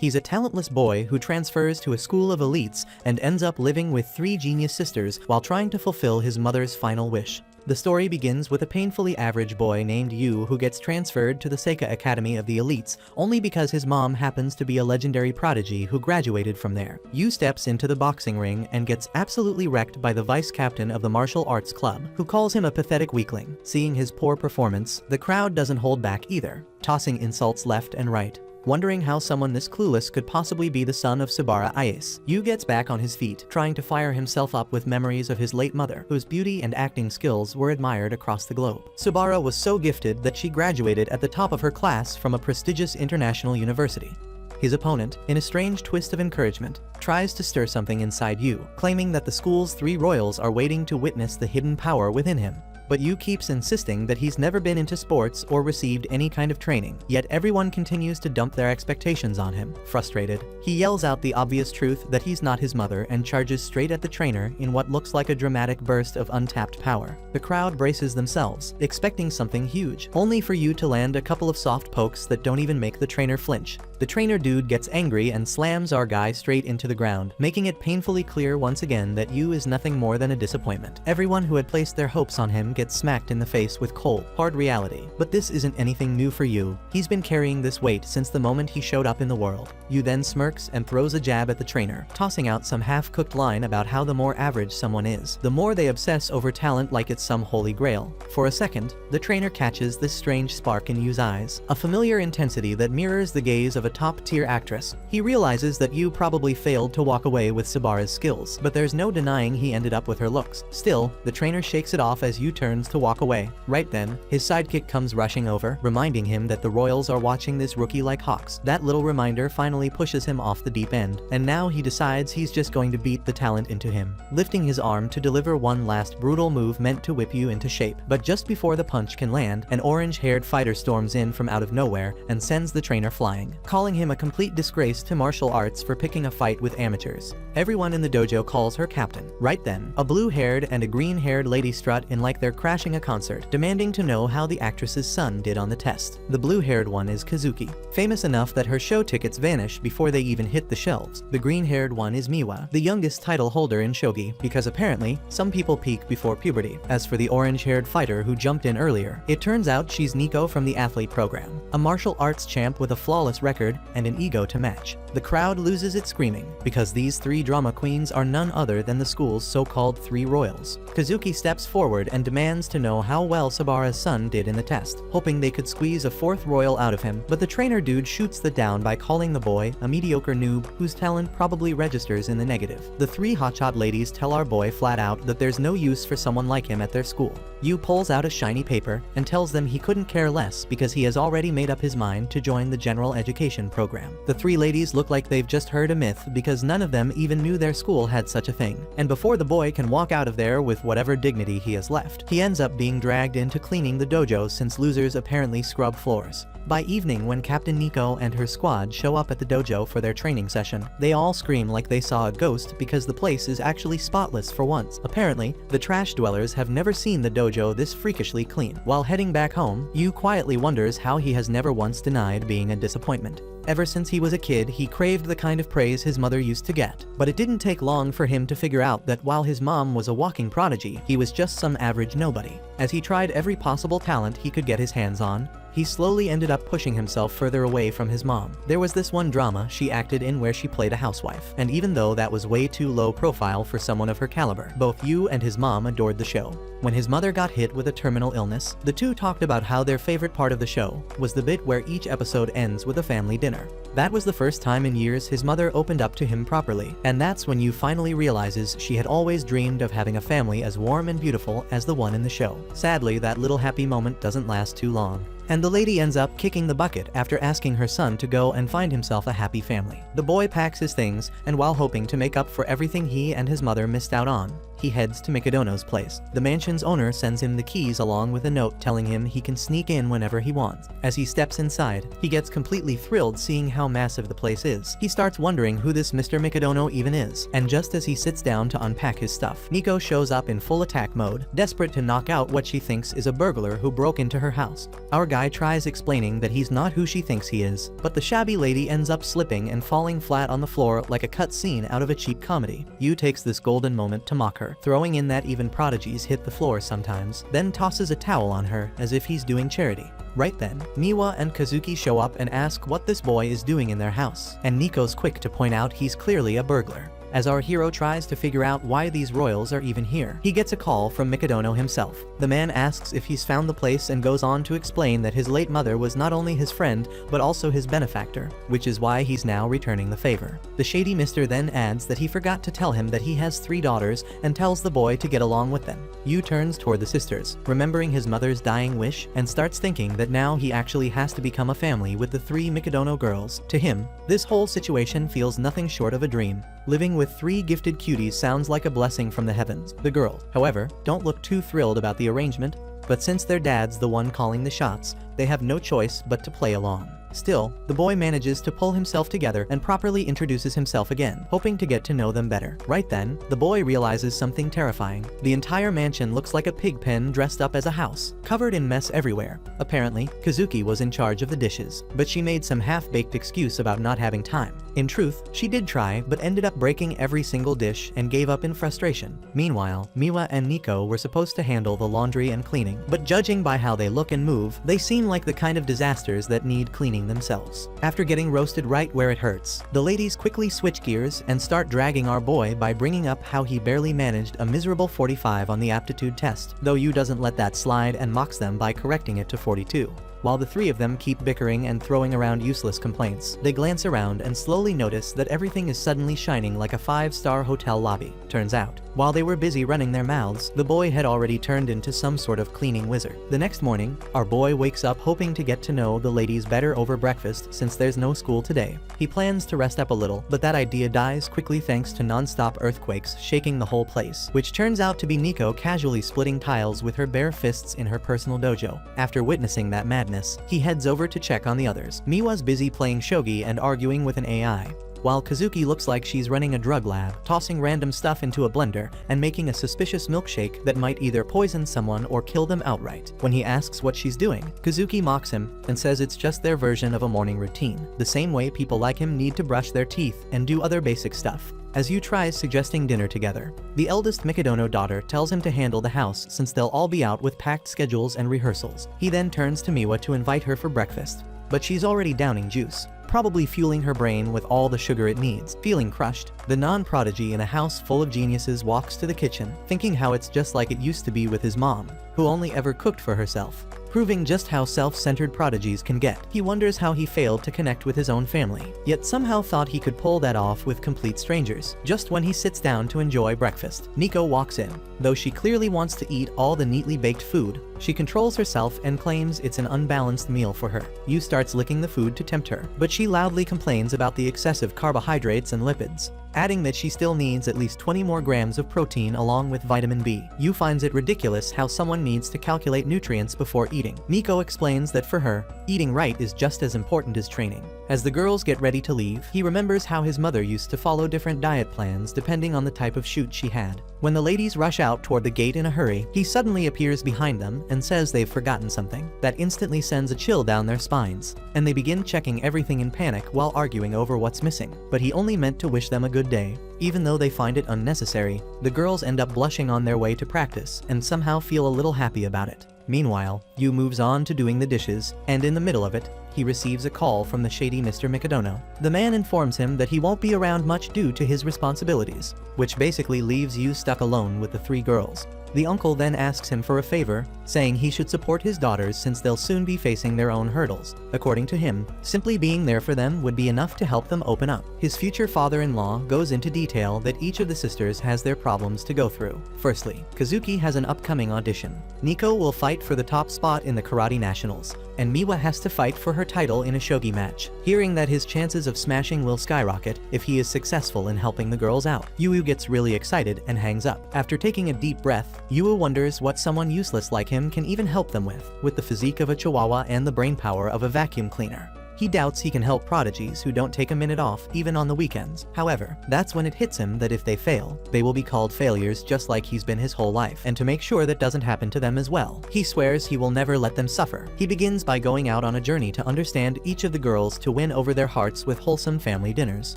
He's a talentless boy who transfers to a school of elites and ends up living with 3 genius sisters while trying to fulfill his mother's final wish. The story begins with a painfully average boy named Yu who gets transferred to the Seika Academy of the Elites only because his mom happens to be a legendary prodigy who graduated from there. Yu steps into the boxing ring and gets absolutely wrecked by the vice captain of the martial arts club, who calls him a pathetic weakling. Seeing his poor performance, the crowd doesn't hold back either, tossing insults left and right. Wondering how someone this clueless could possibly be the son of Sabara Ayase, Yu gets back on his feet, trying to fire himself up with memories of his late mother, whose beauty and acting skills were admired across the globe. Sabara was so gifted that she graduated at the top of her class from a prestigious international university. His opponent, in a strange twist of encouragement, tries to stir something inside Yu, claiming that the school's 3 royals are waiting to witness the hidden power within him. But Yu keeps insisting that he's never been into sports or received any kind of training, yet everyone continues to dump their expectations on him. Frustrated, he yells out the obvious truth that he's not his mother and charges straight at the trainer in what looks like a dramatic burst of untapped power. The crowd braces themselves, expecting something huge, only for Yu to land a couple of soft pokes that don't even make the trainer flinch. The trainer dude gets angry and slams our guy straight into the ground, making it painfully clear once again that Yu is nothing more than a disappointment. Everyone who had placed their hopes on him gets smacked in the face with cold, hard reality. But this isn't anything new for Yu. He's been carrying this weight since the moment he showed up in the world. Yu then smirks and throws a jab at the trainer, tossing out some half-cooked line about how the more average someone is, the more they obsess over talent like it's some holy grail. For a second, the trainer catches this strange spark in Yu's eyes, a familiar intensity that mirrors the gaze of a top-tier actress. He realizes that Yu probably failed to walk away with Sabara's skills, but there's no denying he ended up with her looks. Still, the trainer shakes it off as Yu turns to walk away. Right then, his sidekick comes rushing over, reminding him that the royals are watching this rookie like hawks. That little reminder finally pushes him off the deep end, and now he decides he's just going to beat the talent into him, lifting his arm to deliver one last brutal move meant to whip Yu into shape. But just before the punch can land, an orange-haired fighter storms in from out of nowhere and sends the trainer flying, calling him a complete disgrace to martial arts for picking a fight with amateurs. Everyone in the dojo calls her captain. Right then, a blue-haired and a green-haired lady strut in like they're crashing a concert, demanding to know how the actress's son did on the test. The blue-haired one is Kazuki, famous enough that her show tickets vanish before they even hit the shelves. The green-haired one is Miwa, the youngest title holder in shogi, because apparently, some people peak before puberty. As for the orange-haired fighter who jumped in earlier, it turns out she's Nico from the athlete program, a martial arts champ with a flawless record and an ego to match. The crowd loses its screaming, because these 3 drama queens are none other than the school's so-called 3 royals. Kazuki steps forward and demands to know how well Sabara's son did in the test, hoping they could squeeze a 4th royal out of him, but the trainer dude shoots that down by calling the boy a mediocre noob whose talent probably registers in the negative. The 3 hotshot ladies tell our boy flat out that there's no use for someone like him at their school. Yu pulls out a shiny paper and tells them he couldn't care less because he has already made up his mind to join the general education program. The 3 ladies look like they've just heard a myth because none of them even knew their school had such a thing. And before the boy can walk out of there with whatever dignity he has left, he ends up being dragged into cleaning the dojo since losers apparently scrub floors. By evening, when Captain Nico and her squad show up at the dojo for their training session, they all scream like they saw a ghost because the place is actually spotless for once. Apparently, the trash dwellers have never seen the dojo this freakishly clean. While heading back home, Yu quietly wonders how he has never once denied being a disappointment. Ever since he was a kid, he craved the kind of praise his mother used to get. But it didn't take long for him to figure out that while his mom was a walking prodigy, he was just some average nobody. As he tried every possible talent he could get his hands on, he slowly ended up pushing himself further away from his mom. There was this one drama she acted in where she played a housewife, and even though that was way too low profile for someone of her caliber, both Yu and his mom adored the show. When his mother got hit with a terminal illness, the two talked about how their favorite part of the show was the bit where each episode ends with a family dinner. That was the first time in years his mother opened up to him properly, and that's when Yu finally realizes she had always dreamed of having a family as warm and beautiful as the one in the show. Sadly, that little happy moment doesn't last too long, and the lady ends up kicking the bucket after asking her son to go and find himself a happy family. The boy packs his things, and while hoping to make up for everything he and his mother missed out on, he heads to Mikadono's place. The mansion's owner sends him the keys along with a note telling him he can sneak in whenever he wants. As he steps inside, he gets completely thrilled seeing how massive the place is. He starts wondering who this Mr. Mikadono even is, and just as he sits down to unpack his stuff, Nico shows up in full attack mode, desperate to knock out what she thinks is a burglar who broke into her house. Our guy guy tries explaining that he's not who she thinks he is, but the shabby lady ends up slipping and falling flat on the floor like a cut scene out of a cheap comedy. Yu takes this golden moment to mock her, throwing in that even prodigies hit the floor sometimes, then tosses a towel on her as if he's doing charity. Right then, Miwa and Kazuki show up and ask what this boy is doing in their house, and Nico's quick to point out he's clearly a burglar. As our hero tries to figure out why these royals are even here, he gets a call from Mikadono himself. The man asks if he's found the place and goes on to explain that his late mother was not only his friend, but also his benefactor, which is why he's now returning the favor. The shady mister then adds that he forgot to tell him that he has 3 daughters and tells the boy to get along with them. Yu turns toward the sisters, remembering his mother's dying wish, and starts thinking that now he actually has to become a family with the 3 Mikadono girls. To him, this whole situation feels nothing short of a dream. Living with 3 gifted cuties sounds like a blessing from the heavens. The girls, however, don't look too thrilled about the arrangement, but since their dad's the one calling the shots, they have no choice but to play along. Still, the boy manages to pull himself together and properly introduces himself again, hoping to get to know them better. Right then, the boy realizes something terrifying. The entire mansion looks like a pig pen dressed up as a house, covered in mess everywhere. Apparently, Kazuki was in charge of the dishes, but she made some half-baked excuse about not having time. In truth, she did try, but ended up breaking every single dish and gave up in frustration. Meanwhile, Miwa and Nico were supposed to handle the laundry and cleaning, but judging by how they look and move, they seem like the kind of disasters that need cleaning themselves. After getting roasted right where it hurts, the ladies quickly switch gears and start dragging our boy by bringing up how he barely managed a miserable 45 on the aptitude test, though Yu doesn't let that slide and mocks them by correcting it to 42. While the 3 of them keep bickering and throwing around useless complaints, they glance around and slowly notice that everything is suddenly shining like a 5-star hotel lobby. Turns out, while they were busy running their mouths, the boy had already turned into some sort of cleaning wizard. The next morning, our boy wakes up hoping to get to know the ladies better over breakfast since there's no school today. He plans to rest up a little, but that idea dies quickly thanks to non-stop earthquakes shaking the whole place, which turns out to be Nico casually splitting tiles with her bare fists in her personal dojo. After witnessing that madness, he heads over to check on the others. Miwa's busy playing shogi and arguing with an AI, while Kazuki looks like she's running a drug lab, tossing random stuff into a blender and making a suspicious milkshake that might either poison someone or kill them outright. When he asks what she's doing, Kazuki mocks him and says it's just their version of a morning routine, the same way people like him need to brush their teeth and do other basic stuff. As Yu tries suggesting dinner together, the eldest Mikadono daughter tells him to handle the house since they'll all be out with packed schedules and rehearsals. He then turns to Miwa to invite her for breakfast, but she's already downing juice, probably fueling her brain with all the sugar it needs. Feeling crushed, the non-prodigy in a house full of geniuses walks to the kitchen, thinking how it's just like it used to be with his mom, who only ever cooked for herself, proving just how self-centered prodigies can get. He wonders how he failed to connect with his own family, yet somehow thought he could pull that off with complete strangers. Just when he sits down to enjoy breakfast, Nico walks in. Though she clearly wants to eat all the neatly baked food, she controls herself and claims it's an unbalanced meal for her. Yu starts licking the food to tempt her, but she loudly complains about the excessive carbohydrates and lipids, adding that she still needs at least 20 more grams of protein along with vitamin B. Yu finds it ridiculous how someone needs to calculate nutrients before eating. Nico explains that for her, eating right is just as important as training. As the girls get ready to leave, he remembers how his mother used to follow different diet plans depending on the type of shoot she had. When the ladies rush out toward the gate in a hurry, he suddenly appears behind them and says they've forgotten something. That instantly sends a chill down their spines, and they begin checking everything in panic while arguing over what's missing. But he only meant to wish them a good day. Even though they find it unnecessary, the girls end up blushing on their way to practice and somehow feel a little happy about it. Meanwhile, Yu moves on to doing the dishes, and in the middle of it, he receives a call from the shady Mr. Mikadono. The man informs him that he won't be around much due to his responsibilities, which basically leaves Yu stuck alone with the 3 girls. The uncle then asks him for a favor, saying he should support his daughters since they'll soon be facing their own hurdles. According to him, simply being there for them would be enough to help them open up. His future father-in-law goes into detail that each of the sisters has their problems to go through. Firstly, Kazuki has an upcoming audition. Nico will fight for the top spot in the Karate Nationals, and Miwa has to fight for her title in a shogi match. Hearing that his chances of smashing will skyrocket if he is successful in helping the girls out, Yu gets really excited and hangs up. After taking a deep breath, Yu wonders what someone useless like him can even help them with the physique of a chihuahua and the brain power of a vacuum cleaner. He doubts he can help prodigies who don't take a minute off even on the weekends. However, that's when it hits him that if they fail, they will be called failures just like he's been his whole life, and to make sure that doesn't happen to them as well, he swears he will never let them suffer. He begins by going out on a journey to understand each of the girls to win over their hearts with wholesome family dinners.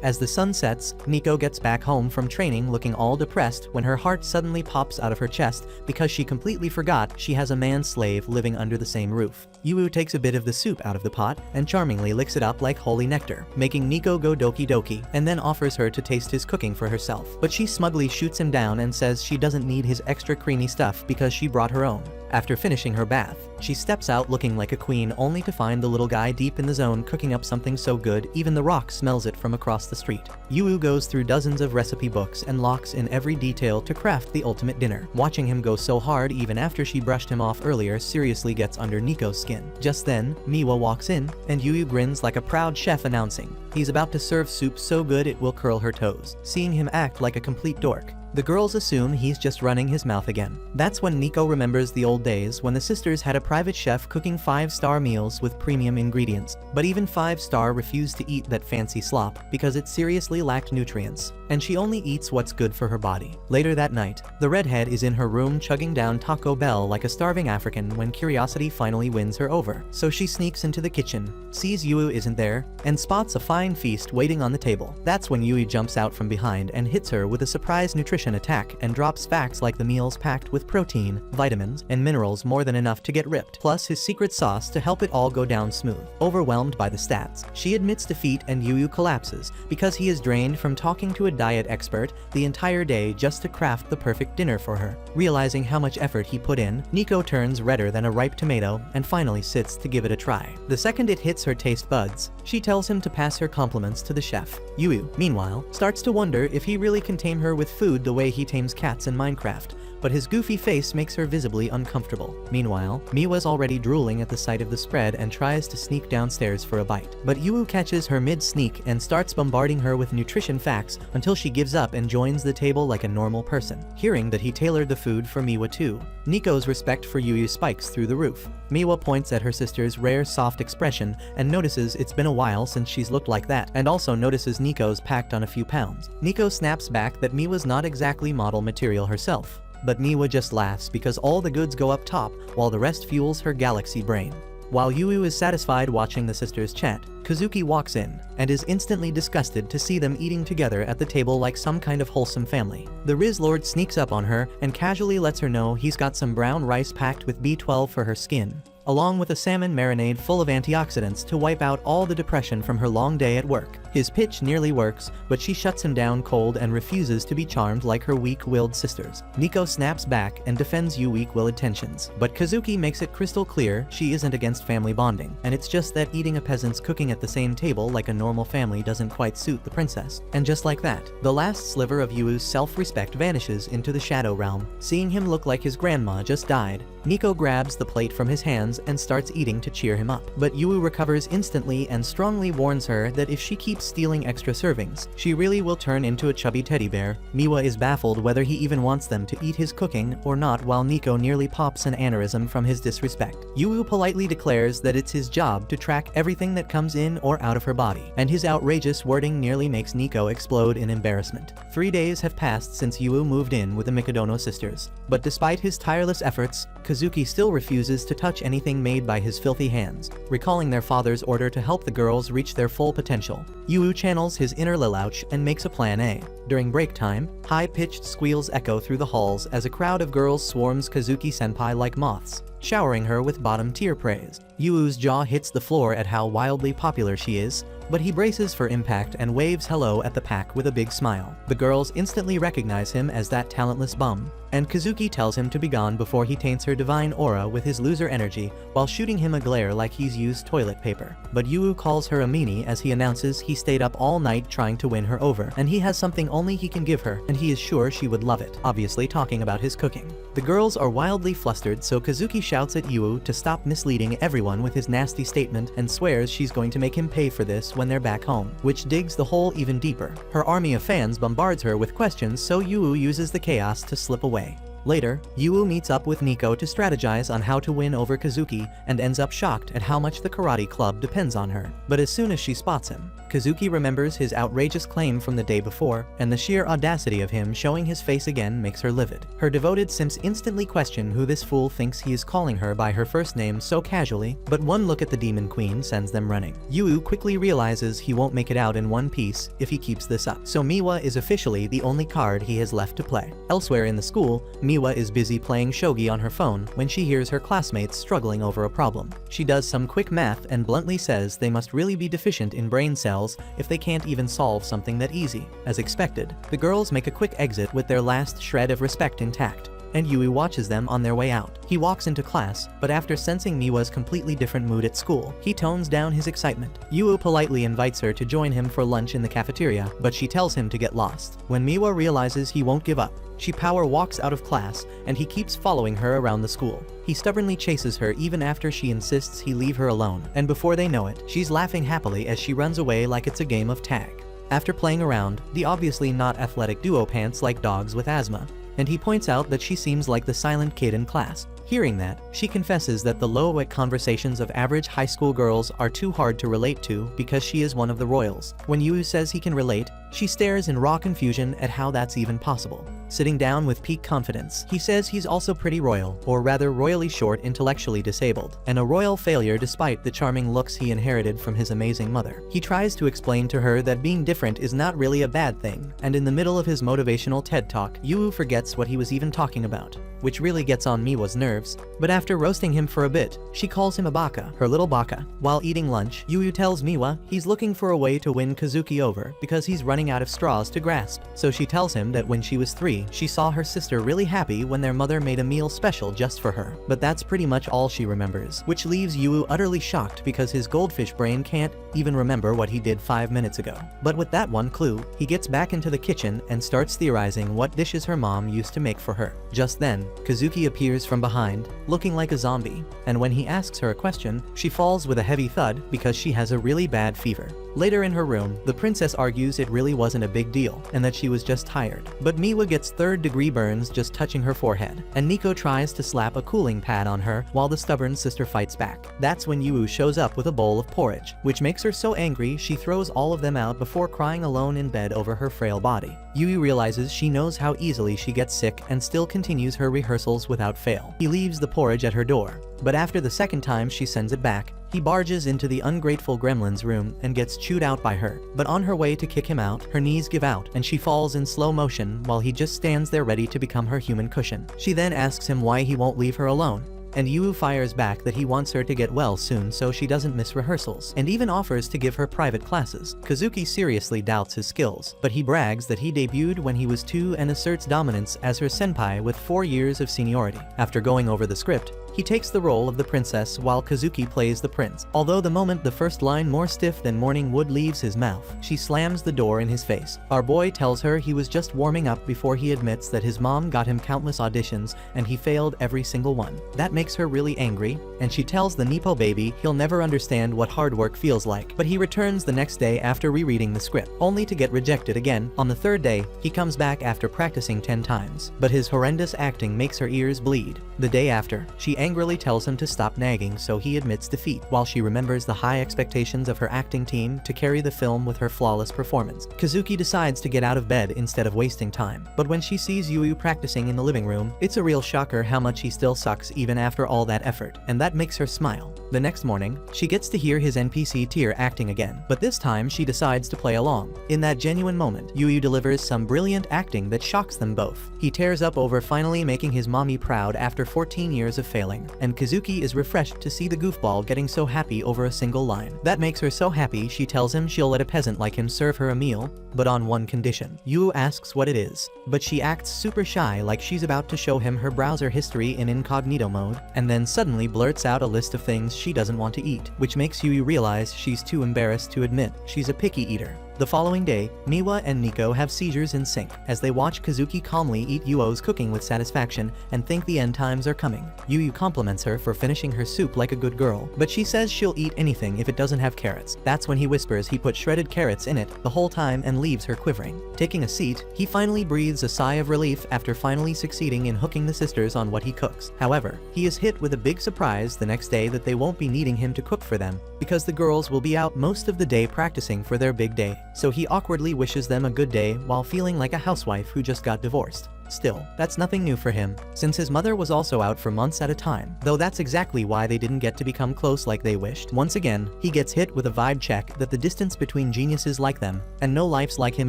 As the sun sets, Nico gets back home from training looking all depressed when her heart suddenly pops out of her chest because she completely forgot she has a man-slave living under the same roof. Yu takes a bit of the soup out of the pot and charmingly licks it up like holy nectar, making Nico go doki doki, and then offers her to taste his cooking for herself. But she smugly shoots him down and says she doesn't need his extra creamy stuff because she brought her own. After finishing her bath, she steps out looking like a queen only to find the little guy deep in the zone cooking up something so good even the rock smells it from across the street. Yu goes through dozens of recipe books and locks in every detail to craft the ultimate dinner. Watching him go so hard even after she brushed him off earlier seriously gets under Nico's skin. Just then, Miwa walks in, and Yu grins like a proud chef announcing he's about to serve soup so good it will curl her toes. Seeing him act like a complete dork, the girls assume he's just running his mouth again. That's when Nico remembers the old days when the sisters had a private chef cooking 5-star meals with premium ingredients, but even 5-star refused to eat that fancy slop because it seriously lacked nutrients, and she only eats what's good for her body. Later that night, the redhead is in her room chugging down Taco Bell like a starving African when curiosity finally wins her over. So she sneaks into the kitchen, sees Yu isn't there, and spots a fine feast waiting on the table. That's when Yu jumps out from behind and hits her with a surprise nutrition attack and drops facts like the meal's packed with protein, vitamins, and minerals more than enough to get ripped, plus his secret sauce to help it all go down smooth. Overwhelmed by the stats, she admits defeat and Yu collapses because he is drained from talking to a diet expert the entire day just to craft the perfect dinner for her. Realizing how much effort he put in, Nico turns redder than a ripe tomato and finally sits to give it a try. The second it hits her taste buds, she tells him to pass her compliments to the chef. Yu, meanwhile, starts to wonder if he really can tame her with food the way he tames cats in Minecraft, but his goofy face makes her visibly uncomfortable. Meanwhile, Miwa's already drooling at the sight of the spread and tries to sneak downstairs for a bite. But Yu catches her mid-sneak and starts bombarding her with nutrition facts until she gives up and joins the table like a normal person. Hearing that he tailored the food for Miwa too, Nico's respect for Yu spikes through the roof. Miwa points at her sister's rare soft expression and notices it's been a while since she's looked like that, and also notices Nico's packed on a few pounds. Nico snaps back that Miwa's not exactly model material herself, but Miwa just laughs because all the goods go up top while the rest fuels her galaxy brain. While Yu is satisfied watching the sisters chat, Kazuki walks in and is instantly disgusted to see them eating together at the table like some kind of wholesome family. The Riz Lord sneaks up on her and casually lets her know he's got some brown rice packed with B12 for her skin, along with a salmon marinade full of antioxidants to wipe out all the depression from her long day at work. His pitch nearly works, but she shuts him down cold and refuses to be charmed like her weak-willed sisters. Nico snaps back and defends Yu's weak-willed tensions, but Kazuki makes it crystal clear she isn't against family bonding, and it's just that eating a peasant's cooking at the same table like a normal family doesn't quite suit the princess. And just like that, the last sliver of Yu's self-respect vanishes into the shadow realm. Seeing him look like his grandma just died, Nico grabs the plate from his hands and starts eating to cheer him up. But Yu recovers instantly and strongly warns her that if she keeps stealing extra servings, she really will turn into a chubby teddy bear. Miwa is baffled whether he even wants them to eat his cooking or not while Nico nearly pops an aneurysm from his disrespect. Yu politely declares that it's his job to track everything that comes in or out of her body, and his outrageous wording nearly makes Nico explode in embarrassment. 3 days have passed since Yu moved in with the Mikadono sisters, but despite his tireless efforts, Kazuki still refuses to touch anything made by his filthy hands, recalling their father's order to help the girls reach their full potential. Yu channels his inner Lelouch and makes a plan A. During break time, high-pitched squeals echo through the halls as a crowd of girls swarms Kazuki-senpai like moths, showering her with bottom-tier praise. Yu's jaw hits the floor at how wildly popular she is, but he braces for impact and waves hello at the pack with a big smile. The girls instantly recognize him as that talentless bum, and Kazuki tells him to be gone before he taints her divine aura with his loser energy while shooting him a glare like he's used toilet paper. But Yu calls her a meanie as he announces he stayed up all night trying to win her over, and he has something only he can give her, and he is sure she would love it, obviously talking about his cooking. The girls are wildly flustered, so Kazuki shouts at Yu to stop misleading everyone with his nasty statement and swears she's going to make him pay for this when they're back home, which digs the hole even deeper. Her army of fans bombards her with questions, so Yu uses the chaos to slip away. Later, Yu meets up with Nico to strategize on how to win over Kazuki and ends up shocked at how much the karate club depends on her. But as soon as she spots him, Kazuki remembers his outrageous claim from the day before, and the sheer audacity of him showing his face again makes her livid. Her devoted Sims instantly question who this fool thinks he is calling her by her first name so casually, but one look at the Demon Queen sends them running. Yu quickly realizes he won't make it out in one piece if he keeps this up, so Miwa is officially the only card he has left to play. Elsewhere in the school, Miwa is busy playing shogi on her phone when she hears her classmates struggling over a problem. She does some quick math and bluntly says they must really be deficient in brain cells if they can't even solve something that easy. As expected, the girls make a quick exit with their last shred of respect intact, and Yui watches them on their way out. He walks into class, but after sensing Miwa's completely different mood at school, he tones down his excitement. Yu politely invites her to join him for lunch in the cafeteria, but she tells him to get lost. When Miwa realizes he won't give up, she power walks out of class, and he keeps following her around the school. He stubbornly chases her even after she insists he leave her alone, and before they know it, she's laughing happily as she runs away like it's a game of tag. After playing around, the obviously not athletic duo pants like dogs with asthma, and he points out that she seems like the silent kid in class. Hearing that, she confesses that the low-wit conversations of average high school girls are too hard to relate to because she is one of the royals. When Yu says he can relate, she stares in raw confusion at how that's even possible. Sitting down with peak confidence, he says he's also pretty royal, or rather royally short, intellectually disabled, and a royal failure despite the charming looks he inherited from his amazing mother. He tries to explain to her that being different is not really a bad thing, and in the middle of his motivational TED talk, Yu forgets what he was even talking about, which really gets on Miwa's nerves. But after roasting him for a bit, she calls him a baka, her little baka. While eating lunch, Yu tells Miwa he's looking for a way to win Kazuki over because he's running out of straws to grasp. So she tells him that when she was 3, she saw her sister really happy when their mother made a meal special just for her. But that's pretty much all she remembers, which leaves Yu utterly shocked because his goldfish brain can't even remember what he did 5 minutes ago. But with that one clue, he gets back into the kitchen and starts theorizing what dishes her mom used to make for her. Just then, Kazuki appears from behind, looking like a zombie, and when he asks her a question, she falls with a heavy thud because she has a really bad fever. Later in her room, the princess argues it really wasn't a big deal, and that she was just tired. But Miwa gets third-degree burns just touching her forehead, and Nico tries to slap a cooling pad on her while the stubborn sister fights back. That's when Yu shows up with a bowl of porridge, which makes her so angry she throws all of them out before crying alone in bed over her frail body. Yu realizes she knows how easily she gets sick and still continues her rehearsals without fail. He leaves the porridge at her door, but after the second time she sends it back, he barges into the ungrateful gremlin's room and gets chewed out by her. But on her way to kick him out, her knees give out and she falls in slow motion while he just stands there ready to become her human cushion. She then asks him why he won't leave her alone, and Yu fires back that he wants her to get well soon so she doesn't miss rehearsals, and even offers to give her private classes. Kazuki seriously doubts his skills, but he brags that he debuted when he was 2 and asserts dominance as her senpai with 4 years of seniority. After going over the script, he takes the role of the princess while Kazuki plays the prince. Although the moment the first line more stiff than morning wood leaves his mouth, she slams the door in his face. Our boy tells her he was just warming up before he admits that his mom got him countless auditions and he failed every single one. That makes her really angry, and she tells the Nepo baby he'll never understand what hard work feels like. But he returns the next day after rereading the script, only to get rejected again. On the third day, he comes back after practicing 10 times, but his horrendous acting makes her ears bleed. The day after, she angrily tells him to stop nagging so he admits defeat, while she remembers the high expectations of her acting team to carry the film with her flawless performance. Kazuki decides to get out of bed instead of wasting time, but when she sees Yu practicing in the living room, it's a real shocker how much he still sucks even after all that effort, and that makes her smile. The next morning, she gets to hear his NPC tier acting again, but this time she decides to play along. In that genuine moment, Yu delivers some brilliant acting that shocks them both. He tears up over finally making his mommy proud after 14 years of failing, and Kazuki is refreshed to see the goofball getting so happy over a single line. That makes her so happy she tells him she'll let a peasant like him serve her a meal, but on one condition. Yu asks what it is, but she acts super shy like she's about to show him her browser history in incognito mode, and then suddenly blurts out a list of things she doesn't want to eat, which makes Yu realize she's too embarrassed to admit she's a picky eater. The following day, Miwa and Nico have seizures in sync as they watch Kazuki calmly eat Yuo's cooking with satisfaction and think the end times are coming. Yu compliments her for finishing her soup like a good girl, but she says she'll eat anything if it doesn't have carrots. That's when he whispers he put shredded carrots in it the whole time and leaves her quivering. Taking a seat, he finally breathes a sigh of relief after finally succeeding in hooking the sisters on what he cooks. However, he is hit with a big surprise the next day that they won't be needing him to cook for them because the girls will be out most of the day practicing for their big day. So he awkwardly wishes them a good day while feeling like a housewife who just got divorced. Still, that's nothing new for him, since his mother was also out for months at a time, though that's exactly why they didn't get to become close like they wished. Once again, he gets hit with a vibe check that the distance between geniuses like them and no lives like him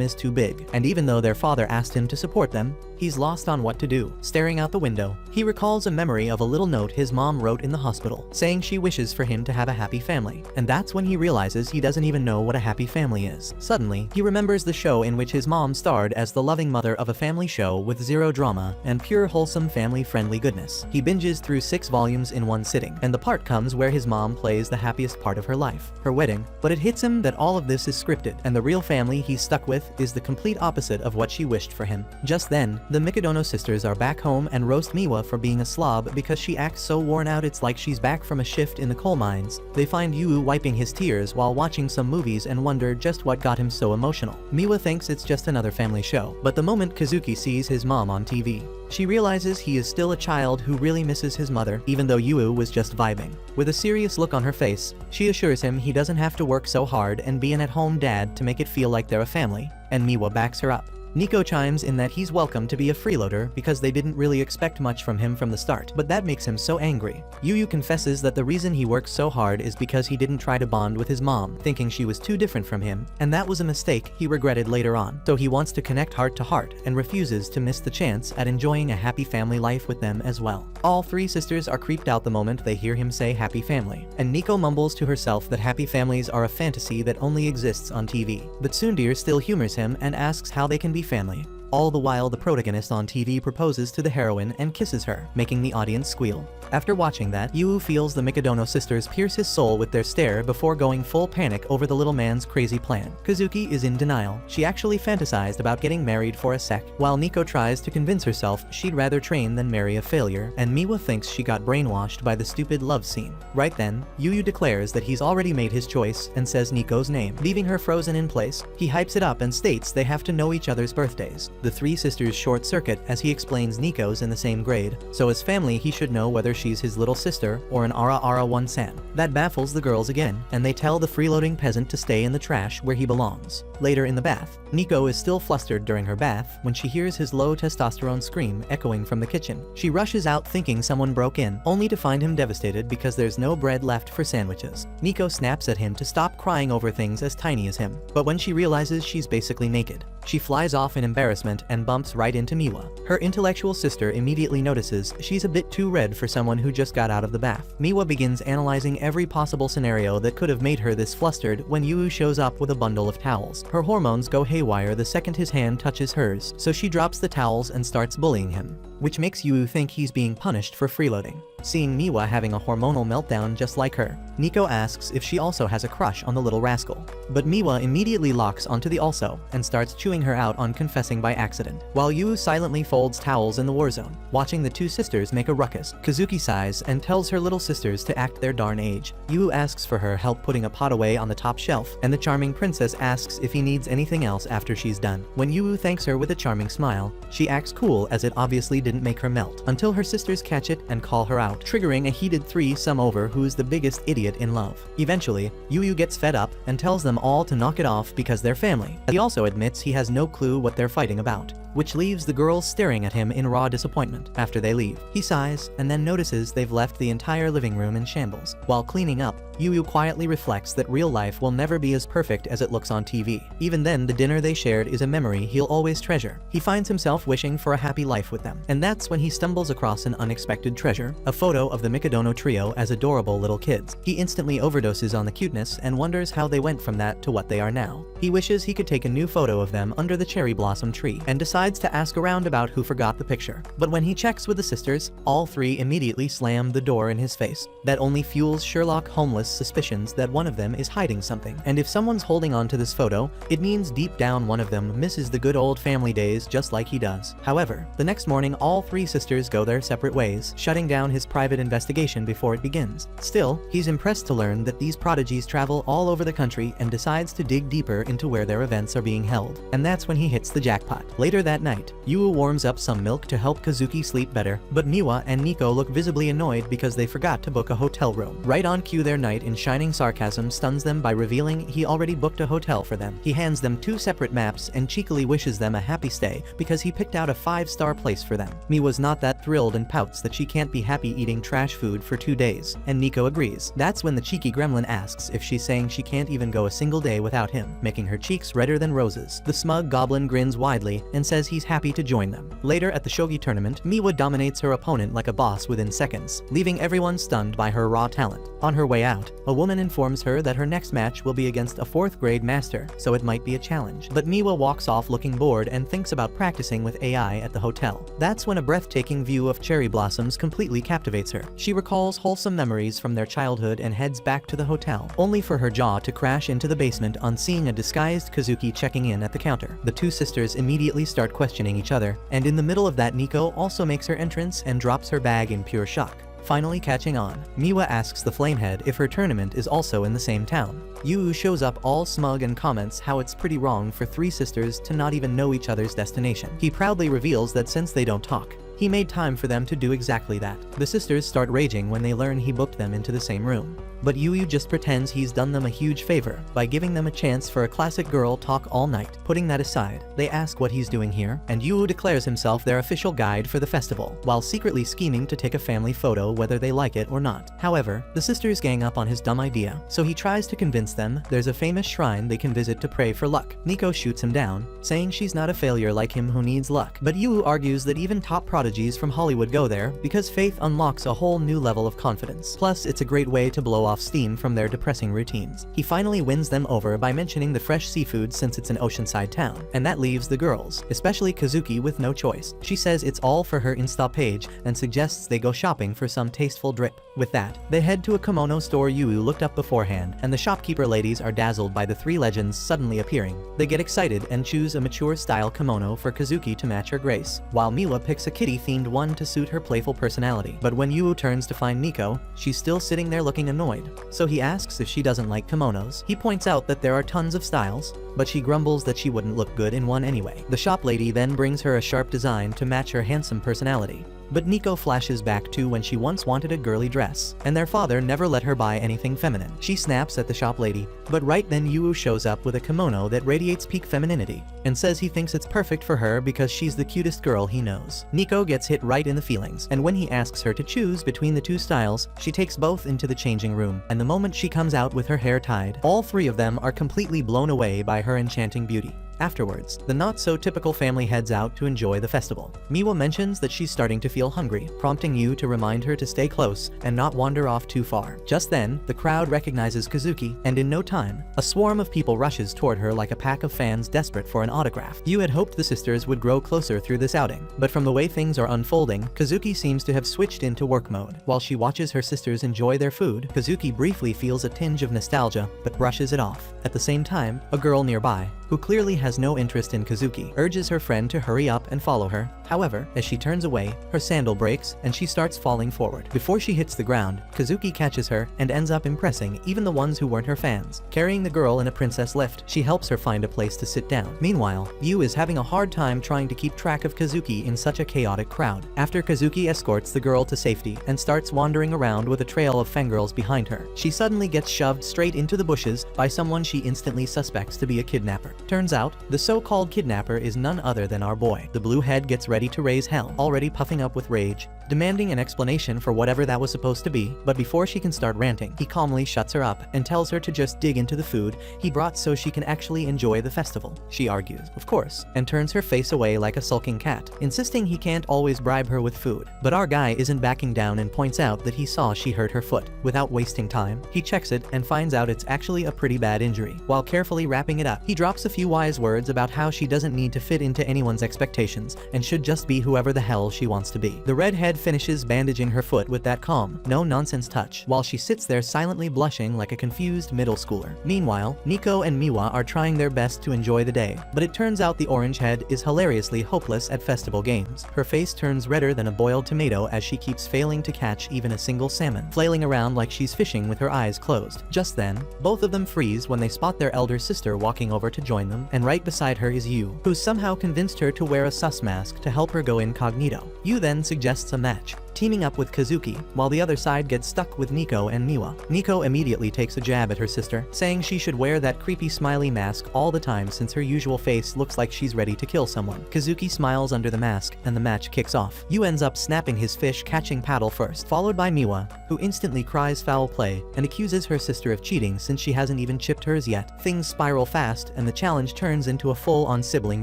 is too big, and even though their father asked him to support them, he's lost on what to do. Staring out the window, he recalls a memory of a little note his mom wrote in the hospital, saying she wishes for him to have a happy family, and that's when he realizes he doesn't even know what a happy family is. Suddenly, he remembers the show in which his mom starred as the loving mother of a family show with zero drama and pure wholesome family-friendly goodness. He binges through 6 volumes in one sitting, and the part comes where his mom plays the happiest part of her life, her wedding, but it hits him that all of this is scripted, and the real family he's stuck with is the complete opposite of what she wished for him. Just then, the Mikadono sisters are back home and roast Miwa for being a slob because she acts so worn out it's like she's back from a shift in the coal mines. They find Yu wiping his tears while watching some movies and wonder just what got him so emotional. Miwa thinks it's just another family show, but the moment Kazuki sees his mom on TV, she realizes he is still a child who really misses his mother, even though Yu was just vibing. With a serious look on her face, she assures him he doesn't have to work so hard and be an at-home dad to make it feel like they're a family, and Miwa backs her up. Nico chimes in that he's welcome to be a freeloader because they didn't really expect much from him from the start, but that makes him so angry. Yu confesses that the reason he works so hard is because he didn't try to bond with his mom, thinking she was too different from him, and that was a mistake he regretted later on. So he wants to connect heart to heart and refuses to miss the chance at enjoying a happy family life with them as well. All 3 sisters are creeped out the moment they hear him say happy family, and Nico mumbles to herself that happy families are a fantasy that only exists on TV. But Sundir still humors him and asks how they can be family. All the while the protagonist on TV proposes to the heroine and kisses her, making the audience squeal. After watching that, Yu feels the Mikadono sisters pierce his soul with their stare before going full panic over the little man's crazy plan. Kazuki is in denial. She actually fantasized about getting married for a sec, while Nico tries to convince herself she'd rather train than marry a failure, and Miwa thinks she got brainwashed by the stupid love scene. Right then, Yu declares that he's already made his choice and says Nico's name, leaving her frozen in place. He hypes it up and states they have to know each other's birthdays. The 3 sisters short circuit as he explains Nico's in the same grade, so as family he should know whether she's his little sister or an Ara 1 san. That baffles the girls again, and they tell the freeloading peasant to stay in the trash where he belongs. Later in the bath, Nico is still flustered during her bath when she hears his low testosterone scream echoing from the kitchen. She rushes out thinking someone broke in, only to find him devastated because there's no bread left for sandwiches. Nico snaps at him to stop crying over things as tiny as him, but when she realizes she's basically naked, she flies off in embarrassment and bumps right into Miwa. Her intellectual sister immediately notices she's a bit too red for someone who just got out of the bath. Miwa begins analyzing every possible scenario that could have made her this flustered when Yu shows up with a bundle of towels. Her hormones go haywire the second his hand touches hers, so she drops the towels and starts bullying him, which makes Yu think he's being punished for freeloading. Seeing Miwa having a hormonal meltdown just like her, Nico asks if she also has a crush on the little rascal. But Miwa immediately locks onto the also and starts chewing her out on confessing by accident, while Yu silently folds towels in the war zone, watching the 2 sisters make a ruckus. Kazuki sighs and tells her little sisters to act their darn age. Yu asks for her help putting a pot away on the top shelf, and the charming princess asks if he needs anything else after she's done. When Yu thanks her with a charming smile, she acts cool as it obviously didn't make her melt, until her sisters catch it and call her out, triggering a heated threesome over who's the biggest idiot in love. Eventually, Yu gets fed up and tells them all to knock it off because they're family. He also admits he has no clue what they're fighting about, which leaves the girls staring at him in raw disappointment. After they leave, he sighs and then notices they've left the entire living room in shambles. While cleaning up, Yu quietly reflects that real life will never be as perfect as it looks on TV. Even then, the dinner they shared is a memory he'll always treasure. He finds himself wishing for a happy life with them, and And that's when he stumbles across an unexpected treasure, a photo of the Mikadono trio as adorable little kids. He instantly overdoses on the cuteness and wonders how they went from that to what they are now. He wishes he could take a new photo of them under the cherry blossom tree and decides to ask around about who forgot the picture. But when he checks with the sisters, all three immediately slam the door in his face. That only fuels Sherlock Holmes' suspicions that one of them is hiding something. And if someone's holding on to this photo, it means deep down one of them misses the good old family days just like he does. However, the next morning all three sisters go their separate ways, shutting down his private investigation before it begins. Still, he's impressed to learn that these prodigies travel all over the country and decides to dig deeper into where their events are being held. And that's when he hits the jackpot. Later that night, Yu warms up some milk to help Kazuki sleep better, but Miwa and Nico look visibly annoyed because they forgot to book a hotel room. Right on cue, their knight in shining sarcasm stuns them by revealing he already booked a hotel for them. He hands them 2 separate maps and cheekily wishes them a happy stay because he picked out a 5-star place for them. Miwa's not that thrilled and pouts that she can't be happy eating trash food for 2 days, and Nico agrees. That's when the cheeky gremlin asks if she's saying she can't even go a single day without him, making her cheeks redder than roses. The smug goblin grins widely and says he's happy to join them. Later at the shogi tournament, Miwa dominates her opponent like a boss within seconds, leaving everyone stunned by her raw talent. On her way out, a woman informs her that her next match will be against a 4th grade master, so it might be a challenge. But Miwa walks off looking bored and thinks about practicing with AI at the hotel. That's when a breathtaking view of cherry blossoms completely captivates her. She recalls wholesome memories from their childhood and heads back to the hotel, only for her jaw to crash into the basement on seeing a disguised Kazuki checking in at the counter. The 2 sisters immediately start questioning each other, and in the middle of that, Nico also makes her entrance and drops her bag in pure shock. Finally catching on, Miwa asks the Flamehead if her tournament is also in the same town. Yu shows up all smug and comments how it's pretty wrong for 3 sisters to not even know each other's destination. He proudly reveals that since they don't talk, he made time for them to do exactly that. The sisters start raging when they learn he booked them into the same room. But Yu just pretends he's done them a huge favor by giving them a chance for a classic girl talk all night. Putting that aside, they ask what he's doing here, and Yu declares himself their official guide for the festival, while secretly scheming to take a family photo whether they like it or not. However, the sisters gang up on his dumb idea, so he tries to convince them there's a famous shrine they can visit to pray for luck. Nico shoots him down, saying she's not a failure like him who needs luck. But Yu argues that even top prodigies from Hollywood go there because faith unlocks a whole new level of confidence. Plus, it's a great way to blow off steam from their depressing routines. He finally wins them over by mentioning the fresh seafood since it's an oceanside town, and that leaves the girls, especially Kazuki, with no choice. She says it's all for her Insta page and suggests they go shopping for some tasteful drip. With that, they head to a kimono store Yu looked up beforehand, and the shopkeeper ladies are dazzled by the 3 legends suddenly appearing. They get excited and choose a mature style kimono for Kazuki to match her grace, while Miwa picks a kitty-themed one to suit her playful personality. But when Yu turns to find Nico, she's still sitting there looking annoyed. So he asks if she doesn't like kimonos. He points out that there are tons of styles, but she grumbles that she wouldn't look good in one anyway. The shop lady then brings her a sharp design to match her handsome personality. But Nico flashes back to when she once wanted a girly dress, and their father never let her buy anything feminine. She snaps at the shop lady, but right then Yu shows up with a kimono that radiates peak femininity, and says he thinks it's perfect for her because she's the cutest girl he knows. Nico gets hit right in the feelings, and when he asks her to choose between the 2 styles, she takes both into the changing room, and the moment she comes out with her hair tied, all 3 of them are completely blown away by her enchanting beauty. Afterwards, the not-so-typical family heads out to enjoy the festival. Miwa mentions that she's starting to feel hungry, prompting Yu to remind her to stay close and not wander off too far. Just then, the crowd recognizes Kazuki, and in no time, a swarm of people rushes toward her like a pack of fans desperate for an autograph. Yu had hoped the sisters would grow closer through this outing, but from the way things are unfolding, Kazuki seems to have switched into work mode. While she watches her sisters enjoy their food, Kazuki briefly feels a tinge of nostalgia, but brushes it off. At the same time, a girl nearby, who clearly has no interest in Kazuki, urges her friend to hurry up and follow her. However, as she turns away, her sandal breaks and she starts falling forward. Before she hits the ground, Kazuki catches her and ends up impressing even the ones who weren't her fans. Carrying the girl in a princess lift, she helps her find a place to sit down. Meanwhile, Yu is having a hard time trying to keep track of Kazuki in such a chaotic crowd. After Kazuki escorts the girl to safety and starts wandering around with a trail of fangirls behind her, she suddenly gets shoved straight into the bushes by someone she instantly suspects to be a kidnapper. Turns out, the so-called kidnapper is none other than our boy. The blue head gets ready to raise hell, already puffing up with rage, demanding an explanation for whatever that was supposed to be, but before she can start ranting, he calmly shuts her up and tells her to just dig into the food he brought so she can actually enjoy the festival. She argues, of course, and turns her face away like a sulking cat, insisting he can't always bribe her with food. But our guy isn't backing down and points out that he saw she hurt her foot. Without wasting time, he checks it and finds out it's actually a pretty bad injury. While carefully wrapping it up, he drops a few wise words about how she doesn't need to fit into anyone's expectations and should just be whoever the hell she wants to be. The redhead finishes bandaging her foot with that calm, no-nonsense touch, while she sits there silently blushing like a confused middle schooler. Meanwhile, Nico and Miwa are trying their best to enjoy the day, but it turns out the orange head is hilariously hopeless at festival games. Her face turns redder than a boiled tomato as she keeps failing to catch even a single salmon, flailing around like she's fishing with her eyes closed. Just then, both of them freeze when they spot their elder sister walking over to join them, and right beside her is Yu, who's somehow convinced her to wear a sus mask to help her go incognito. Yu then suggests a match, teaming up with Kazuki, while the other side gets stuck with Nico and Miwa. Nico immediately takes a jab at her sister, saying she should wear that creepy smiley mask all the time since her usual face looks like she's ready to kill someone. Kazuki smiles under the mask, and the match kicks off. Yu ends up snapping his fish-catching paddle first, followed by Miwa, who instantly cries foul play and accuses her sister of cheating since she hasn't even chipped hers yet. Things spiral fast, and the challenge turns into a full-on sibling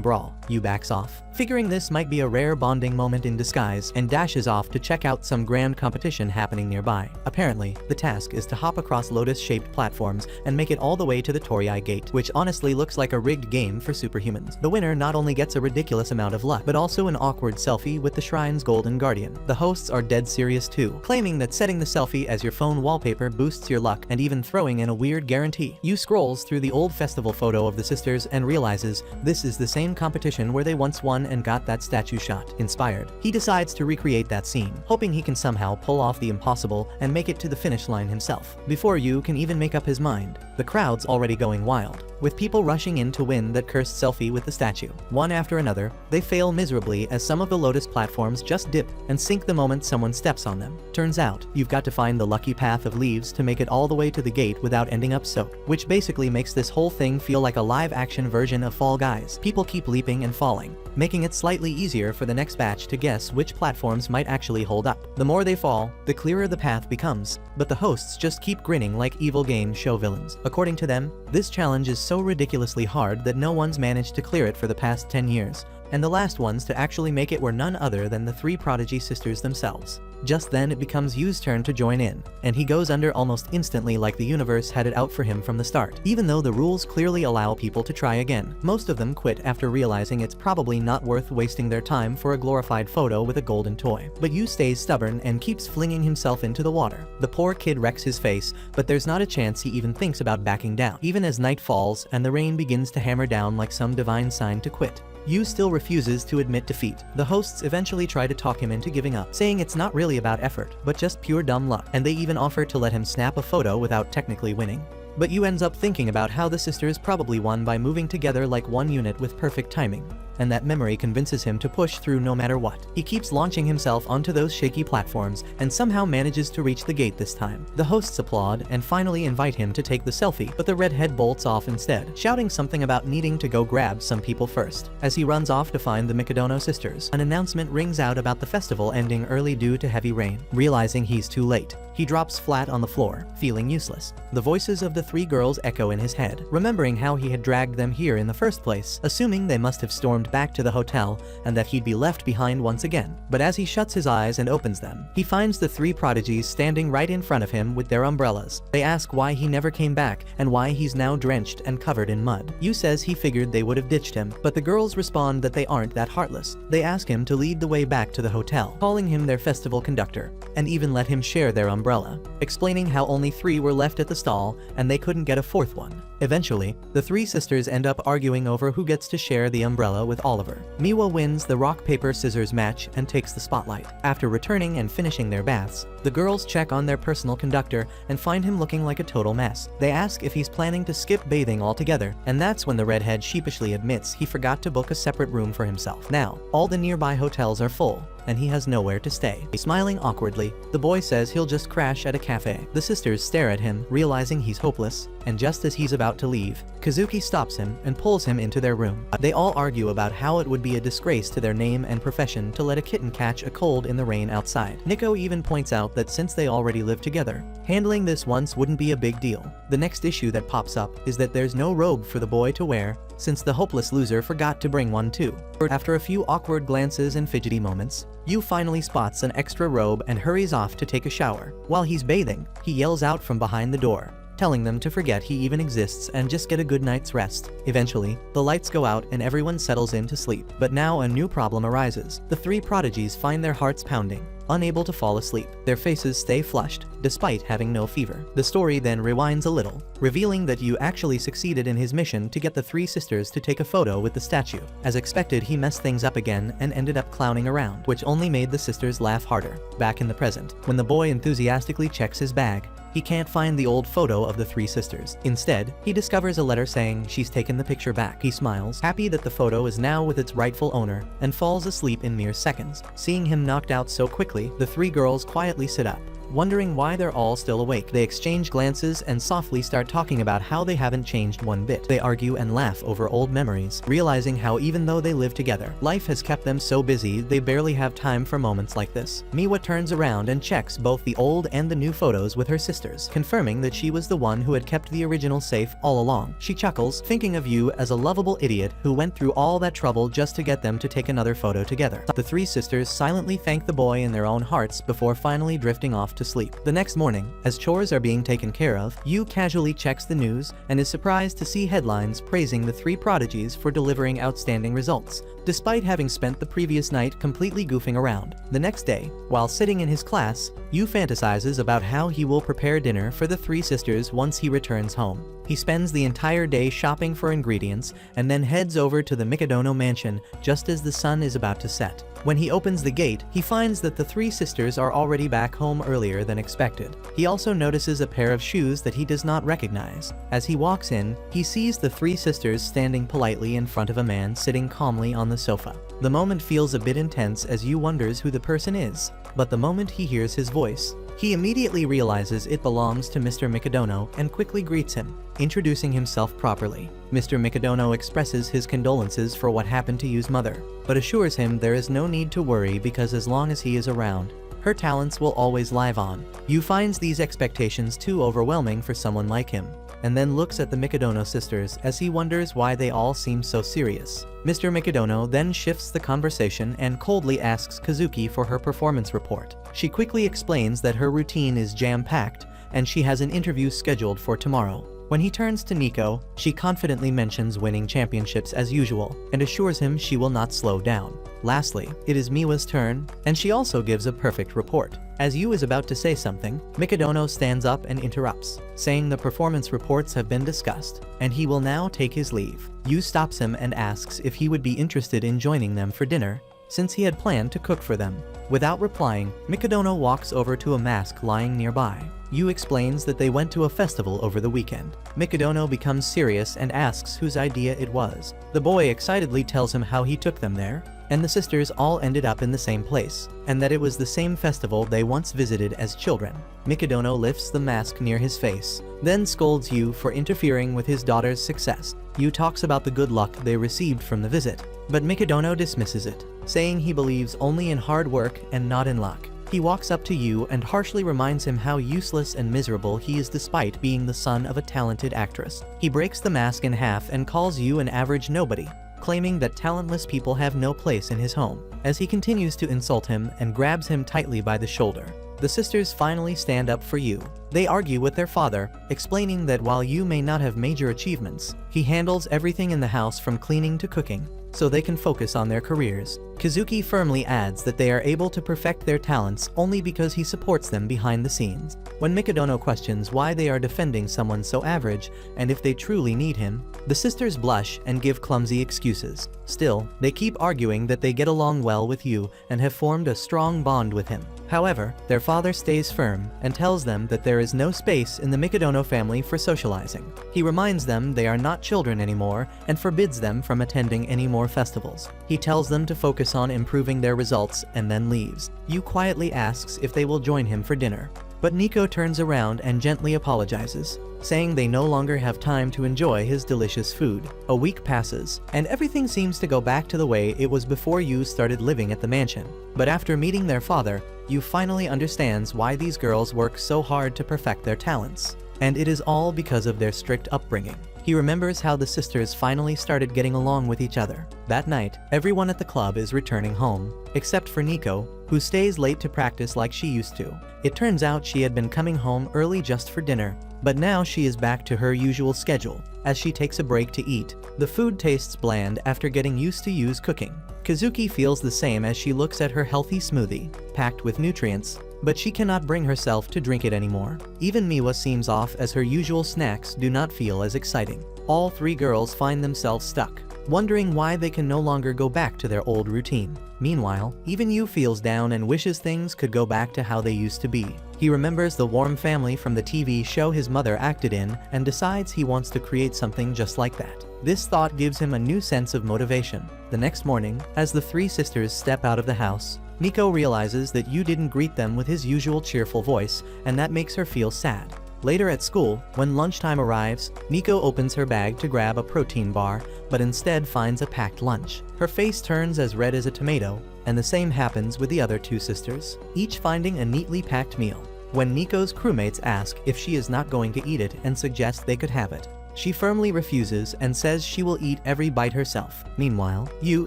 brawl. Yu backs off, figuring this might be a rare bonding moment in disguise, and dashes off to check out some grand competition happening nearby. Apparently, the task is to hop across lotus-shaped platforms and make it all the way to the Torii Gate, which honestly looks like a rigged game for superhumans. The winner not only gets a ridiculous amount of luck, but also an awkward selfie with the shrine's golden guardian. The hosts are dead serious too, claiming that setting the selfie as your phone wallpaper boosts your luck, and even throwing in a weird guarantee. Yu scrolls through the old festival photo of the sisters and realizes this is the same competition where they once won and got that statue shot. Inspired, he decides to recreate that scene, hoping he can somehow pull off the impossible and make it to the finish line himself. Before Yu can even make up his mind, the crowd's already going wild, with people rushing in to win that cursed selfie with the statue. One after another, they fail miserably as some of the lotus platforms just dip and sink the moment someone steps on them. Turns out, you've got to find the lucky path of leaves to make it all the way to the gate without ending up soaked, which basically makes this whole thing feel like a live-action version of Fall Guys. People keep leaping and falling, making it slightly easier for the next batch to guess which platforms might actually hold up. The more they fall, the clearer the path becomes, but the hosts just keep grinning like evil game show villains. According to them, this challenge is so ridiculously hard that no one's managed to clear it for the past 10 years, and the last ones to actually make it were none other than the three prodigy sisters themselves. Just then it becomes Yu's turn to join in, and he goes under almost instantly like the universe had it out for him from the start. Even though the rules clearly allow people to try again, most of them quit after realizing it's probably not worth wasting their time for a glorified photo with a golden toy. But Yu stays stubborn and keeps flinging himself into the water. The poor kid wrecks his face, but there's not a chance he even thinks about backing down, even as night falls and the rain begins to hammer down like some divine sign to quit. Yu still refuses to admit defeat. The hosts eventually try to talk him into giving up, saying it's not really about effort, but just pure dumb luck, and they even offer to let him snap a photo without technically winning. But Yu ends up thinking about how the sisters probably won by moving together like one unit with perfect timing, and that memory convinces him to push through no matter what. He keeps launching himself onto those shaky platforms and somehow manages to reach the gate this time. The hosts applaud and finally invite him to take the selfie, but the redhead bolts off instead, shouting something about needing to go grab some people first. As he runs off to find the Mikadono sisters, an announcement rings out about the festival ending early due to heavy rain. Realizing he's too late, he drops flat on the floor, feeling useless. The voices of the three girls echo in his head, remembering how he had dragged them here in the first place, assuming they must have stormed back to the hotel and that he'd be left behind once again. But as he shuts his eyes and opens them, he finds the three prodigies standing right in front of him with their umbrellas. They ask why he never came back and why he's now drenched and covered in mud. Yu says he figured they would have ditched him, but the girls respond that they aren't that heartless. They ask him to lead the way back to the hotel, calling him their festival conductor, and even let him share their umbrella, explaining how only 3 were left at the stall and they couldn't get a 4th one. Eventually, the 3 sisters end up arguing over who gets to share the umbrella with Oliver. Miwa wins the rock-paper-scissors match and takes the spotlight. After returning and finishing their baths, the girls check on their personal conductor and find him looking like a total mess. They ask if he's planning to skip bathing altogether, and that's when the redhead sheepishly admits he forgot to book a separate room for himself. Now, all the nearby hotels are full, and he has nowhere to stay. Smiling awkwardly, the boy says he'll just crash at a cafe. The sisters stare at him, realizing he's hopeless, and just as he's about to leave, Kazuki stops him and pulls him into their room. They all argue about how it would be a disgrace to their name and profession to let a kitten catch a cold in the rain outside. Nico even points out that since they already live together, handling this once wouldn't be a big deal. The next issue that pops up is that there's no robe for the boy to wear, since the hopeless loser forgot to bring one too. After a few awkward glances and fidgety moments, Yu finally spots an extra robe and hurries off to take a shower. While he's bathing, he yells out from behind the door, telling them to forget he even exists and just get a good night's rest. Eventually, the lights go out and everyone settles in to sleep. But now a new problem arises. The three prodigies find their hearts pounding, unable to fall asleep. Their faces stay flushed, despite having no fever. The story then rewinds a little, revealing that Yu actually succeeded in his mission to get the three sisters to take a photo with the statue. As expected, he messed things up again and ended up clowning around, which only made the sisters laugh harder. Back in the present, when the boy enthusiastically checks his bag, he can't find the old photo of the three sisters. Instead, he discovers a letter saying she's taken the picture back. He smiles, happy that the photo is now with its rightful owner, and falls asleep in mere seconds. Seeing him knocked out so quickly, the three girls quietly sit up, wondering why they're all still awake. They exchange glances and softly start talking about how they haven't changed one bit. They argue and laugh over old memories, realizing how even though they live together, life has kept them so busy they barely have time for moments like this. Miwa turns around and checks both the old and the new photos with her sisters, confirming that she was the one who had kept the original safe all along. She chuckles, thinking of Yu as a lovable idiot who went through all that trouble just to get them to take another photo together. The three sisters silently thank the boy in their own hearts before finally drifting off to sleep. The next morning, as chores are being taken care of, Yu casually checks the news and is surprised to see headlines praising the three prodigies for delivering outstanding results, despite having spent the previous night completely goofing around. The next day, while sitting in his class, Yu fantasizes about how he will prepare dinner for the three sisters once he returns home. He spends the entire day shopping for ingredients and then heads over to the Mikadono mansion just as the sun is about to set. When he opens the gate, he finds that the three sisters are already back home earlier than expected. He also notices a pair of shoes that he does not recognize. As he walks in, he sees the three sisters standing politely in front of a man sitting calmly on the sofa. The moment feels a bit intense as Yu wonders who the person is, but the moment he hears his voice, he immediately realizes it belongs to Mr. Mikadono and quickly greets him, introducing himself properly. Mr. Mikadono expresses his condolences for what happened to Yu's mother, but assures him there is no need to worry because as long as he is around, her talents will always live on. Yu finds these expectations too overwhelming for someone like him, and then looks at the Mikadono sisters as he wonders why they all seem so serious. Mr. Mikadono then shifts the conversation and coldly asks Kazuki for her performance report. She quickly explains that her routine is jam-packed and she has an interview scheduled for tomorrow. When he turns to Nico, she confidently mentions winning championships as usual and assures him she will not slow down. Lastly, it is Miwa's turn, and she also gives a perfect report. As Yu is about to say something, Mikadono stands up and interrupts, saying the performance reports have been discussed, and he will now take his leave. Yu stops him and asks if he would be interested in joining them for dinner, since he had planned to cook for them. Without replying, Mikadono walks over to a mask lying nearby. Yu explains that they went to a festival over the weekend. Mikadono becomes serious and asks whose idea it was. The boy excitedly tells him how he took them there, and the sisters all ended up in the same place, and that it was the same festival they once visited as children. Mikadono lifts the mask near his face, then scolds Yu for interfering with his daughter's success. Yu talks about the good luck they received from the visit, but Mikadono dismisses it, saying he believes only in hard work and not in luck. He walks up to Yu and harshly reminds him how useless and miserable he is despite being the son of a talented actress. He breaks the mask in half and calls Yu an average nobody, claiming that talentless people have no place in his home. As he continues to insult him and grabs him tightly by the shoulder, the sisters finally stand up for Yu. They argue with their father, explaining that while Yu may not have major achievements, he handles everything in the house from cleaning to cooking, so they can focus on their careers. Kazuki firmly adds that they are able to perfect their talents only because he supports them behind the scenes. When Mikadono questions why they are defending someone so average and if they truly need him, the sisters blush and give clumsy excuses. Still, they keep arguing that they get along well with Yu and have formed a strong bond with him. However, their father stays firm and tells them that there is no space in the Mikadono family for socializing. He reminds them they are not children anymore and forbids them from attending any more festivals. He tells them to focus focus on improving their results and then leaves. Yu quietly asks if they will join him for dinner. But Nico turns around and gently apologizes, saying they no longer have time to enjoy his delicious food. A week passes, and everything seems to go back to the way it was before Yu started living at the mansion. But after meeting their father, Yu finally understands why these girls work so hard to perfect their talents. And it is all because of their strict upbringing. He remembers how the sisters finally started getting along with each other. That night, everyone at the club is returning home, except for Nico, who stays late to practice like she used to. It turns out she had been coming home early just for dinner, but now she is back to her usual schedule. As she takes a break to eat, the food tastes bland after getting used to Yu's cooking. Kazuki feels the same as she looks at her healthy smoothie, packed with nutrients, but she cannot bring herself to drink it anymore. Even Miwa seems off as her usual snacks do not feel as exciting. All three girls find themselves stuck, wondering why they can no longer go back to their old routine. Meanwhile, even Yu feels down and wishes things could go back to how they used to be. He remembers the warm family from the TV show his mother acted in and decides he wants to create something just like that. This thought gives him a new sense of motivation. The next morning, as the three sisters step out of the house, Nico realizes that Yu didn't greet them with his usual cheerful voice, and that makes her feel sad. Later at school, when lunchtime arrives, Nico opens her bag to grab a protein bar, but instead finds a packed lunch. Her face turns as red as a tomato, and the same happens with the other two sisters, each finding a neatly packed meal. When Nico's crewmates ask if she is not going to eat it and suggest they could have it, she firmly refuses and says she will eat every bite herself. Meanwhile, Yu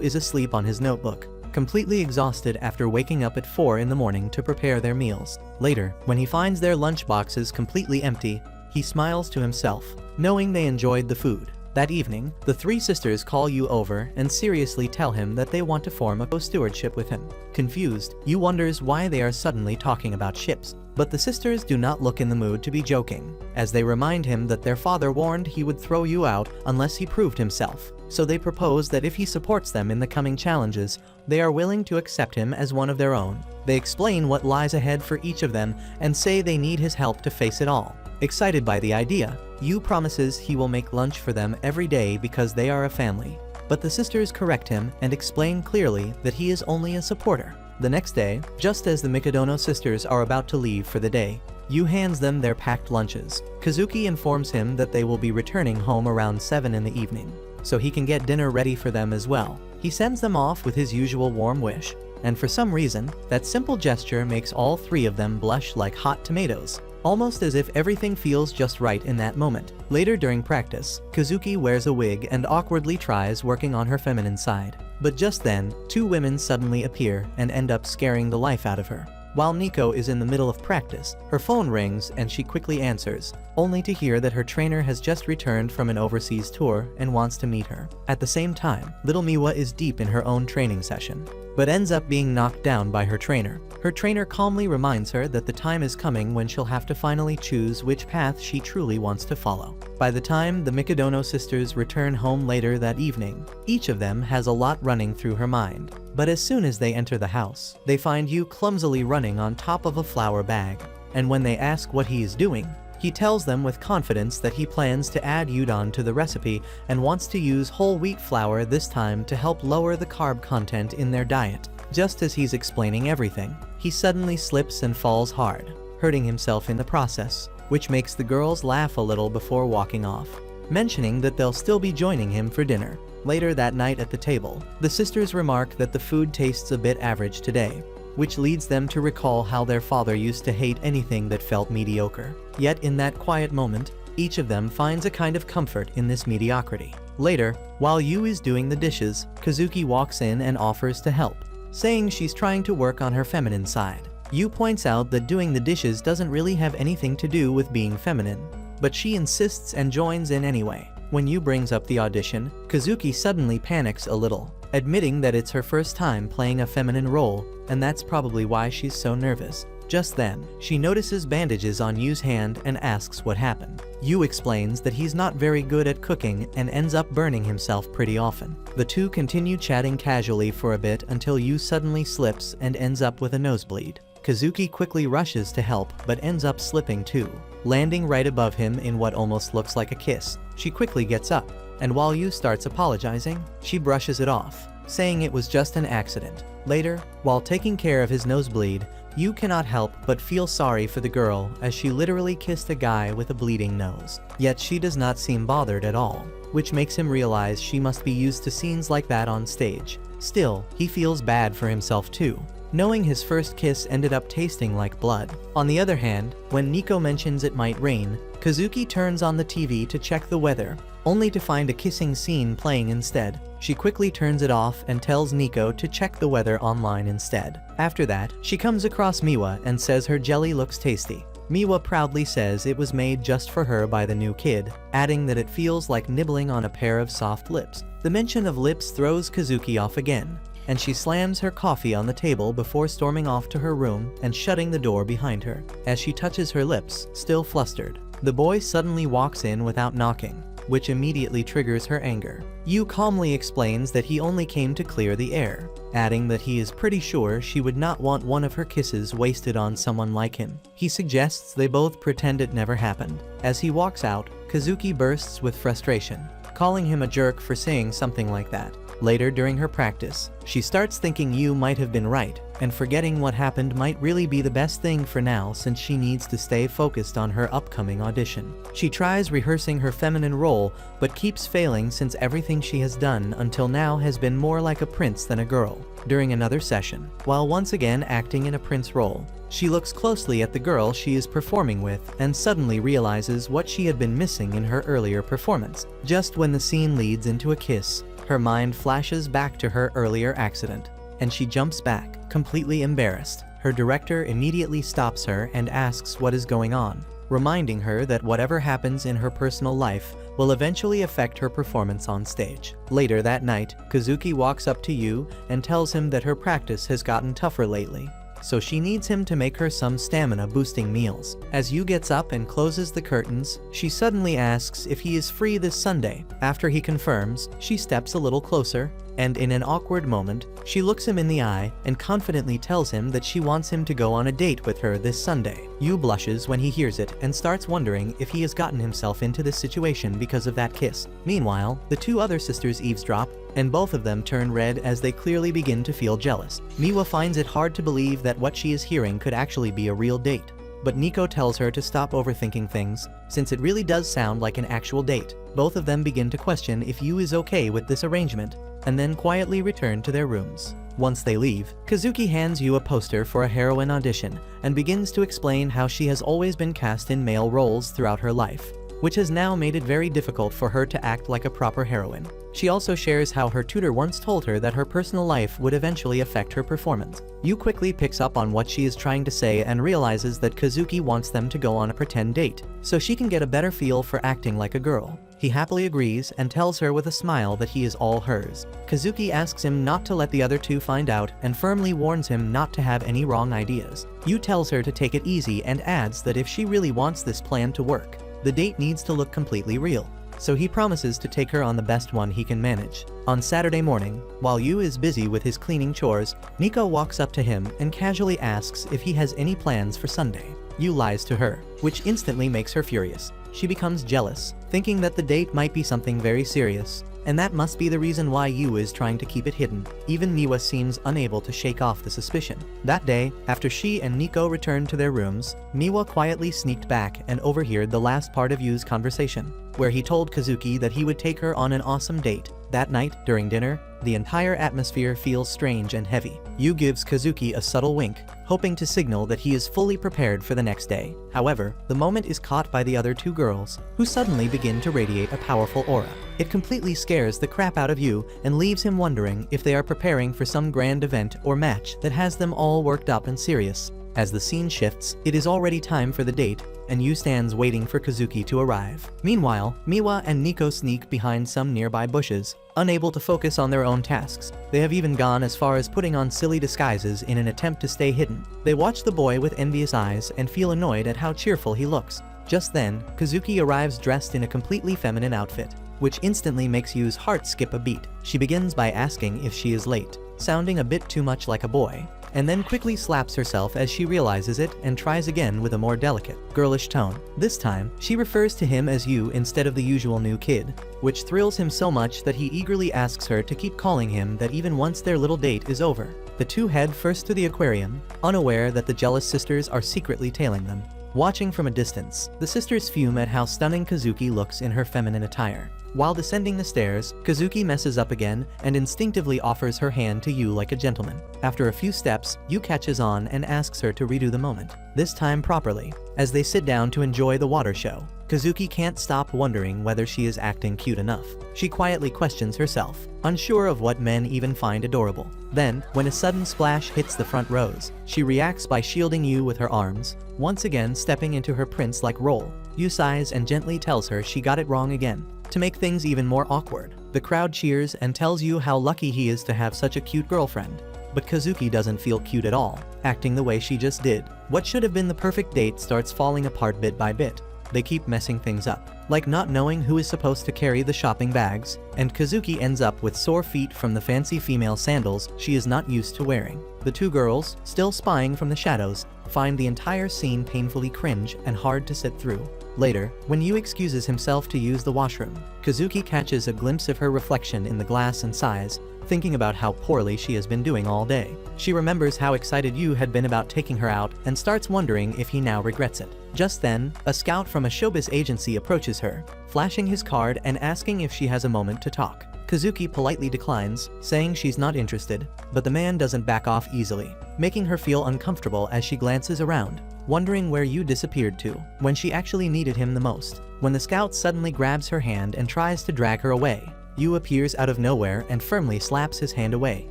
is asleep on his notebook, completely exhausted after waking up at 4 in the morning to prepare their meals. Later, when he finds their lunchboxes completely empty, he smiles to himself, knowing they enjoyed the food. That evening, the three sisters call Yu over and seriously tell him that they want to form a co-stewardship with him. Confused, Yu wonders why they are suddenly talking about ships. But the sisters do not look in the mood to be joking, as they remind him that their father warned he would throw Yu out unless he proved himself. So they propose that if he supports them in the coming challenges, they are willing to accept him as one of their own. They explain what lies ahead for each of them and say they need his help to face it all. Excited by the idea, Yu promises he will make lunch for them every day because they are a family. But the sisters correct him and explain clearly that he is only a supporter. The next day, just as the Mikadono sisters are about to leave for the day, Yu hands them their packed lunches. Kazuki informs him that they will be returning home around 7 in the evening, so he can get dinner ready for them as well. He sends them off with his usual warm wish, and for some reason, that simple gesture makes all three of them blush like hot tomatoes, almost as if everything feels just right in that moment. Later during practice, Kazuki wears a wig and awkwardly tries working on her feminine side. But just then, two women suddenly appear and end up scaring the life out of her. While Nico is in the middle of practice, her phone rings and she quickly answers, only to hear that her trainer has just returned from an overseas tour and wants to meet her. At the same time, little Miwa is deep in her own training session, but ends up being knocked down by her trainer. Her trainer calmly reminds her that the time is coming when she'll have to finally choose which path she truly wants to follow. By the time the Mikadono sisters return home later that evening, each of them has a lot running through her mind. But as soon as they enter the house, they find Yu clumsily running on top of a flour bag. And when they ask what he is doing, he tells them with confidence that he plans to add udon to the recipe and wants to use whole wheat flour this time to help lower the carb content in their diet. Just as he's explaining everything, he suddenly slips and falls hard, hurting himself in the process, which makes the girls laugh a little before walking off, mentioning that they'll still be joining him for dinner. Later that night at the table, the sisters remark that the food tastes a bit average today, which leads them to recall how their father used to hate anything that felt mediocre. Yet in that quiet moment, each of them finds a kind of comfort in this mediocrity. Later, while Yu is doing the dishes, Kazuki walks in and offers to help, saying she's trying to work on her feminine side. Yu points out that doing the dishes doesn't really have anything to do with being feminine, but she insists and joins in anyway. When Yu brings up the audition, Kazuki suddenly panics a little, admitting that it's her first time playing a feminine role, and that's probably why she's so nervous. Just then, she notices bandages on Yu's hand and asks what happened. Yu explains that he's not very good at cooking and ends up burning himself pretty often. The two continue chatting casually for a bit until Yu suddenly slips and ends up with a nosebleed. Kazuki quickly rushes to help but ends up slipping too, landing right above him in what almost looks like a kiss. She quickly gets up, and while Yu starts apologizing, she brushes it off, saying it was just an accident. Later, while taking care of his nosebleed, Yu cannot help but feel sorry for the girl as she literally kissed a guy with a bleeding nose. Yet she does not seem bothered at all, which makes him realize she must be used to scenes like that on stage. Still, he feels bad for himself too, knowing his first kiss ended up tasting like blood. On the other hand, when Nico mentions it might rain, Kazuki turns on the TV to check the weather, only to find a kissing scene playing instead. She quickly turns it off and tells Nico to check the weather online instead. After that, she comes across Miwa and says her jelly looks tasty. Miwa proudly says it was made just for her by the new kid, adding that it feels like nibbling on a pair of soft lips. The mention of lips throws Kazuki off again, and she slams her coffee on the table before storming off to her room and shutting the door behind her. As she touches her lips, still flustered, the boy suddenly walks in without knocking, which immediately triggers her anger. Yu calmly explains that he only came to clear the air, adding that he is pretty sure she would not want one of her kisses wasted on someone like him. He suggests they both pretend it never happened. As he walks out, Kazuki bursts with frustration, calling him a jerk for saying something like that. Later during her practice, she starts thinking Yu might have been right, and forgetting what happened might really be the best thing for now since she needs to stay focused on her upcoming audition. She tries rehearsing her feminine role, but keeps failing since everything she has done until now has been more like a prince than a girl. During another session, while once again acting in a prince role, she looks closely at the girl she is performing with and suddenly realizes what she had been missing in her earlier performance. Just when the scene leads into a kiss, her mind flashes back to her earlier accident, and she jumps back, completely embarrassed. Her director immediately stops her and asks what is going on, reminding her that whatever happens in her personal life will eventually affect her performance on stage. Later that night, Kazuki walks up to Yu and tells him that her practice has gotten tougher lately, so she needs him to make her some stamina-boosting meals. As Yu gets up and closes the curtains, she suddenly asks if he is free this Sunday. After he confirms, she steps a little closer, and in an awkward moment, she looks him in the eye and confidently tells him that she wants him to go on a date with her this Sunday. Yu blushes when he hears it and starts wondering if he has gotten himself into this situation because of that kiss. Meanwhile, the two other sisters eavesdrop, and both of them turn red as they clearly begin to feel jealous. Miwa finds it hard to believe that what she is hearing could actually be a real date, but Nico tells her to stop overthinking things, since it really does sound like an actual date. Both of them begin to question if Yu is okay with this arrangement, and then quietly return to their rooms. Once they leave, Kazuki hands Yu a poster for a heroine audition and begins to explain how she has always been cast in male roles throughout her life, which has now made it very difficult for her to act like a proper heroine. She also shares how her tutor once told her that her personal life would eventually affect her performance. Yu quickly picks up on what she is trying to say and realizes that Kazuki wants them to go on a pretend date, so she can get a better feel for acting like a girl. He happily agrees and tells her with a smile that he is all hers. Kazuki asks him not to let the other two find out and firmly warns him not to have any wrong ideas. Yu tells her to take it easy and adds that if she really wants this plan to work, the date needs to look completely real, so he promises to take her on the best one he can manage. On Saturday morning, while Yu is busy with his cleaning chores, Nico walks up to him and casually asks if he has any plans for Sunday. Yu lies to her, which instantly makes her furious. She becomes jealous, thinking that the date might be something very serious, and that must be the reason why Yu is trying to keep it hidden. Even Miwa seems unable to shake off the suspicion. That day, after she and Nico returned to their rooms, Miwa quietly sneaked back and overheard the last part of Yu's conversation, where he told Kazuki that he would take her on an awesome date. That night, during dinner, the entire atmosphere feels strange and heavy. Yu gives Kazuki a subtle wink, hoping to signal that he is fully prepared for the next day. However, the moment is caught by the other two girls, who suddenly begin to radiate a powerful aura. It completely scares the crap out of Yu and leaves him wondering if they are preparing for some grand event or match that has them all worked up and serious. As the scene shifts, it is already time for the date, and Yu stands waiting for Kazuki to arrive. Meanwhile, Miwa and Nico sneak behind some nearby bushes, unable to focus on their own tasks. They have even gone as far as putting on silly disguises in an attempt to stay hidden. They watch the boy with envious eyes and feel annoyed at how cheerful he looks. Just then, Kazuki arrives dressed in a completely feminine outfit, which instantly makes Yu's heart skip a beat. She begins by asking if she is late, sounding a bit too much like a boy. and then quickly slaps herself as she realizes it and tries again with a more delicate, girlish tone. This time, she refers to him as you instead of the usual new kid, which thrills him so much that he eagerly asks her to keep calling him that even once their little date is over. The two head first to the aquarium, unaware that the jealous sisters are secretly tailing them. Watching from a distance, the sisters fume at how stunning Kazuki looks in her feminine attire. While descending the stairs, Kazuki messes up again and instinctively offers her hand to Yu like a gentleman. After a few steps, Yu catches on and asks her to redo the moment, this time properly. As they sit down to enjoy the water show, Kazuki can't stop wondering whether she is acting cute enough. She quietly questions herself, unsure of what men even find adorable. Then, when a sudden splash hits the front rows, she reacts by shielding Yu with her arms, once again stepping into her prince-like role. Yu sighs and gently tells her she got it wrong again. To make things even more awkward, the crowd cheers and tells Yu how lucky he is to have such a cute girlfriend. But Kazuki doesn't feel cute at all, acting the way she just did. What should have been the perfect date starts falling apart bit by bit. They keep messing things up, like not knowing who is supposed to carry the shopping bags, and Kazuki ends up with sore feet from the fancy female sandals she is not used to wearing. The two girls, still spying from the shadows, find the entire scene painfully cringe and hard to sit through. Later, when Yu excuses himself to use the washroom, Kazuki catches a glimpse of her reflection in the glass and sighs, thinking about how poorly she has been doing all day. She remembers how excited Yu had been about taking her out and starts wondering if he now regrets it. Just then, a scout from a showbiz agency approaches her, flashing his card and asking if she has a moment to talk. Kazuki politely declines, saying she's not interested, but the man doesn't back off easily, making her feel uncomfortable as she glances around, wondering where Yu disappeared to, when she actually needed him the most. When the scout suddenly grabs her hand and tries to drag her away, Yu appears out of nowhere and firmly slaps his hand away,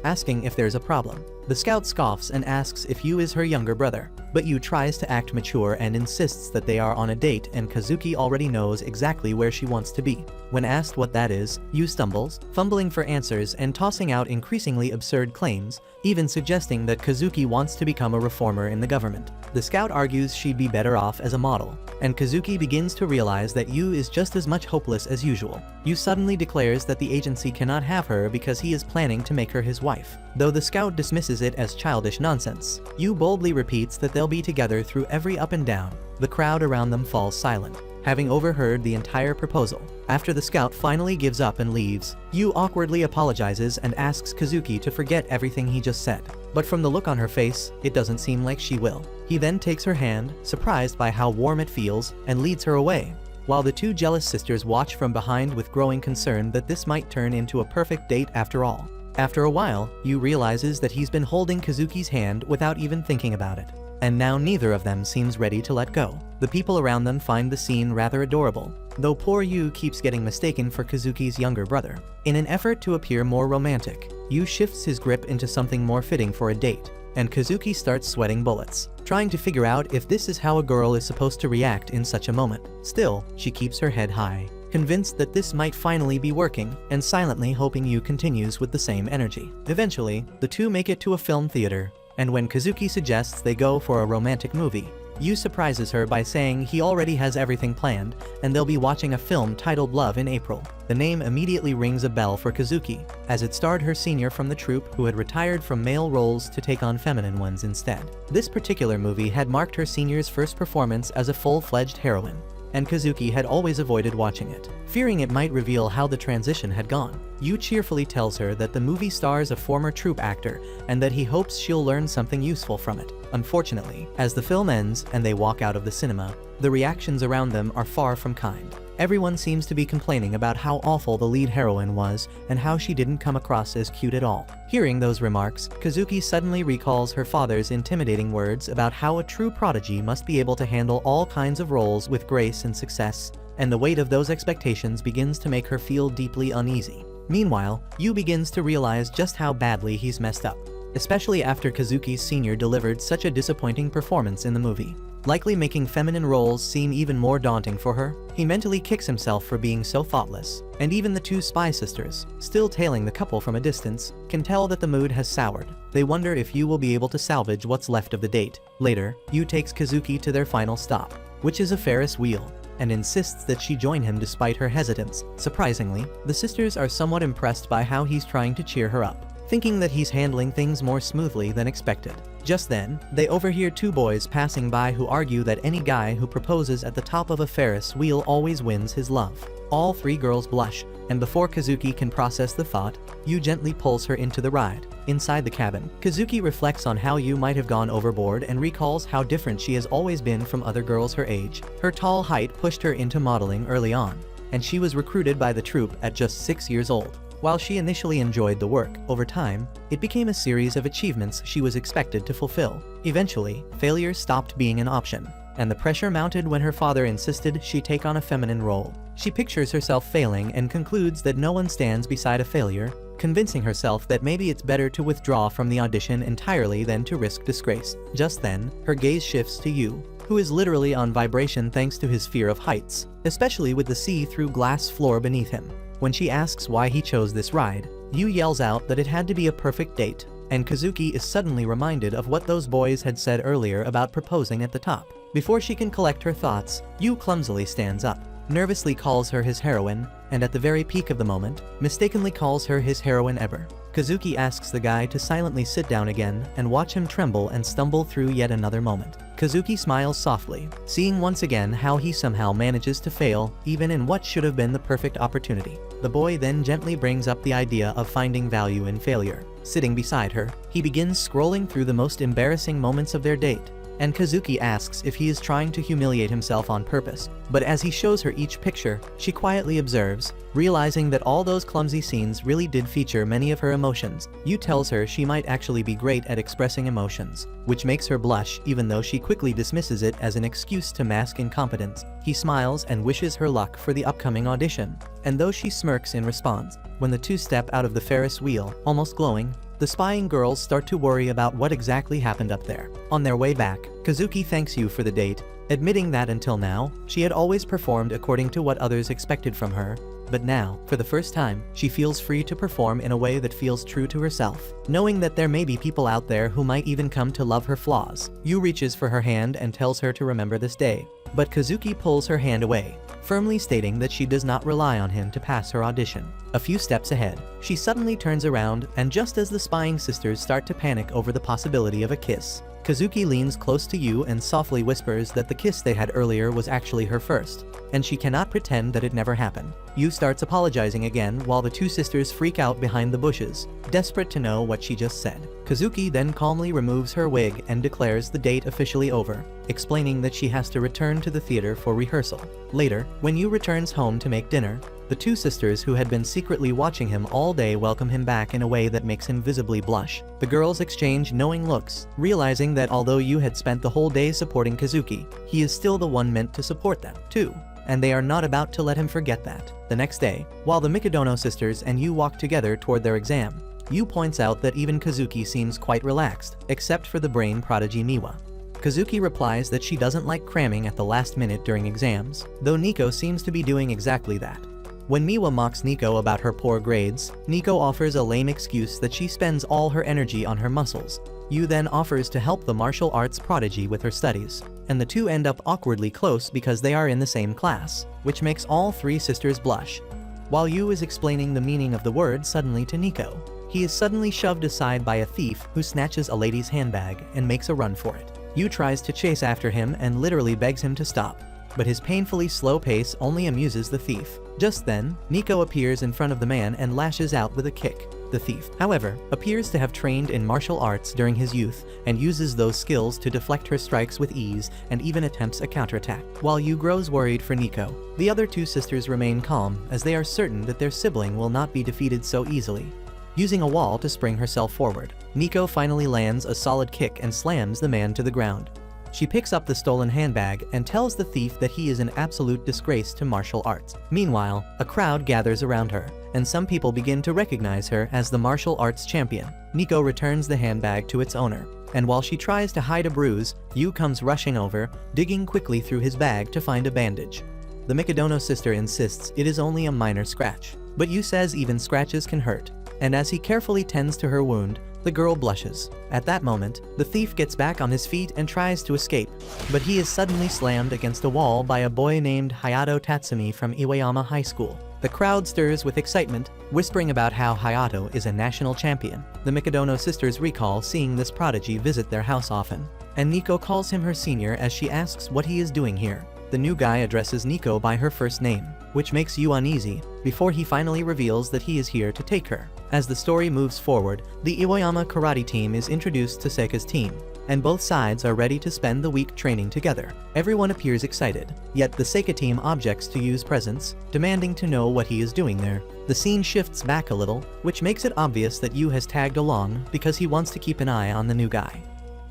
asking if there's a problem. The scout scoffs and asks if Yu is her younger brother, but Yu tries to act mature and insists that they are on a date and Kazuki already knows exactly where she wants to be. When asked what that is, Yu stumbles, fumbling for answers and tossing out increasingly absurd claims, even suggesting that Kazuki wants to become a reformer in the government. The scout argues she'd be better off as a model, and Kazuki begins to realize that Yu is just as much hopeless as usual. Yu suddenly declares that the agency cannot have her because he is planning to make her his wife. Though the scout dismisses it as childish nonsense, Yu boldly repeats that they'll be together through every up and down. The crowd around them falls silent, having overheard the entire proposal. After the scout finally gives up and leaves, Yu awkwardly apologizes and asks Kazuki to forget everything he just said. But from the look on her face, it doesn't seem like she will. He then takes her hand, surprised by how warm it feels, and leads her away, while the two jealous sisters watch from behind with growing concern that this might turn into a perfect date after all. After a while, Yu realizes that he's been holding Kazuki's hand without even thinking about it, and now neither of them seems ready to let go. The people around them find the scene rather adorable, though poor Yu keeps getting mistaken for Kazuki's younger brother. In an effort to appear more romantic, Yu shifts his grip into something more fitting for a date, and Kazuki starts sweating bullets, trying to figure out if this is how a girl is supposed to react in such a moment. Still, she keeps her head high, convinced that this might finally be working, and silently hoping Yu continues with the same energy. Eventually, the two make it to a film theater, and when Kazuki suggests they go for a romantic movie, Yu surprises her by saying he already has everything planned, and they'll be watching a film titled Love in April. The name immediately rings a bell for Kazuki, as it starred her senior from the troupe who had retired from male roles to take on feminine ones instead. This particular movie had marked her senior's first performance as a full-fledged heroine, and Kazuki had always avoided watching it, fearing it might reveal how the transition had gone. Yu cheerfully tells her that the movie stars a former troupe actor and that he hopes she'll learn something useful from it. Unfortunately, as the film ends and they walk out of the cinema, the reactions around them are far from kind. Everyone seems to be complaining about how awful the lead heroine was and how she didn't come across as cute at all. Hearing those remarks, Kazuki suddenly recalls her father's intimidating words about how a true prodigy must be able to handle all kinds of roles with grace and success, and the weight of those expectations begins to make her feel deeply uneasy. Meanwhile, Yu begins to realize just how badly he's messed up, especially after Kazuki's senior delivered such a disappointing performance in the movie, likely making feminine roles seem even more daunting for her. He mentally kicks himself for being so thoughtless, and even the two spy sisters, still tailing the couple from a distance, can tell that the mood has soured. They wonder if Yu will be able to salvage what's left of the date. Later, Yu takes Kazuki to their final stop, which is a Ferris wheel, and insists that she join him despite her hesitance. Surprisingly, the sisters are somewhat impressed by how he's trying to cheer her up, thinking that he's handling things more smoothly than expected. Just then, they overhear two boys passing by who argue that any guy who proposes at the top of a Ferris wheel always wins his love. All three girls blush, and before Kazuki can process the thought, Yu gently pulls her into the ride. Inside the cabin, Kazuki reflects on how Yu might have gone overboard and recalls how different she has always been from other girls her age. Her tall height pushed her into modeling early on, and she was recruited by the troupe at just 6 years old. While she initially enjoyed the work, over time, it became a series of achievements she was expected to fulfill. Eventually, failure stopped being an option, and the pressure mounted when her father insisted she take on a feminine role. She pictures herself failing and concludes that no one stands beside a failure, convincing herself that maybe it's better to withdraw from the audition entirely than to risk disgrace. Just then, her gaze shifts to Yu, who is literally on vibration thanks to his fear of heights, especially with the see-through glass floor beneath him. When she asks why he chose this ride, Yu yells out that it had to be a perfect date, and Kazuki is suddenly reminded of what those boys had said earlier about proposing at the top. Before she can collect her thoughts, Yu clumsily stands up, nervously calls her his heroine, and at the very peak of the moment, mistakenly calls her his heroine ever. Kazuki asks the guy to silently sit down again and watch him tremble and stumble through yet another moment. Kazuki smiles softly, seeing once again how he somehow manages to fail, even in what should have been the perfect opportunity. The boy then gently brings up the idea of finding value in failure. Sitting beside her, he begins scrolling through the most embarrassing moments of their date, and Kazuki asks if he is trying to humiliate himself on purpose. But as he shows her each picture, she quietly observes, realizing that all those clumsy scenes really did feature many of her emotions. Yu tells her she might actually be great at expressing emotions, which makes her blush even though she quickly dismisses it as an excuse to mask incompetence. He smiles and wishes her luck for the upcoming audition, and though she smirks in response, when the two step out of the Ferris wheel, almost glowing, the spying girls start to worry about what exactly happened up there. On their way back, Kazuki thanks Yu for the date, admitting that until now, she had always performed according to what others expected from her, but now, for the first time, she feels free to perform in a way that feels true to herself, knowing that there may be people out there who might even come to love her flaws. Yu reaches for her hand and tells her to remember this day, but Kazuki pulls her hand away, firmly stating that she does not rely on him to pass her audition. A few steps ahead, she suddenly turns around, and just as the spying sisters start to panic over the possibility of a kiss, Kazuki leans close to Yu and softly whispers that the kiss they had earlier was actually her first, and she cannot pretend that it never happened. Yu starts apologizing again while the two sisters freak out behind the bushes, desperate to know what she just said. Kazuki then calmly removes her wig and declares the date officially over, explaining that she has to return to the theater for rehearsal. Later, when Yu returns home to make dinner, the two sisters who had been secretly watching him all day welcome him back in a way that makes him visibly blush. The girls exchange knowing looks, realizing that although Yu had spent the whole day supporting Kazuki, he is still the one meant to support them, too, and they are not about to let him forget that. The next day, while the Mikadono sisters and Yu walk together toward their exam, Yu points out that even Kazuki seems quite relaxed, except for the brain prodigy Miwa. Kazuki replies that she doesn't like cramming at the last minute during exams, though Nico seems to be doing exactly that. When Miwa mocks Nico about her poor grades, Nico offers a lame excuse that she spends all her energy on her muscles. Yu then offers to help the martial arts prodigy with her studies, and the two end up awkwardly close because they are in the same class, which makes all three sisters blush. While Yu is explaining the meaning of the word suddenly to Nico, he is suddenly shoved aside by a thief who snatches a lady's handbag and makes a run for it. Yu tries to chase after him and literally begs him to stop, but his painfully slow pace only amuses the thief. Just then, Nico appears in front of the man and lashes out with a kick. The thief, however, appears to have trained in martial arts during his youth and uses those skills to deflect her strikes with ease and even attempts a counterattack. While Yu grows worried for Nico, the other two sisters remain calm as they are certain that their sibling will not be defeated so easily. Using a wall to spring herself forward, Nico finally lands a solid kick and slams the man to the ground. She picks up the stolen handbag and tells the thief that he is an absolute disgrace to martial arts. Meanwhile, a crowd gathers around her, and some people begin to recognize her as the martial arts champion. Nico returns the handbag to its owner, and while she tries to hide a bruise, Yu comes rushing over, digging quickly through his bag to find a bandage. The Mikadono sister insists it is only a minor scratch, but Yu says even scratches can hurt, and as he carefully tends to her wound, the girl blushes. At that moment, the thief gets back on his feet and tries to escape, but he is suddenly slammed against a wall by a boy named Hayato Tatsumi from Iwayama High School. The crowd stirs with excitement, whispering about how Hayato is a national champion. The Mikadono sisters recall seeing this prodigy visit their house often, and Nico calls him her senior as she asks what he is doing here. The new guy addresses Nico by her first name, which makes Yu uneasy, before he finally reveals that he is here to take her. As the story moves forward, the Iwayama karate team is introduced to Seika's team, and both sides are ready to spend the week training together. Everyone appears excited, yet the Seika team objects to Yu's presence, demanding to know what he is doing there. The scene shifts back a little, which makes it obvious that Yu has tagged along because he wants to keep an eye on the new guy.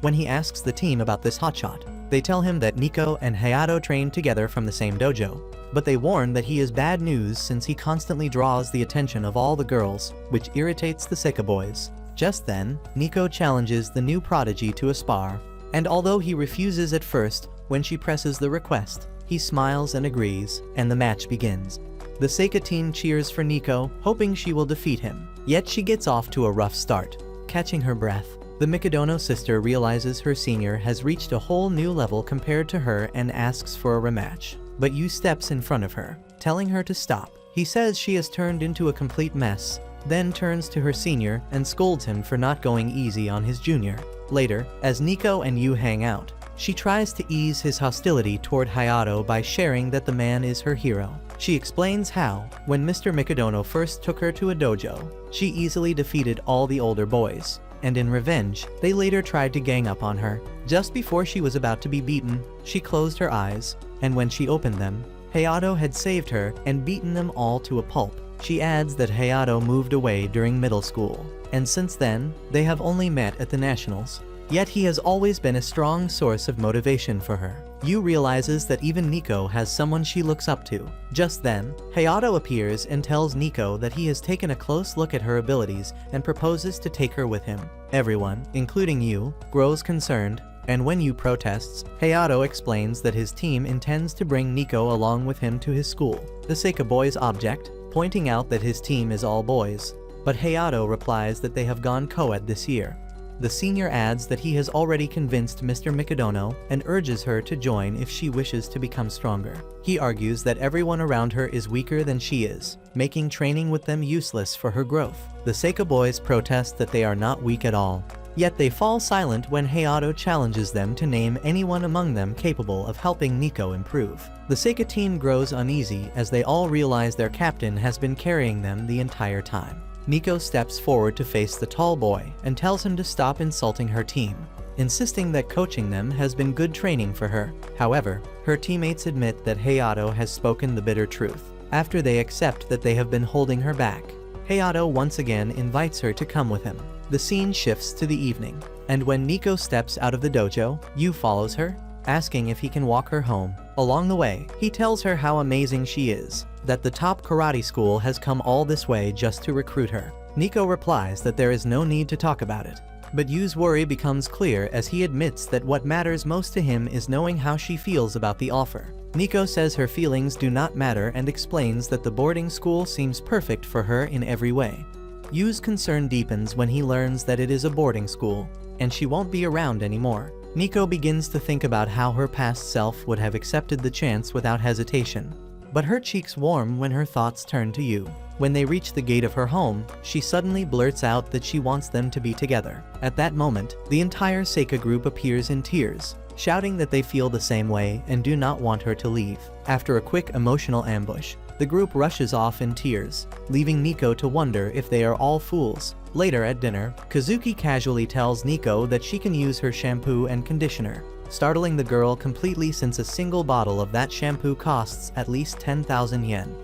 When he asks the team about this hotshot, they tell him that Nico and Hayato trained together from the same dojo, but they warn that he is bad news since he constantly draws the attention of all the girls, which irritates the Seika boys. Just then, Nico challenges the new prodigy to a spar, and although he refuses at first, when she presses the request, he smiles and agrees, and the match begins. The Seika team cheers for Nico, hoping she will defeat him, yet she gets off to a rough start. Catching her breath, the Mikadono sister realizes her senior has reached a whole new level compared to her and asks for a rematch. But Yu steps in front of her, telling her to stop. He says she has turned into a complete mess, then turns to her senior and scolds him for not going easy on his junior. Later, as Nico and Yu hang out, she tries to ease his hostility toward Hayato by sharing that the man is her hero. She explains how, when Mr. Mikadono first took her to a dojo, she easily defeated all the older boys, and in revenge, they later tried to gang up on her. Just before she was about to be beaten, she closed her eyes, and when she opened them, Hayato had saved her and beaten them all to a pulp. She adds that Hayato moved away during middle school, and since then, they have only met at the nationals. Yet he has always been a strong source of motivation for her. Yu realizes that even Nico has someone she looks up to. Just then, Hayato appears and tells Nico that he has taken a close look at her abilities and proposes to take her with him. Everyone, including Yu, grows concerned, and when Yu protests, Hayato explains that his team intends to bring Nico along with him to his school. The Seika boys object, pointing out that his team is all boys, but Hayato replies that they have gone co-ed this year. The senior adds that he has already convinced Mr. Mikadono and urges her to join if she wishes to become stronger. He argues that everyone around her is weaker than she is, making training with them useless for her growth. The Seika boys protest that they are not weak at all. Yet they fall silent when Hayato challenges them to name anyone among them capable of helping Nico improve. The Seika team grows uneasy as they all realize their captain has been carrying them the entire time. Nico steps forward to face the tall boy and tells him to stop insulting her team, insisting that coaching them has been good training for her. However, her teammates admit that Hayato has spoken the bitter truth. After they accept that they have been holding her back, Hayato once again invites her to come with him. The scene shifts to the evening, and when Nico steps out of the dojo, Yu follows her, asking if he can walk her home. Along the way, he tells her how amazing she is, that the top karate school has come all this way just to recruit her. Nico replies that there is no need to talk about it, but Yu's worry becomes clear as he admits that what matters most to him is knowing how she feels about the offer. Nico says her feelings do not matter and explains that the boarding school seems perfect for her in every way. Yu's concern deepens when he learns that it is a boarding school, and she won't be around anymore. Nico begins to think about how her past self would have accepted the chance without hesitation. But her cheeks warm when her thoughts turn to Yu. When they reach the gate of her home, she suddenly blurts out that she wants them to be together. At that moment, the entire Seika group appears in tears, shouting that they feel the same way and do not want her to leave. After a quick emotional ambush, the group rushes off in tears, leaving Nico to wonder if they are all fools. Later at dinner, Kazuki casually tells Nico that she can use her shampoo and conditioner, startling the girl completely since a single bottle of that shampoo costs at least 10,000 yen.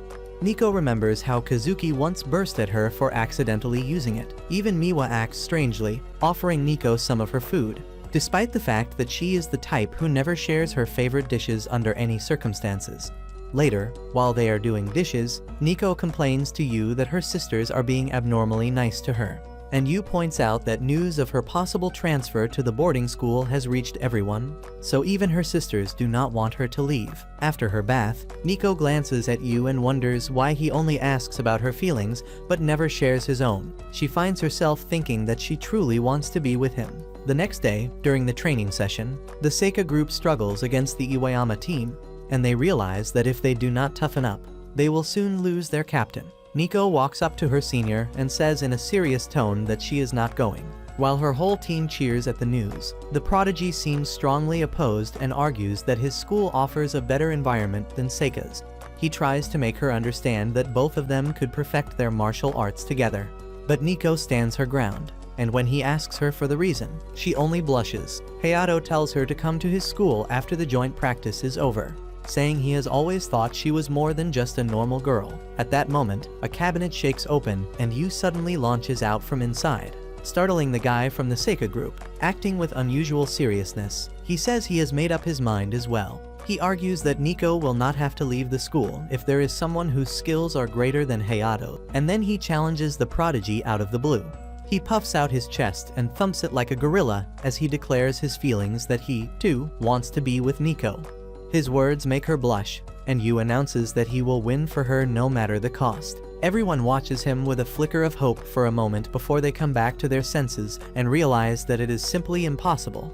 Nico remembers how Kazuki once burst at her for accidentally using it. Even Miwa acts strangely, offering Nico some of her food, despite the fact that she is the type who never shares her favorite dishes under any circumstances. Later, while they are doing dishes, Nico complains to Yu that her sisters are being abnormally nice to her. And Yu points out that news of her possible transfer to the boarding school has reached everyone, so even her sisters do not want her to leave. After her bath, Nico glances at Yu and wonders why he only asks about her feelings but never shares his own. She finds herself thinking that she truly wants to be with him. The next day, during the training session, the Seika group struggles against the Iwayama team, and they realize that if they do not toughen up, They will soon lose their captain. Nico walks up to her senior and says in a serious tone that she is not going. While her whole team cheers at the news, the prodigy seems strongly opposed and argues that his school offers a better environment than Seika's. He tries to make her understand that both of them could perfect their martial arts together. But Nico stands her ground, and when he asks her for the reason, she only blushes. Hayato tells her to come to his school after the joint practice is over, saying he has always thought she was more than just a normal girl. At that moment, a cabinet shakes open and Yu suddenly launches out from inside, startling the guy from the Seika group. Acting with unusual seriousness, he says he has made up his mind as well. He argues that Nico will not have to leave the school if there is someone whose skills are greater than Hayato, and then he challenges the prodigy out of the blue. He puffs out his chest and thumps it like a gorilla as he declares his feelings that he, too, wants to be with Nico. His words make her blush, and Yu announces that he will win for her no matter the cost. Everyone watches him with a flicker of hope for a moment before they come back to their senses and realize that it is simply impossible.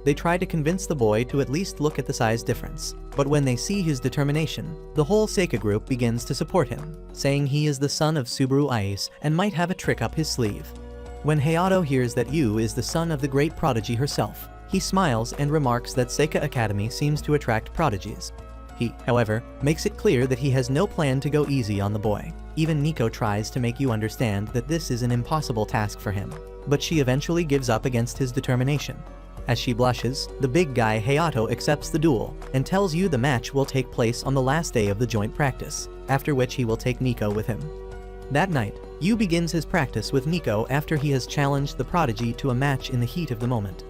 They try to convince the boy to at least look at the size difference, but when they see his determination, the whole Seika group begins to support him, saying he is the son of Subaru Ice and might have a trick up his sleeve. When Hayato hears that Yu is the son of the great prodigy herself, he smiles and remarks that Seika Academy seems to attract prodigies. He, however, makes it clear that he has no plan to go easy on the boy. Even Nico tries to make you understand that this is an impossible task for him, but she eventually gives up against his determination. As she blushes, the big guy Hayato accepts the duel and tells Yu the match will take place on the last day of the joint practice, after which he will take Nico with him. That night, Yu begins his practice with Nico after he has challenged the prodigy to a match in the heat of the moment.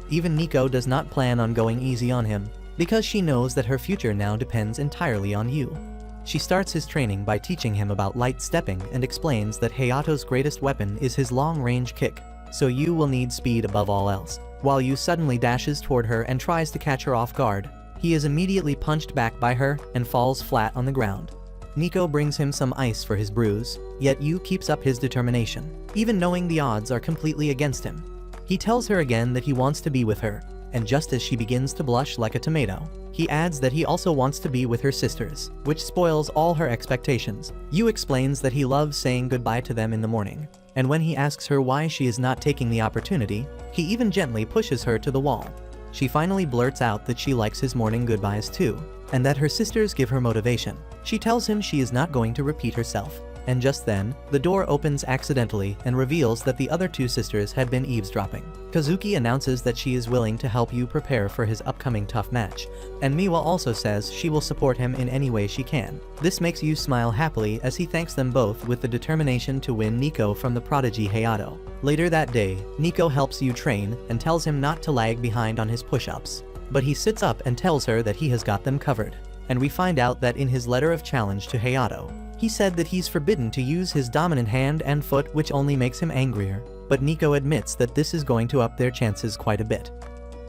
Even Nico does not plan on going easy on him, because she knows that her future now depends entirely on Yu. She starts his training by teaching him about light stepping and explains that Hayato's greatest weapon is his long-range kick, so Yu will need speed above all else. While Yu suddenly dashes toward her and tries to catch her off guard, he is immediately punched back by her and falls flat on the ground. Nico brings him some ice for his bruise, yet Yu keeps up his determination, even knowing the odds are completely against him. He tells her again that he wants to be with her, and just as she begins to blush like a tomato, he adds that he also wants to be with her sisters, which spoils all her expectations. Yu explains that he loves saying goodbye to them in the morning, and when he asks her why she is not taking the opportunity, he even gently pushes her to the wall. She finally blurts out that she likes his morning goodbyes too, and that her sisters give her motivation. She tells him she is not going to repeat herself, and just then, the door opens accidentally and reveals that the other two sisters had been eavesdropping. Kazuki announces that she is willing to help Yu prepare for his upcoming tough match, and Miwa also says she will support him in any way she can. This makes Yu smile happily as he thanks them both with the determination to win Nico from the prodigy Hayato. Later that day, Nico helps Yu train and tells him not to lag behind on his push-ups, but he sits up and tells her that he has got them covered. And we find out that in his letter of challenge to Hayato, he said that he's forbidden to use his dominant hand and foot, which only makes him angrier, but Nico admits that this is going to up their chances quite a bit.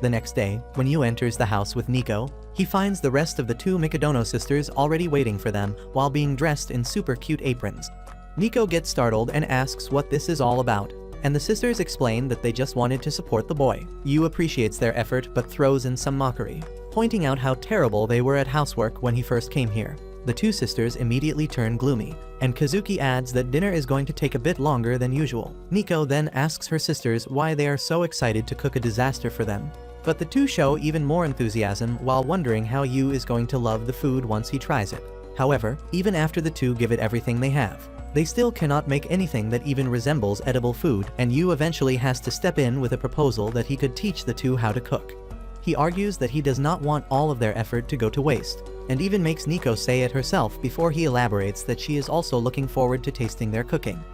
The next day, when Yu enters the house with Nico, he finds the rest of the two Mikadono sisters already waiting for them while being dressed in super cute aprons. Nico gets startled and asks what this is all about, and the sisters explain that they just wanted to support the boy. Yu appreciates their effort but throws in some mockery, pointing out how terrible they were at housework when he first came here. The two sisters immediately turn gloomy, and Kazuki adds that dinner is going to take a bit longer than usual. Nico then asks her sisters why they are so excited to cook a disaster for them, but the two show even more enthusiasm while wondering how Yu is going to love the food once he tries it. However, even after the two give it everything they have, they still cannot make anything that even resembles edible food, and Yu eventually has to step in with a proposal that he could teach the two how to cook. He argues that he does not want all of their effort to go to waste, and even makes Nico say it herself before he elaborates that she is also looking forward to tasting their cooking.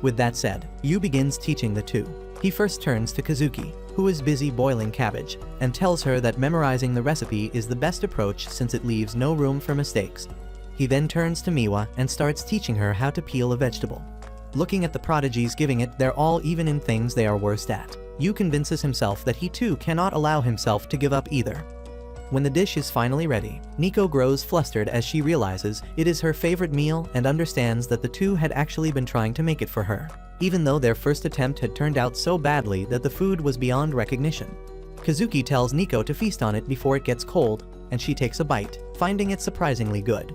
With that said, Yu begins teaching the two. He first turns to Kazuki, who is busy boiling cabbage, and tells her that memorizing the recipe is the best approach since it leaves no room for mistakes. He then turns to Miwa and starts teaching her how to peel a vegetable. Looking at the prodigies giving it their all even in things they are worst at, Yu convinces himself that he too cannot allow himself to give up either. When the dish is finally ready, Nico grows flustered as she realizes it is her favorite meal and understands that the two had actually been trying to make it for her, even though their first attempt had turned out so badly that the food was beyond recognition. Kazuki tells Nico to feast on it before it gets cold, and she takes a bite, finding it surprisingly good.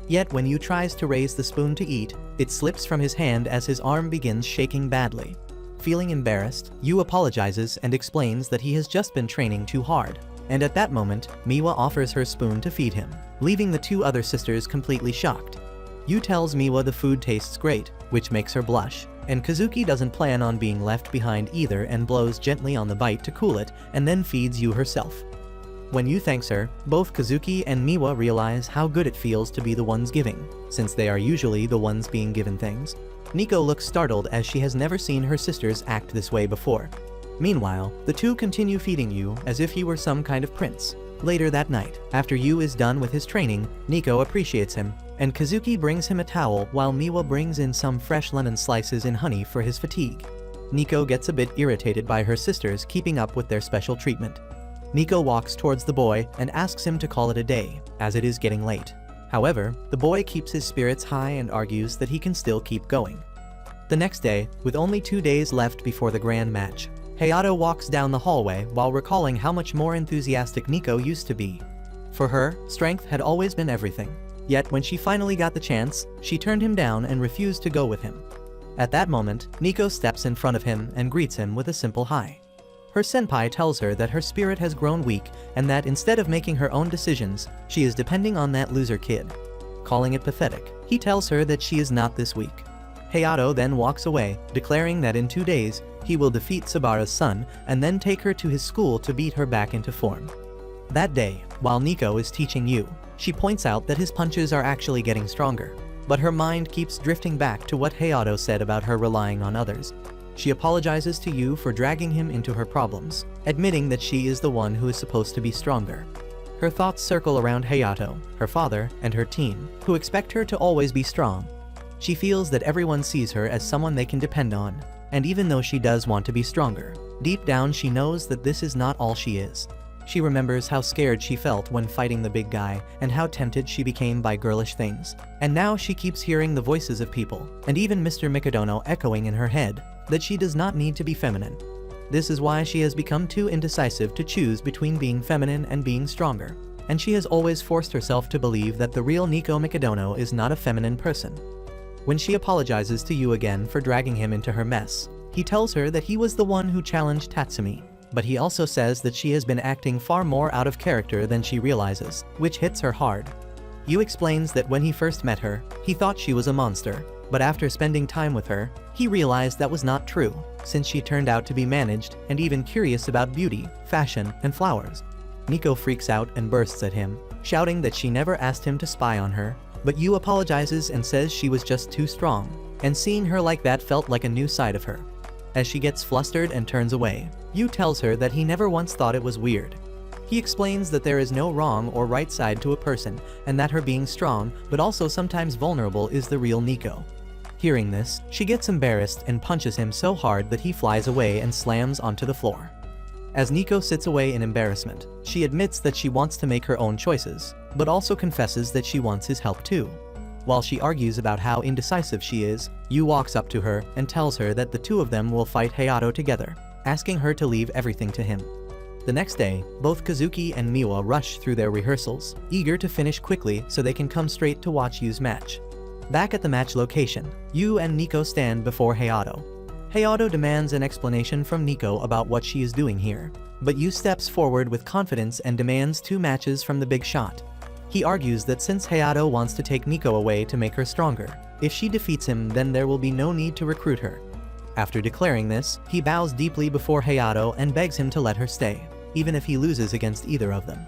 Yet when Yu tries to raise the spoon to eat, it slips from his hand as his arm begins shaking badly. Feeling embarrassed, Yu apologizes and explains that he has just been training too hard. And at that moment, Miwa offers her spoon to feed him, leaving the two other sisters completely shocked. Yu tells Miwa the food tastes great, which makes her blush, and Kazuki doesn't plan on being left behind either and blows gently on the bite to cool it and then feeds Yu herself. When Yu thanks her, both Kazuki and Miwa realize how good it feels to be the ones giving, since they are usually the ones being given things. Nico looks startled as she has never seen her sisters act this way before. Meanwhile, the two continue feeding Yu as if he were some kind of prince. Later that night, after Yu is done with his training, Nico appreciates him, and Kazuki brings him a towel while Miwa brings in some fresh lemon slices in honey for his fatigue. Nico gets a bit irritated by her sisters keeping up with their special treatment. Nico walks towards the boy and asks him to call it a day, as it is getting late. However, the boy keeps his spirits high and argues that he can still keep going. The next day, with only 2 days left before the grand match, Hayato walks down the hallway while recalling how much more enthusiastic Nico used to be. For her, strength had always been everything. Yet when she finally got the chance, she turned him down and refused to go with him. At that moment, Nico steps in front of him and greets him with a simple hi. Her senpai tells her that her spirit has grown weak and that instead of making her own decisions, she is depending on that loser kid. Calling it pathetic, he tells her that she is not this weak. Hayato then walks away, declaring that in 2 days, he will defeat Sabara's son and then take her to his school to beat her back into form. That day, while Nico is teaching Yu, she points out that his punches are actually getting stronger, but her mind keeps drifting back to what Hayato said about her relying on others. She apologizes to Yu for dragging him into her problems, admitting that she is the one who is supposed to be stronger. Her thoughts circle around Hayato, her father, and her team, who expect her to always be strong. She feels that everyone sees her as someone they can depend on, and even though she does want to be stronger, deep down she knows that this is not all she is. She remembers how scared she felt when fighting the big guy and how tempted she became by girlish things. And now she keeps hearing the voices of people, and even Mr. Mikadono echoing in her head, that she does not need to be feminine. This is why she has become too indecisive to choose between being feminine and being stronger. And she has always forced herself to believe that the real Nico Mikadono is not a feminine person. When she apologizes to Yu again for dragging him into her mess, he tells her that he was the one who challenged Tatsumi. But he also says that she has been acting far more out of character than she realizes, which hits her hard. Yu explains that when he first met her, he thought she was a monster, but after spending time with her, he realized that was not true, since she turned out to be managed and even curious about beauty, fashion, and flowers. Nico freaks out and bursts at him, shouting that she never asked him to spy on her, but Yu apologizes and says she was just too strong, and seeing her like that felt like a new side of her. As she gets flustered and turns away, Yu tells her that he never once thought it was weird. He explains that there is no wrong or right side to a person, and that her being strong, but also sometimes vulnerable, is the real Nico. Hearing this, she gets embarrassed and punches him so hard that he flies away and slams onto the floor. As Nico sits away in embarrassment, she admits that she wants to make her own choices, but also confesses that she wants his help too. While she argues about how indecisive she is, Yu walks up to her and tells her that the two of them will fight Hayato together, asking her to leave everything to him. The next day, both Kazuki and Miwa rush through their rehearsals, eager to finish quickly so they can come straight to watch Yu's match. Back at the match location, Yu and Nico stand before Hayato. Hayato demands an explanation from Nico about what she is doing here, but Yu steps forward with confidence and demands 2 matches from the big shot. He argues that since Hayato wants to take Nico away to make her stronger, if she defeats him then there will be no need to recruit her. After declaring this, he bows deeply before Hayato and begs him to let her stay, even if he loses against either of them.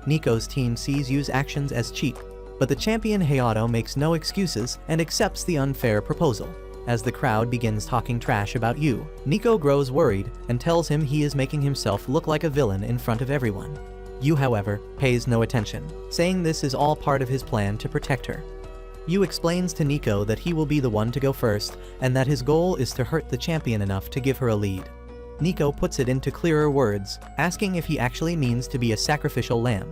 Nico's team sees Yu's actions as cheap, but the champion Hayato makes no excuses and accepts the unfair proposal. As the crowd begins talking trash about Yu, Nico grows worried and tells him he is making himself look like a villain in front of everyone. Yu, however, pays no attention, saying this is all part of his plan to protect her. Yu explains to Nico that he will be the one to go first and that his goal is to hurt the champion enough to give her a lead. Nico puts it into clearer words, asking if he actually means to be a sacrificial lamb.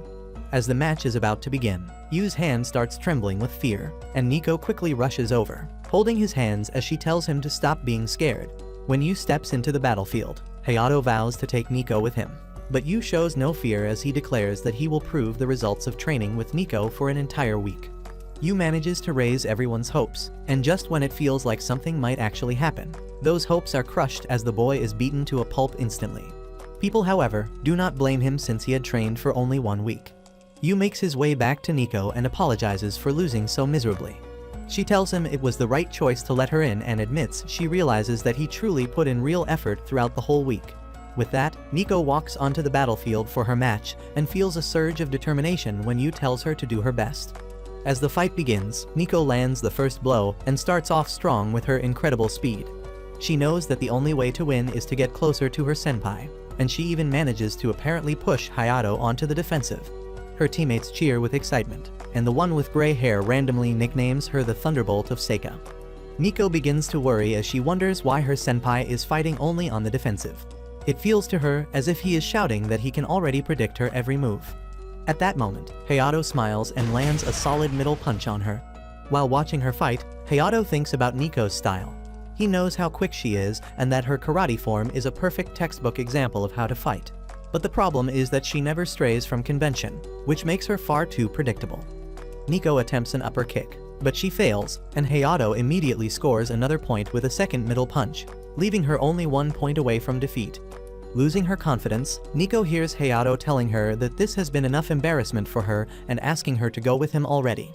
As the match is about to begin, Yu's hand starts trembling with fear, and Nico quickly rushes over, holding his hands as she tells him to stop being scared. When Yu steps into the battlefield, Hayato vows to take Nico with him, but Yu shows no fear as he declares that he will prove the results of training with Nico for an entire week. Yu manages to raise everyone's hopes, and just when it feels like something might actually happen, those hopes are crushed as the boy is beaten to a pulp instantly. People, however, do not blame him since he had trained for only 1 week. Yu makes his way back to Nico and apologizes for losing so miserably. She tells him it was the right choice to let her in and admits she realizes that he truly put in real effort throughout the whole week. With that, Nico walks onto the battlefield for her match and feels a surge of determination when Yu tells her to do her best. As the fight begins, Nico lands the first blow and starts off strong with her incredible speed. She knows that the only way to win is to get closer to her senpai, and she even manages to apparently push Hayato onto the defensive. Her teammates cheer with excitement, and the one with gray hair randomly nicknames her the Thunderbolt of Seika. Nico begins to worry as she wonders why her senpai is fighting only on the defensive. It feels to her as if he is shouting that he can already predict her every move. At that moment, Hayato smiles and lands a solid middle punch on her. While watching her fight, Hayato thinks about Nico's style. He knows how quick she is and that her karate form is a perfect textbook example of how to fight. But the problem is that she never strays from convention, which makes her far too predictable. Nico attempts an upper kick, but she fails, and Hayato immediately scores another point with a second middle punch, leaving her only 1 point away from defeat. Losing her confidence, Nico hears Hayato telling her that this has been enough embarrassment for her and asking her to go with him already.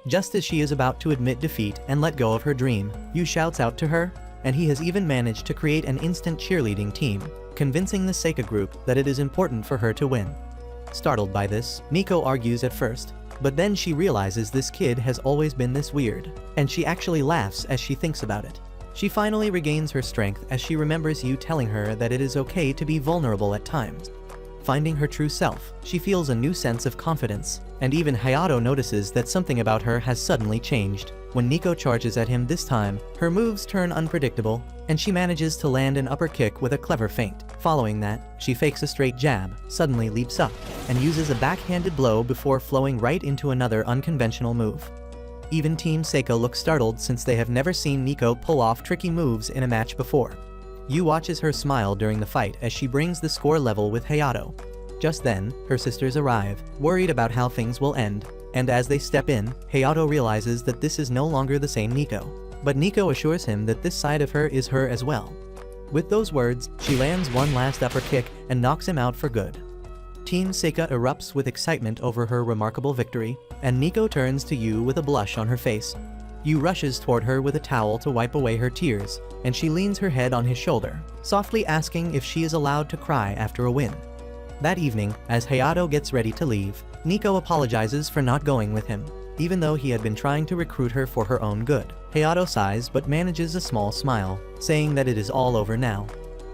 Just as she is about to admit defeat and let go of her dream, Yu shouts out to her, and he has even managed to create an instant cheerleading team, convincing the Seika group that it is important for her to win. Startled by this, Nico argues at first, but then she realizes this kid has always been this weird, and she actually laughs as she thinks about it. She finally regains her strength as she remembers Yu telling her that it is okay to be vulnerable at times. Finding her true self, she feels a new sense of confidence, and even Hayato notices that something about her has suddenly changed. When Nico charges at him this time, her moves turn unpredictable, and she manages to land an upper kick with a clever feint. Following that, she fakes a straight jab, suddenly leaps up, and uses a backhanded blow before flowing right into another unconventional move. Even Team Seika looks startled since they have never seen Nico pull off tricky moves in a match before. Yu watches her smile during the fight as she brings the score level with Hayato. Just then, her sisters arrive, worried about how things will end, and as they step in, Hayato realizes that this is no longer the same Nico. But Nico assures him that this side of her is her as well. With those words, she lands one last upper kick and knocks him out for good. Team Seika erupts with excitement over her remarkable victory, and Nico turns to Yu with a blush on her face. Yu rushes toward her with a towel to wipe away her tears, and she leans her head on his shoulder, softly asking if she is allowed to cry after a win. That evening, as Hayato gets ready to leave, Nico apologizes for not going with him, even though he had been trying to recruit her for her own good. Hayato sighs but manages a small smile, saying that it is all over now.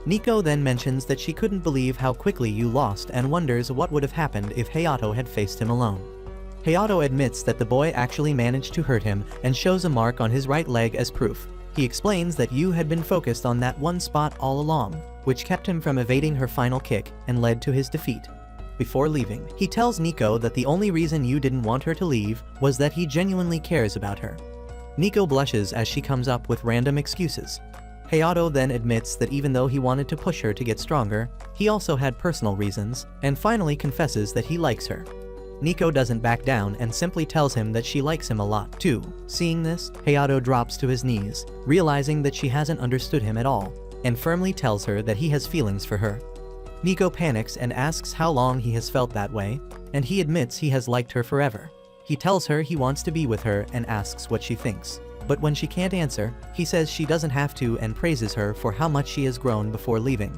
Nico then mentions that she couldn't believe how quickly Yu lost and wonders what would have happened if Hayato had faced him alone. Hayato admits that the boy actually managed to hurt him and shows a mark on his right leg as proof. He explains that Yu had been focused on that one spot all along, which kept him from evading her final kick and led to his defeat. Before leaving, he tells Nico that the only reason Yu didn't want her to leave was that he genuinely cares about her. Nico blushes as she comes up with random excuses. Hayato then admits that even though he wanted to push her to get stronger, he also had personal reasons, and finally confesses that he likes her. Nico doesn't back down and simply tells him that she likes him a lot too. Seeing this, Hayato drops to his knees, realizing that she hasn't understood him at all, and firmly tells her that he has feelings for her. Nico panics and asks how long he has felt that way, and he admits he has liked her forever. He tells her he wants to be with her and asks what she thinks. But when she can't answer, he says she doesn't have to and praises her for how much she has grown before leaving.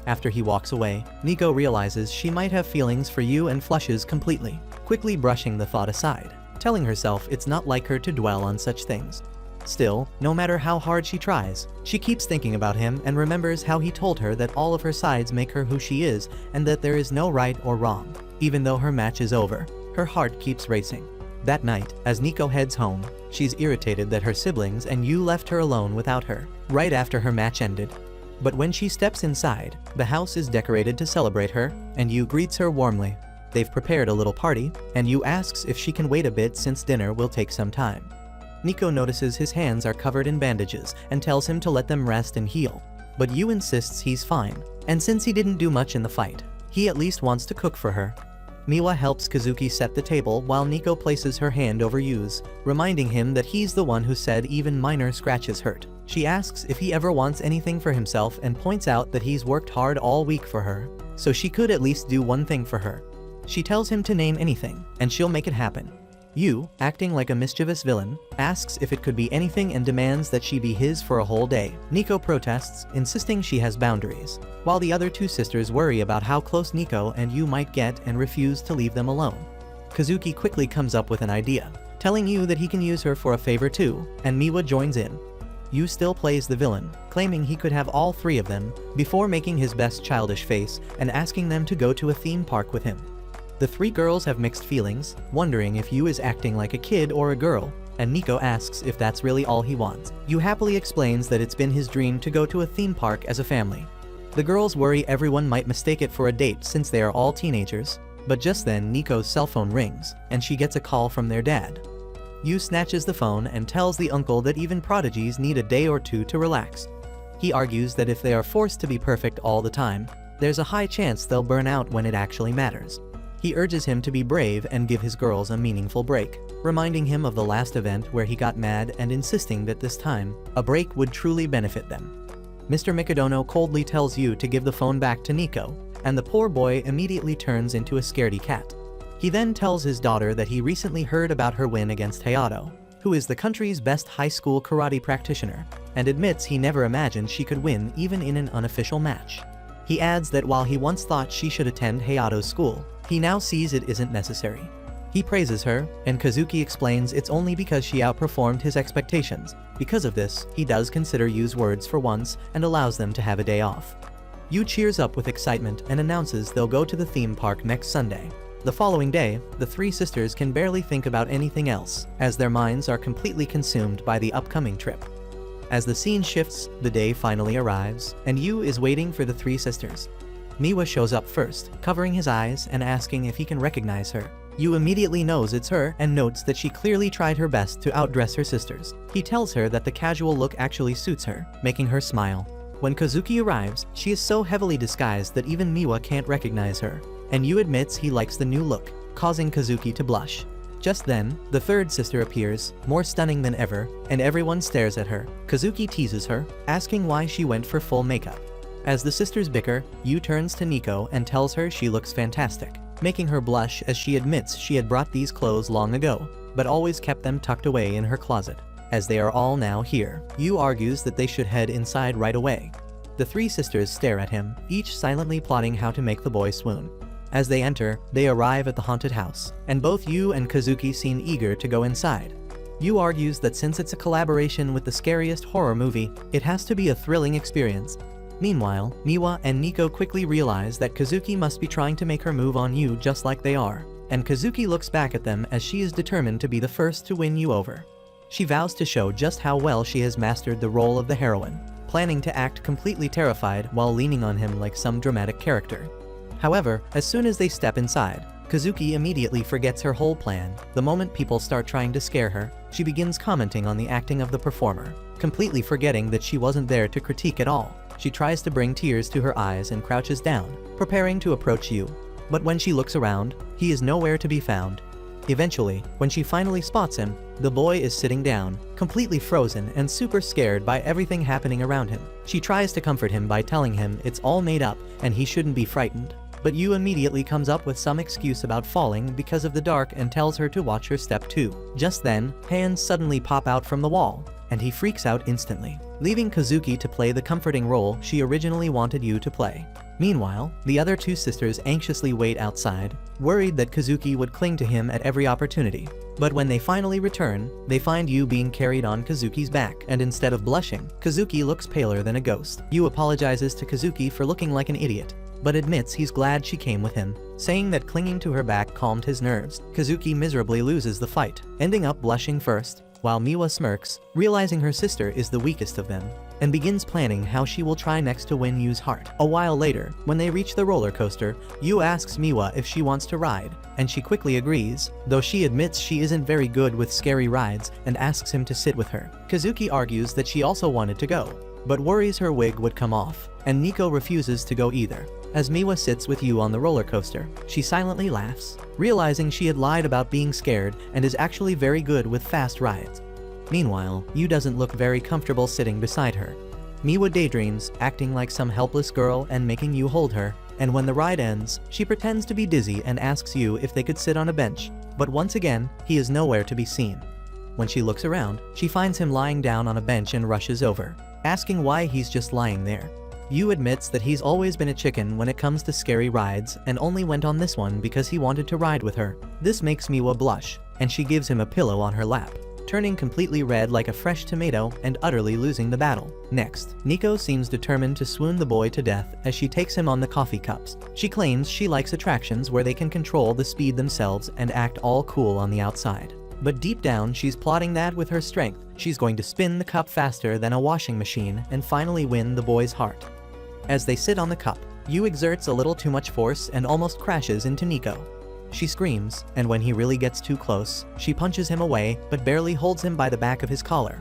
After he walks away, Nico realizes she might have feelings for Yu and flushes completely, quickly brushing the thought aside, telling herself it's not like her to dwell on such things. Still, no matter how hard she tries, she keeps thinking about him and remembers how he told her that all of her sides make her who she is and that there is no right or wrong. Even though her match is over, her heart keeps racing. That night, as Nico heads home, she's irritated that her siblings and Yu left her alone without her, right after her match ended. But when she steps inside, the house is decorated to celebrate her, and Yu greets her warmly. They've prepared a little party, and Yu asks if she can wait a bit since dinner will take some time. Nico notices his hands are covered in bandages and tells him to let them rest and heal. But Yu insists he's fine, and since he didn't do much in the fight, he at least wants to cook for her. Miwa helps Kazuki set the table while Nico places her hand over Yu's, reminding him that he's the one who said even minor scratches hurt. She asks if he ever wants anything for himself and points out that he's worked hard all week for her, so she could at least do one thing for her. She tells him to name anything, and she'll make it happen. Yu, acting like a mischievous villain, asks if it could be anything and demands that she be his for a whole day. Nico protests, insisting she has boundaries, while the other two sisters worry about how close Nico and Yu might get and refuse to leave them alone. Kazuki quickly comes up with an idea, telling Yu that he can use her for a favor too, and Miwa joins in. Yu still plays the villain, claiming he could have all three of them, before making his best childish face and asking them to go to a theme park with him. The three girls have mixed feelings, wondering if Yu is acting like a kid or a girl, and Nico asks if that's really all he wants. Yu happily explains that it's been his dream to go to a theme park as a family. The girls worry everyone might mistake it for a date since they are all teenagers, but just then Nico's cell phone rings, and she gets a call from their dad. Yu snatches the phone and tells the uncle that even prodigies need a day or two to relax. He argues that if they are forced to be perfect all the time, there's a high chance they'll burn out when it actually matters. He urges him to be brave and give his girls a meaningful break, reminding him of the last event where he got mad and insisting that this time, a break would truly benefit them. Mr. Mikadono coldly tells Yu to give the phone back to Nico, and the poor boy immediately turns into a scaredy cat. He then tells his daughter that he recently heard about her win against Hayato, who is the country's best high school karate practitioner, and admits he never imagined she could win even in an unofficial match. He adds that while he once thought she should attend Hayato's school, he now sees it isn't necessary. He praises her, and Kazuki explains it's only because she outperformed his expectations. Because of this, he does consider Yu's words for once and allows them to have a day off. Yu cheers up with excitement and announces they'll go to the theme park next Sunday. The following day, the three sisters can barely think about anything else, as their minds are completely consumed by the upcoming trip. As the scene shifts, the day finally arrives, and Yu is waiting for the three sisters. Miwa shows up first, covering his eyes and asking if he can recognize her. Yu immediately knows it's her and notes that she clearly tried her best to outdress her sisters. He tells her that the casual look actually suits her, making her smile. When Kazuki arrives, she is so heavily disguised that even Miwa can't recognize her, and Yu admits he likes the new look, causing Kazuki to blush. Just then, the third sister appears, more stunning than ever, and everyone stares at her. Kazuki teases her, asking why she went for full makeup. As the sisters bicker, Yu turns to Nico and tells her she looks fantastic, making her blush as she admits she had brought these clothes long ago, but always kept them tucked away in her closet. As they are all now here, Yu argues that they should head inside right away. The three sisters stare at him, each silently plotting how to make the boy swoon. As they enter, they arrive at the haunted house, and both Yu and Kazuki seem eager to go inside. Yu argues that since it's a collaboration with the scariest horror movie, it has to be a thrilling experience. Meanwhile, Miwa and Nico quickly realize that Kazuki must be trying to make her move on Yu just like they are, and Kazuki looks back at them as she is determined to be the first to win Yu over. She vows to show just how well she has mastered the role of the heroine, planning to act completely terrified while leaning on him like some dramatic character. However, as soon as they step inside, Kazuki immediately forgets her whole plan. The moment people start trying to scare her, she begins commenting on the acting of the performer, completely forgetting that she wasn't there to critique at all. She tries to bring tears to her eyes and crouches down, preparing to approach Yu. But when she looks around, he is nowhere to be found. Eventually, when she finally spots him, the boy is sitting down, completely frozen and super scared by everything happening around him. She tries to comfort him by telling him it's all made up and he shouldn't be frightened. But Yu immediately comes up with some excuse about falling because of the dark and tells her to watch her step too. Just then, hands suddenly pop out from the wall, and he freaks out instantly, leaving Kazuki to play the comforting role she originally wanted Yu to play. Meanwhile, the other two sisters anxiously wait outside, worried that Kazuki would cling to him at every opportunity. But when they finally return, they find Yu being carried on Kazuki's back, and instead of blushing, Kazuki looks paler than a ghost. Yu apologizes to Kazuki for looking like an idiot, but admits he's glad she came with him, saying that clinging to her back calmed his nerves. Kazuki miserably loses the fight, ending up blushing first, while Miwa smirks, realizing her sister is the weakest of them, and begins planning how she will try next to win Yu's heart. A while later, when they reach the roller coaster, Yu asks Miwa if she wants to ride, and she quickly agrees, though she admits she isn't very good with scary rides and asks him to sit with her. Kazuki argues that she also wanted to go, but worries her wig would come off, and Nico refuses to go either. As Miwa sits with Yu on the roller coaster, she silently laughs, realizing she had lied about being scared and is actually very good with fast rides. Meanwhile, Yu doesn't look very comfortable sitting beside her. Miwa daydreams, acting like some helpless girl and making Yu hold her, and when the ride ends, she pretends to be dizzy and asks Yu if they could sit on a bench, but once again, he is nowhere to be seen. When she looks around, she finds him lying down on a bench and rushes over, asking why he's just lying there. Yu admits that he's always been a chicken when it comes to scary rides and only went on this one because he wanted to ride with her. This makes Miwa blush, and she gives him a pillow on her lap, turning completely red like a fresh tomato and utterly losing the battle. Next, Nico seems determined to swoon the boy to death as she takes him on the coffee cups. She claims she likes attractions where they can control the speed themselves and act all cool on the outside. But deep down, she's plotting that with her strength, she's going to spin the cup faster than a washing machine and finally win the boy's heart. As they sit on the cup, Yu exerts a little too much force and almost crashes into Nico. She screams, and when he really gets too close, she punches him away but barely holds him by the back of his collar.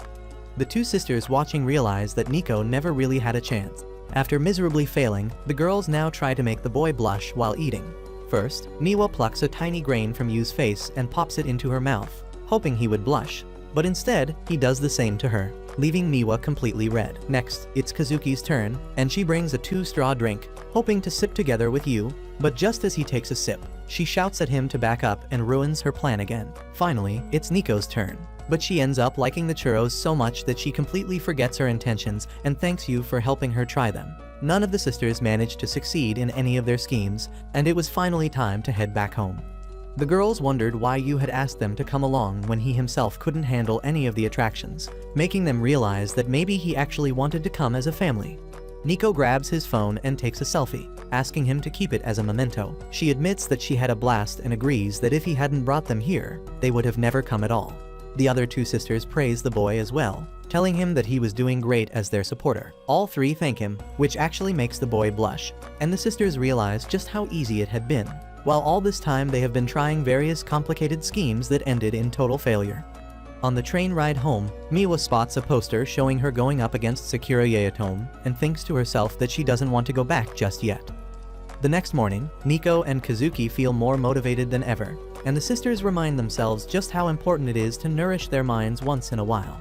The two sisters watching realize that Nico never really had a chance. After miserably failing, the girls now try to make the boy blush while eating. First, Miwa plucks a tiny grain from Yu's face and pops it into her mouth, hoping he would blush, but instead, he does the same to her, leaving Miwa completely red. Next, it's Kazuki's turn, and she brings a 2-straw drink, hoping to sip together with Yu, but just as he takes a sip, she shouts at him to back up and ruins her plan again. Finally, it's Nico's turn, but she ends up liking the churros so much that she completely forgets her intentions and thanks Yu for helping her try them. None of the sisters managed to succeed in any of their schemes, and it was finally time to head back home. The girls wondered why Yu had asked them to come along when he himself couldn't handle any of the attractions, making them realize that maybe he actually wanted to come as a family. Nico grabs his phone and takes a selfie, asking him to keep it as a memento. She admits that she had a blast and agrees that if he hadn't brought them here, they would have never come at all. The other two sisters praise the boy as well, telling him that he was doing great as their supporter. All three thank him, which actually makes the boy blush, and the sisters realize just how easy it had been. While all this time they have been trying various complicated schemes that ended in total failure. On the train ride home, Miwa spots a poster showing her going up against Sakura Yaotome and thinks to herself that she doesn't want to go back just yet. The next morning, Nico and Kazuki feel more motivated than ever, and the sisters remind themselves just how important it is to nourish their minds once in a while.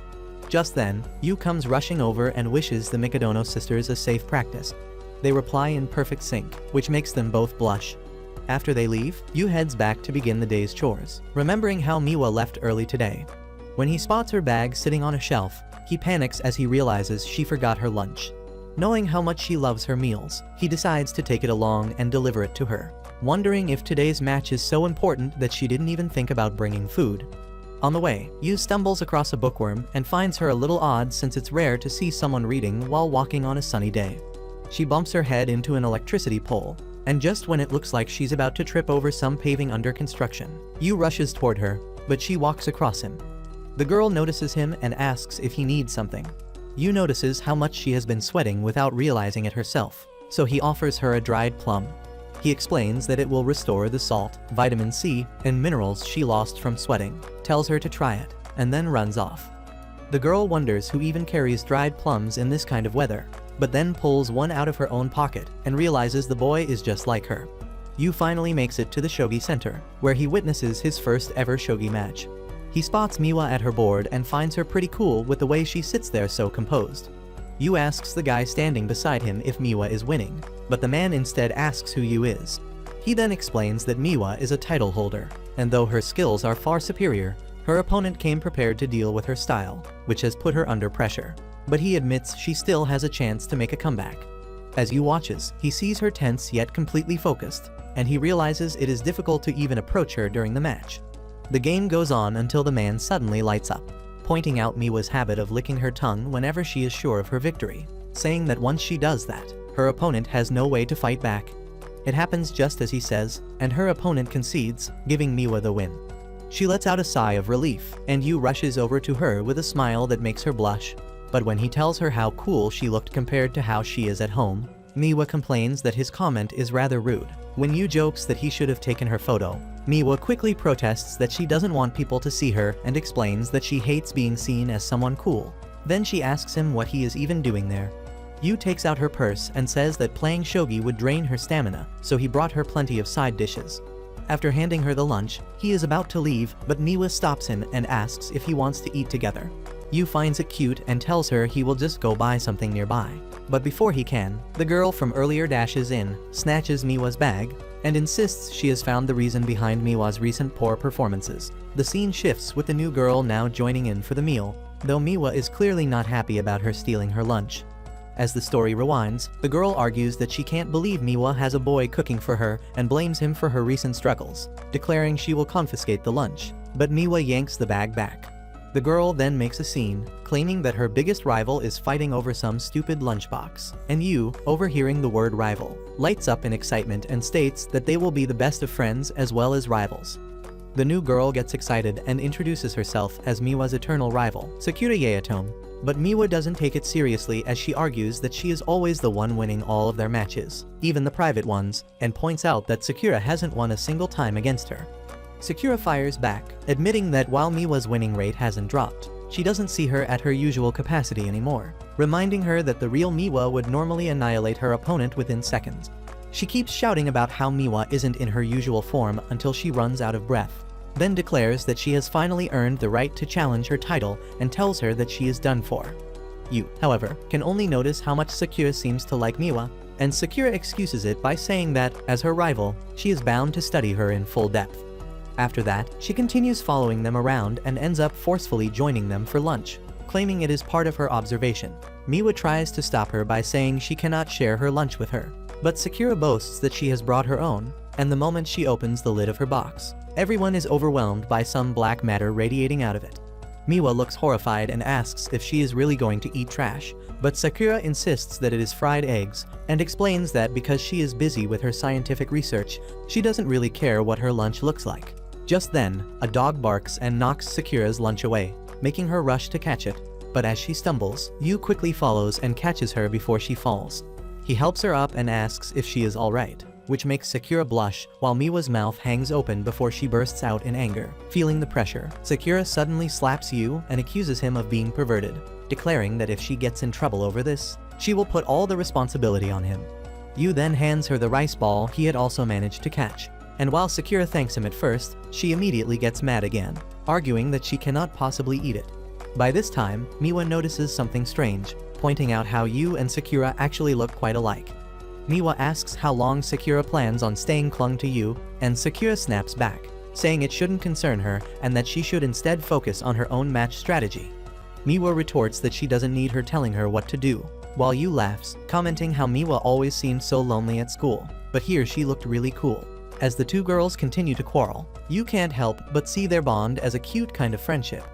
Just then, Yu comes rushing over and wishes the Mikadono sisters a safe practice. They reply in perfect sync, which makes them both blush. After they leave, Yu heads back to begin the day's chores, remembering how Miwa left early today. When he spots her bag sitting on a shelf, he panics as he realizes she forgot her lunch. Knowing how much she loves her meals, he decides to take it along and deliver it to her, wondering if today's match is so important that she didn't even think about bringing food. On the way, Yu stumbles across a bookworm and finds her a little odd since it's rare to see someone reading while walking on a sunny day. She bumps her head into an electricity pole, and just when it looks like she's about to trip over some paving under construction, Yu rushes toward her, but she walks across him. The girl notices him and asks if he needs something. Yu notices how much she has been sweating without realizing it herself, so he offers her a dried plum. He explains that it will restore the salt, vitamin C, and minerals she lost from sweating, tells her to try it, and then runs off. The girl wonders who even carries dried plums in this kind of weather, but then pulls one out of her own pocket and realizes the boy is just like her. Yu finally makes it to the shogi center, where he witnesses his first ever shogi match. He spots Miwa at her board and finds her pretty cool with the way she sits there so composed. Yu asks the guy standing beside him if Miwa is winning, but the man instead asks who Yu is. He then explains that Miwa is a title holder, and though her skills are far superior, her opponent came prepared to deal with her style, which has put her under pressure. But he admits she still has a chance to make a comeback. As Yu watches, he sees her tense yet completely focused, and he realizes it is difficult to even approach her during the match. The game goes on until the man suddenly lights up, pointing out Miwa's habit of licking her tongue whenever she is sure of her victory, saying that once she does that, her opponent has no way to fight back. It happens just as he says, and her opponent concedes, giving Miwa the win. She lets out a sigh of relief, and Yu rushes over to her with a smile that makes her blush. But when he tells her how cool she looked compared to how she is at home, Miwa complains that his comment is rather rude. When Yu jokes that he should have taken her photo, Miwa quickly protests that she doesn't want people to see her and explains that she hates being seen as someone cool. Then she asks him what he is even doing there. Yu takes out her purse and says that playing shogi would drain her stamina, so he brought her plenty of side dishes. After handing her the lunch, he is about to leave, but Miwa stops him and asks if he wants to eat together. Yu finds it cute and tells her he will just go buy something nearby. But before he can, the girl from earlier dashes in, snatches Miwa's bag, and insists she has found the reason behind Miwa's recent poor performances. The scene shifts with the new girl now joining in for the meal, though Miwa is clearly not happy about her stealing her lunch. As the story rewinds, the girl argues that she can't believe Miwa has a boy cooking for her and blames him for her recent struggles, declaring she will confiscate the lunch. But Miwa yanks the bag back. The girl then makes a scene, claiming that her biggest rival is fighting over some stupid lunchbox, and Yu, overhearing the word rival, lights up in excitement and states that they will be the best of friends as well as rivals. The new girl gets excited and introduces herself as Miwa's eternal rival, Sakura Yaotome, but Miwa doesn't take it seriously as she argues that she is always the one winning all of their matches, even the private ones, and points out that Sakura hasn't won a single time against her. Sakura fires back, admitting that while Miwa's winning rate hasn't dropped, she doesn't see her at her usual capacity anymore, reminding her that the real Miwa would normally annihilate her opponent within seconds. She keeps shouting about how Miwa isn't in her usual form until she runs out of breath, then declares that she has finally earned the right to challenge her title and tells her that she is done for. Yu, however, can only notice how much Sakura seems to like Miwa, and Sakura excuses it by saying that, as her rival, she is bound to study her in full depth. After that, she continues following them around and ends up forcefully joining them for lunch, claiming it is part of her observation. Miwa tries to stop her by saying she cannot share her lunch with her, but Sakura boasts that she has brought her own, and the moment she opens the lid of her box, everyone is overwhelmed by some black matter radiating out of it. Miwa looks horrified and asks if she is really going to eat trash, but Sakura insists that it is fried eggs, and explains that because she is busy with her scientific research, she doesn't really care what her lunch looks like. Just then, a dog barks and knocks Sakura's lunch away, making her rush to catch it, but as she stumbles, Yu quickly follows and catches her before she falls. He helps her up and asks if she is alright, which makes Sakura blush while Miwa's mouth hangs open before she bursts out in anger. Feeling the pressure, Sakura suddenly slaps Yu and accuses him of being perverted, declaring that if she gets in trouble over this, she will put all the responsibility on him. Yu then hands her the rice ball he had also managed to catch, and while Sakura thanks him at first, she immediately gets mad again, arguing that she cannot possibly eat it. By this time, Miwa notices something strange, pointing out how Yu and Sakura actually look quite alike. Miwa asks how long Sakura plans on staying clung to Yu, and Sakura snaps back, saying it shouldn't concern her and that she should instead focus on her own match strategy. Miwa retorts that she doesn't need her telling her what to do, while Yu laughs, commenting how Miwa always seemed so lonely at school, but here she looked really cool. As the two girls continue to quarrel, Yu can't help but see their bond as a cute kind of friendship.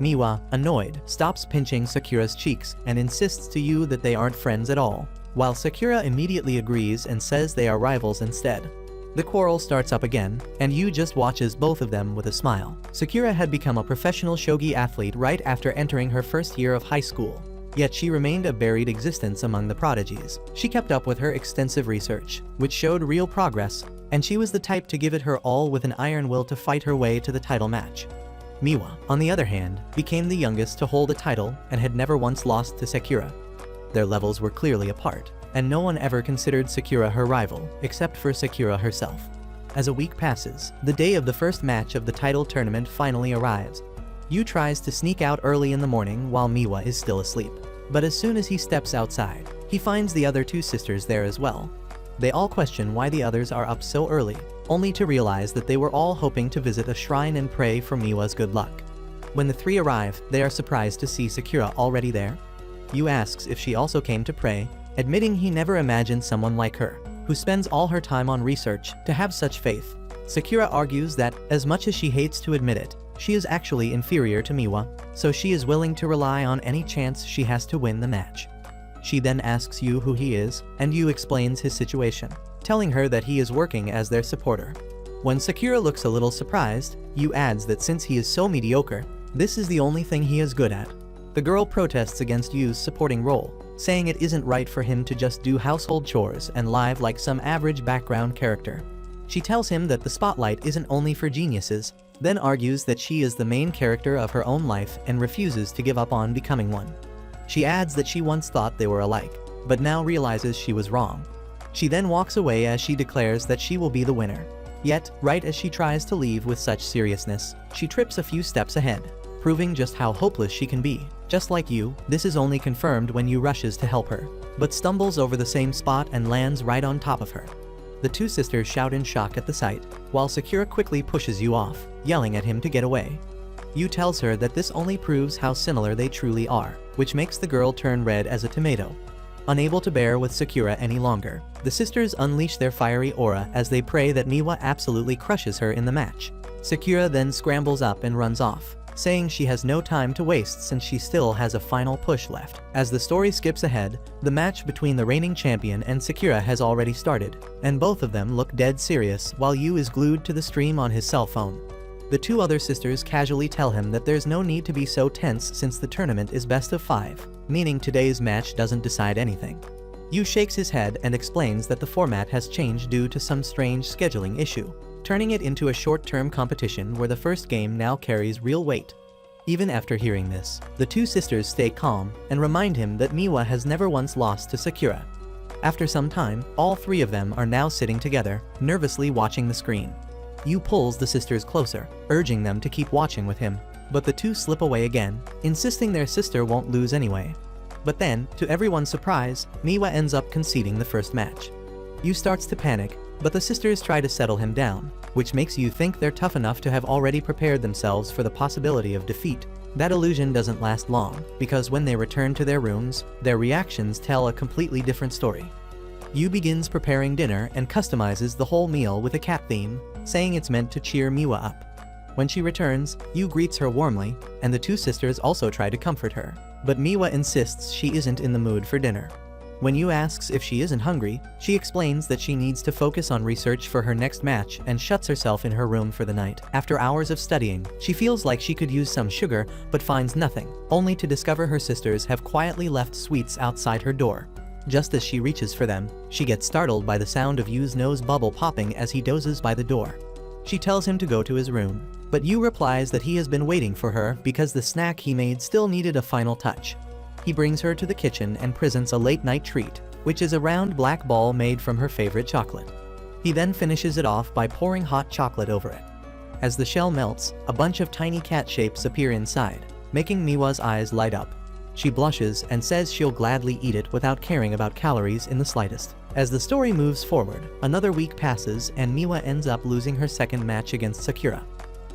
Miwa, annoyed, stops pinching Sakura's cheeks and insists to Yu that they aren't friends at all, while Sakura immediately agrees and says they are rivals instead. The quarrel starts up again, and Yu just watches both of them with a smile. Sakura had become a professional shogi athlete right after entering her first year of high school, yet she remained a buried existence among the prodigies. She kept up with her extensive research, which showed real progress, and she was the type to give it her all with an iron will to fight her way to the title match. Miwa, on the other hand, became the youngest to hold a title and had never once lost to Sakura. Their levels were clearly apart, and no one ever considered Sakura her rival, except for Sakura herself. As a week passes, the day of the first match of the title tournament finally arrives. Yu tries to sneak out early in the morning while Miwa is still asleep, but as soon as he steps outside, he finds the other two sisters there as well. They all question why the others are up so early, only to realize that they were all hoping to visit a shrine and pray for Miwa's good luck. When the three arrive, they are surprised to see Sakura already there. Yu asks if she also came to pray, admitting he never imagined someone like her, who spends all her time on research, to have such faith. Sakura argues that, as much as she hates to admit it, she is actually inferior to Miwa, so she is willing to rely on any chance she has to win the match. She then asks Yu who he is, and Yu explains his situation, telling her that he is working as their supporter. When Sakura looks a little surprised, Yu adds that since he is so mediocre, this is the only thing he is good at. The girl protests against Yu's supporting role, saying it isn't right for him to just do household chores and live like some average background character. She tells him that the spotlight isn't only for geniuses, then argues that she is the main character of her own life and refuses to give up on becoming one. She adds that she once thought they were alike, but now realizes she was wrong. She then walks away as she declares that she will be the winner. Yet, right as she tries to leave with such seriousness, she trips a few steps ahead, proving just how hopeless she can be. Just like you, this is only confirmed when Yu rushes to help her, but stumbles over the same spot and lands right on top of her. The two sisters shout in shock at the sight, while Sakura quickly pushes Yu off, yelling at him to get away. Yu tells her that this only proves how similar they truly are, which makes the girl turn red as a tomato. Unable to bear with Sakura any longer, the sisters unleash their fiery aura as they pray that Miwa absolutely crushes her in the match. Sakura then scrambles up and runs off, saying she has no time to waste since she still has a final push left. As the story skips ahead, the match between the reigning champion and Sakura has already started, and both of them look dead serious while Yu is glued to the stream on his cell phone. The two other sisters casually tell him that there's no need to be so tense since the tournament is best of 5, meaning today's match doesn't decide anything. Yu shakes his head and explains that the format has changed due to some strange scheduling issue, turning it into a short-term competition where the first game now carries real weight. Even after hearing this, the two sisters stay calm and remind him that Miwa has never once lost to Sakura. After some time, all three of them are now sitting together, nervously watching the screen. Yu pulls the sisters closer, urging them to keep watching with him, but the two slip away again, insisting their sister won't lose anyway. But then, to everyone's surprise, Miwa ends up conceding the first match. Yu starts to panic, but the sisters try to settle him down, which makes Yu think they're tough enough to have already prepared themselves for the possibility of defeat. That illusion doesn't last long, because when they return to their rooms, their reactions tell a completely different story. Yu begins preparing dinner and customizes the whole meal with a cat theme, saying it's meant to cheer Miwa up. When she returns, Yu greets her warmly, and the two sisters also try to comfort her, but Miwa insists she isn't in the mood for dinner. When Yu asks if she isn't hungry, she explains that she needs to focus on research for her next match and shuts herself in her room for the night. After hours of studying, she feels like she could use some sugar but finds nothing, only to discover her sisters have quietly left sweets outside her door. Just as she reaches for them, she gets startled by the sound of Yu's nose bubble popping as he dozes by the door. She tells him to go to his room, but Yu replies that he has been waiting for her because the snack he made still needed a final touch. He brings her to the kitchen and presents a late-night treat, which is a round black ball made from her favorite chocolate. He then finishes it off by pouring hot chocolate over it. As the shell melts, a bunch of tiny cat shapes appear inside, making Miwa's eyes light up. She blushes and says she'll gladly eat it without caring about calories in the slightest. As the story moves forward, another week passes and Miwa ends up losing her second match against Sakura.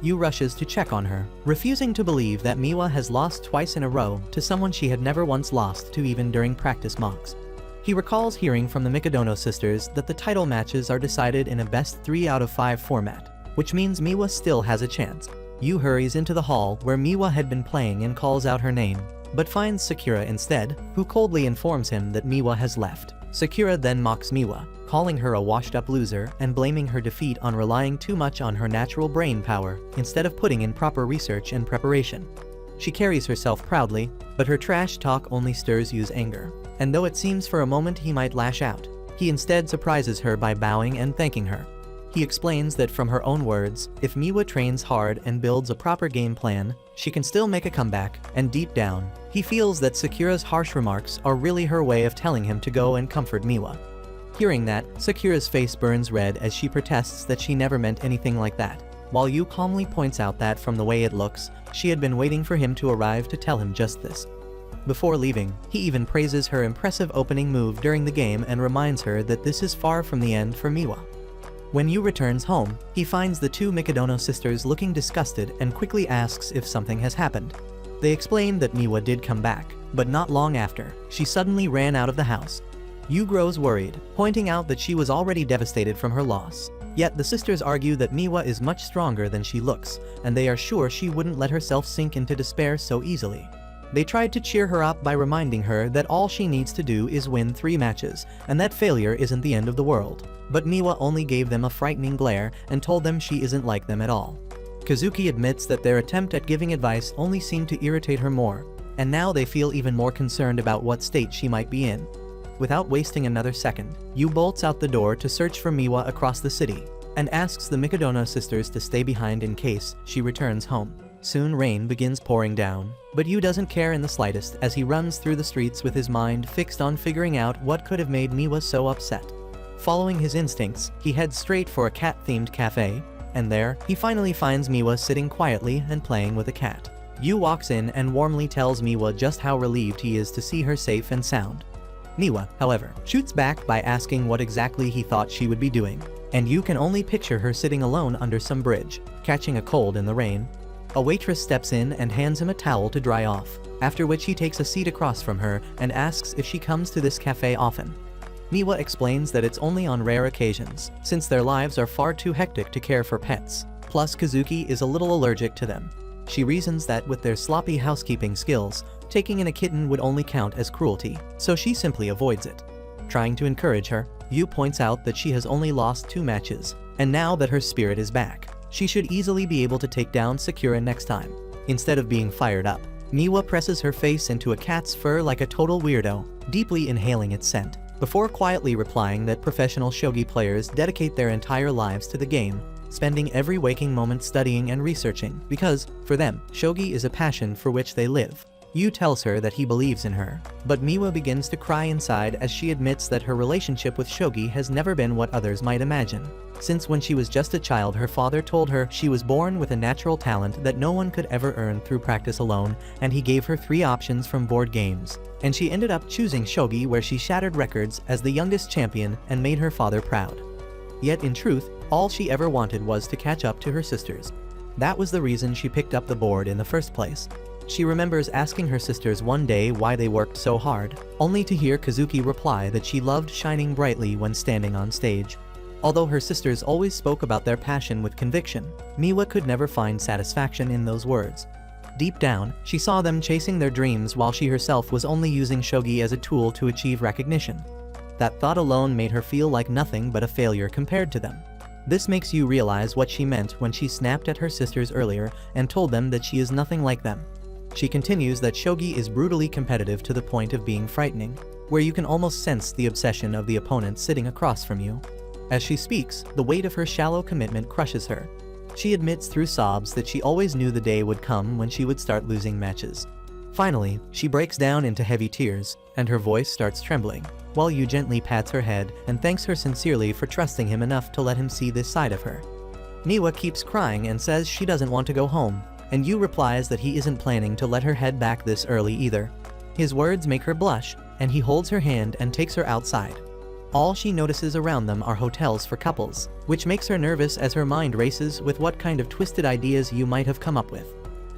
Yu rushes to check on her, refusing to believe that Miwa has lost twice in a row to someone she had never once lost to even during practice mocks. He recalls hearing from the Mikadono sisters that the title matches are decided in a best 3 out of 5 format, which means Miwa still has a chance. Yu hurries into the hall where Miwa had been playing and calls out her name, but finds Sakura instead, who coldly informs him that Miwa has left. Sakura then mocks Miwa, calling her a washed-up loser and blaming her defeat on relying too much on her natural brain power instead of putting in proper research and preparation. She carries herself proudly, but her trash talk only stirs Yu's anger, and though it seems for a moment he might lash out, he instead surprises her by bowing and thanking her. He explains that from her own words, if Miwa trains hard and builds a proper game plan, she can still make a comeback, and deep down, he feels that Sakura's harsh remarks are really her way of telling him to go and comfort Miwa. Hearing that, Sakura's face burns red as she protests that she never meant anything like that, while Yu calmly points out that from the way it looks, she had been waiting for him to arrive to tell him just this. Before leaving, he even praises her impressive opening move during the game and reminds her that this is far from the end for Miwa. When Yu returns home, he finds the two Mikadono sisters looking disgusted and quickly asks if something has happened. They explain that Miwa did come back, but not long after, she suddenly ran out of the house. Yu grows worried, pointing out that she was already devastated from her loss. Yet the sisters argue that Miwa is much stronger than she looks, and they are sure she wouldn't let herself sink into despair so easily. They tried to cheer her up by reminding her that all she needs to do is win 3 matches, and that failure isn't the end of the world. But Miwa only gave them a frightening glare and told them she isn't like them at all. Kazuki admits that their attempt at giving advice only seemed to irritate her more, and now they feel even more concerned about what state she might be in. Without wasting another second, Yu bolts out the door to search for Miwa across the city, and asks the Mikadono sisters to stay behind in case she returns home. Soon rain begins pouring down, but Yu doesn't care in the slightest as he runs through the streets with his mind fixed on figuring out what could have made Miwa so upset. Following his instincts, he heads straight for a cat-themed cafe, and there, he finally finds Miwa sitting quietly and playing with a cat. Yu walks in and warmly tells Miwa just how relieved he is to see her safe and sound. Miwa, however, shoots back by asking what exactly he thought she would be doing, and Yu can only picture her sitting alone under some bridge, catching a cold in the rain. A waitress steps in and hands him a towel to dry off, after which he takes a seat across from her and asks if she comes to this cafe often. Miwa explains that it's only on rare occasions, since their lives are far too hectic to care for pets, plus Kazuki is a little allergic to them. She reasons that with their sloppy housekeeping skills, taking in a kitten would only count as cruelty, so she simply avoids it. Trying to encourage her, Yu points out that she has only lost 2 matches, and now that her spirit is back, she should easily be able to take down Sakura next time. Instead of being fired up, Miwa presses her face into a cat's fur like a total weirdo, deeply inhaling its scent, before quietly replying that professional shogi players dedicate their entire lives to the game, spending every waking moment studying and researching because, for them, shogi is a passion for which they live. Yu tells her that he believes in her, but Miwa begins to cry inside as she admits that her relationship with shogi has never been what others might imagine. Since when she was just a child, her father told her she was born with a natural talent that no one could ever earn through practice alone, and he gave her 3 options from board games. And she ended up choosing shogi, where she shattered records as the youngest champion and made her father proud. Yet in truth, all she ever wanted was to catch up to her sisters. That was the reason she picked up the board in the first place. She remembers asking her sisters one day why they worked so hard, only to hear Kazuki reply that she loved shining brightly when standing on stage. Although her sisters always spoke about their passion with conviction, Miwa could never find satisfaction in those words. Deep down, she saw them chasing their dreams while she herself was only using shogi as a tool to achieve recognition. That thought alone made her feel like nothing but a failure compared to them. This makes you realize what she meant when she snapped at her sisters earlier and told them that she is nothing like them. She continues that shogi is brutally competitive to the point of being frightening, where you can almost sense the obsession of the opponent sitting across from you. As she speaks, the weight of her shallow commitment crushes her. She admits through sobs that she always knew the day would come when she would start losing matches. Finally, she breaks down into heavy tears, and her voice starts trembling, while Yu gently pats her head and thanks her sincerely for trusting him enough to let him see this side of her. Miwa keeps crying and says she doesn't want to go home, and Yu replies that he isn't planning to let her head back this early either. His words make her blush, and he holds her hand and takes her outside. All she notices around them are hotels for couples, which makes her nervous as her mind races with what kind of twisted ideas Yu might have come up with.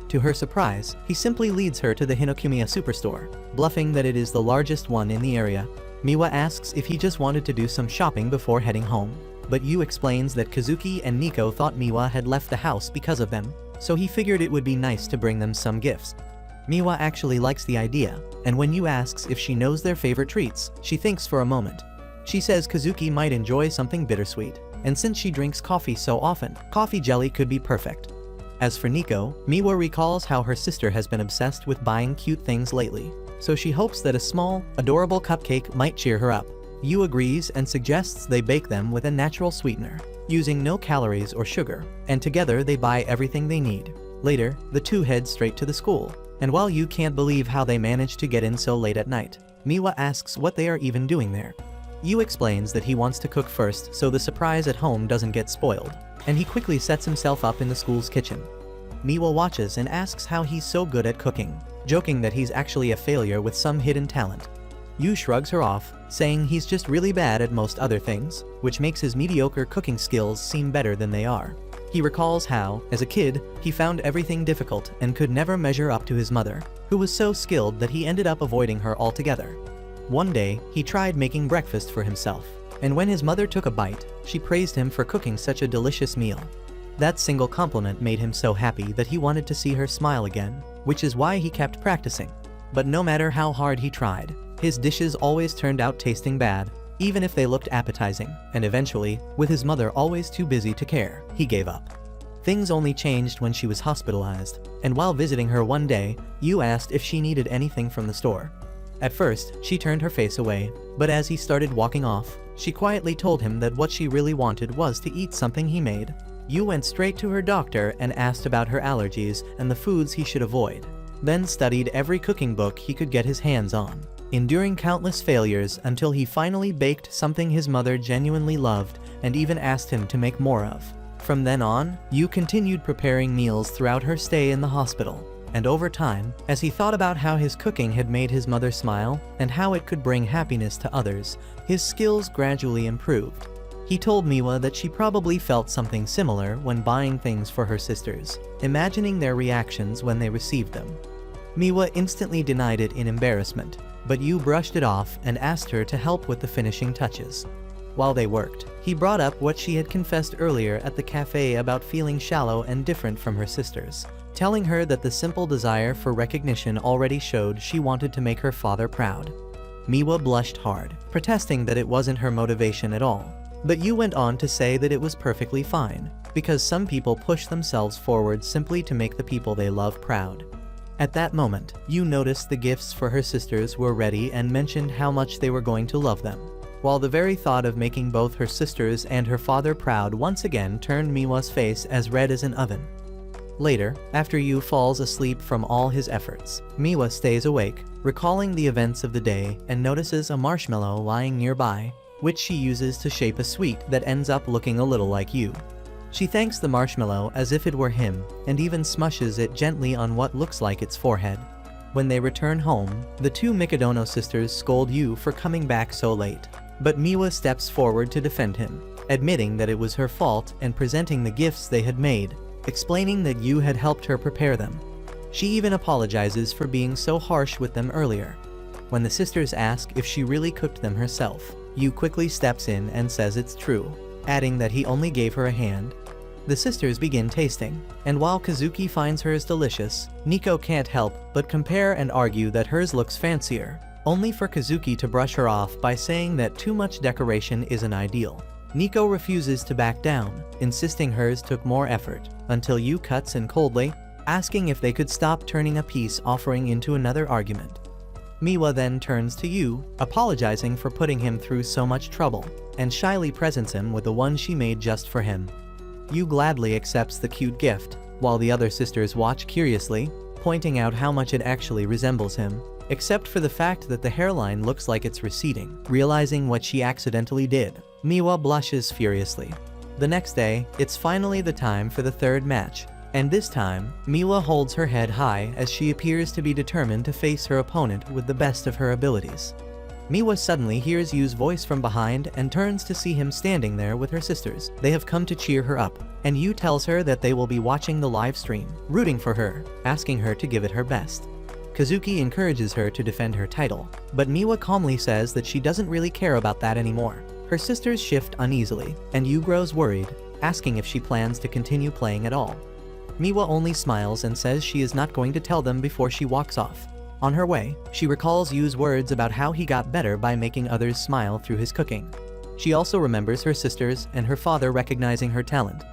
To her surprise, he simply leads her to the Hinokumiya superstore, bluffing that it is the largest one in the area. Miwa asks if he just wanted to do some shopping before heading home, but Yu explains that Kazuki and Nico thought Miwa had left the house because of them, so he figured it would be nice to bring them some gifts. Miwa actually likes the idea, and when Yu asks if she knows their favorite treats, she thinks for a moment. She says Kazuki might enjoy something bittersweet, and since she drinks coffee so often, coffee jelly could be perfect. As for Nico, Miwa recalls how her sister has been obsessed with buying cute things lately, so she hopes that a small, adorable cupcake might cheer her up. Yu agrees and suggests they bake them with a natural sweetener, using no calories or sugar, and together they buy everything they need. Later, the two head straight to the school, and while Yu can't believe how they managed to get in so late at night, Miwa asks what they are even doing there. Yu explains that he wants to cook first so the surprise at home doesn't get spoiled, and he quickly sets himself up in the school's kitchen. Miwa watches and asks how he's so good at cooking, joking that he's actually a failure with some hidden talent. Yu shrugs her off, saying he's just really bad at most other things, which makes his mediocre cooking skills seem better than they are. He recalls how, as a kid, he found everything difficult and could never measure up to his mother, who was so skilled that he ended up avoiding her altogether. One day, he tried making breakfast for himself, and when his mother took a bite, she praised him for cooking such a delicious meal. That single compliment made him so happy that he wanted to see her smile again, which is why he kept practicing. But no matter how hard he tried, his dishes always turned out tasting bad, even if they looked appetizing, and eventually, with his mother always too busy to care, he gave up. Things only changed when she was hospitalized, and while visiting her one day, Yu asked if she needed anything from the store. At first, she turned her face away, but as he started walking off, she quietly told him that what she really wanted was to eat something he made. Yu went straight to her doctor and asked about her allergies and the foods he should avoid. Then studied every cooking book he could get his hands on, enduring countless failures until he finally baked something his mother genuinely loved and even asked him to make more of. From then on, Yu continued preparing meals throughout her stay in the hospital. And over time, as he thought about how his cooking had made his mother smile and how it could bring happiness to others, his skills gradually improved. He told Miwa that she probably felt something similar when buying things for her sisters, imagining their reactions when they received them. Miwa instantly denied it in embarrassment, but Yu brushed it off and asked her to help with the finishing touches. While they worked, he brought up what she had confessed earlier at the cafe about feeling shallow and different from her sisters, telling her that the simple desire for recognition already showed she wanted to make her father proud. Miwa blushed hard, protesting that it wasn't her motivation at all. But Yu went on to say that it was perfectly fine, because some people push themselves forward simply to make the people they love proud. At that moment, Yu noticed the gifts for her sisters were ready and mentioned how much they were going to love them, while the very thought of making both her sisters and her father proud once again turned Miwa's face as red as an oven. Later, after Yu falls asleep from all his efforts, Miwa stays awake, recalling the events of the day and notices a marshmallow lying nearby, which she uses to shape a sweet that ends up looking a little like Yu. She thanks the marshmallow as if it were him, and even smushes it gently on what looks like its forehead. When they return home, the two Mikadono sisters scold Yu for coming back so late. But Miwa steps forward to defend him, admitting that it was her fault and presenting the gifts they had made, explaining that Yu had helped her prepare them. She even apologizes for being so harsh with them earlier. When the sisters ask if she really cooked them herself, Yu quickly steps in and says it's true, adding that he only gave her a hand. The sisters begin tasting, and while Kazuki finds hers delicious, Nico can't help but compare and argue that hers looks fancier, only for Kazuki to brush her off by saying that too much decoration isn't ideal. Nico refuses to back down, insisting hers took more effort, until Yu cuts in coldly, asking if they could stop turning a peace offering into another argument. Miwa then turns to Yu, apologizing for putting him through so much trouble, and shyly presents him with the one she made just for him. Yu gladly accepts the cute gift, while the other sisters watch curiously, pointing out how much it actually resembles him, except for the fact that the hairline looks like it's receding. Realizing what she accidentally did, Miwa blushes furiously. The next day, it's finally the time for the third match, and this time, Miwa holds her head high as she appears to be determined to face her opponent with the best of her abilities. Miwa suddenly hears Yu's voice from behind and turns to see him standing there with her sisters. They have come to cheer her up, and Yu tells her that they will be watching the live stream, rooting for her, asking her to give it her best. Kazuki encourages her to defend her title, but Miwa calmly says that she doesn't really care about that anymore. Her sisters shift uneasily, and Yu grows worried, asking if she plans to continue playing at all. Miwa only smiles and says she is not going to tell them before she walks off. On her way, she recalls Yu's words about how he got better by making others smile through his cooking. She also remembers her sisters and her father recognizing her talent.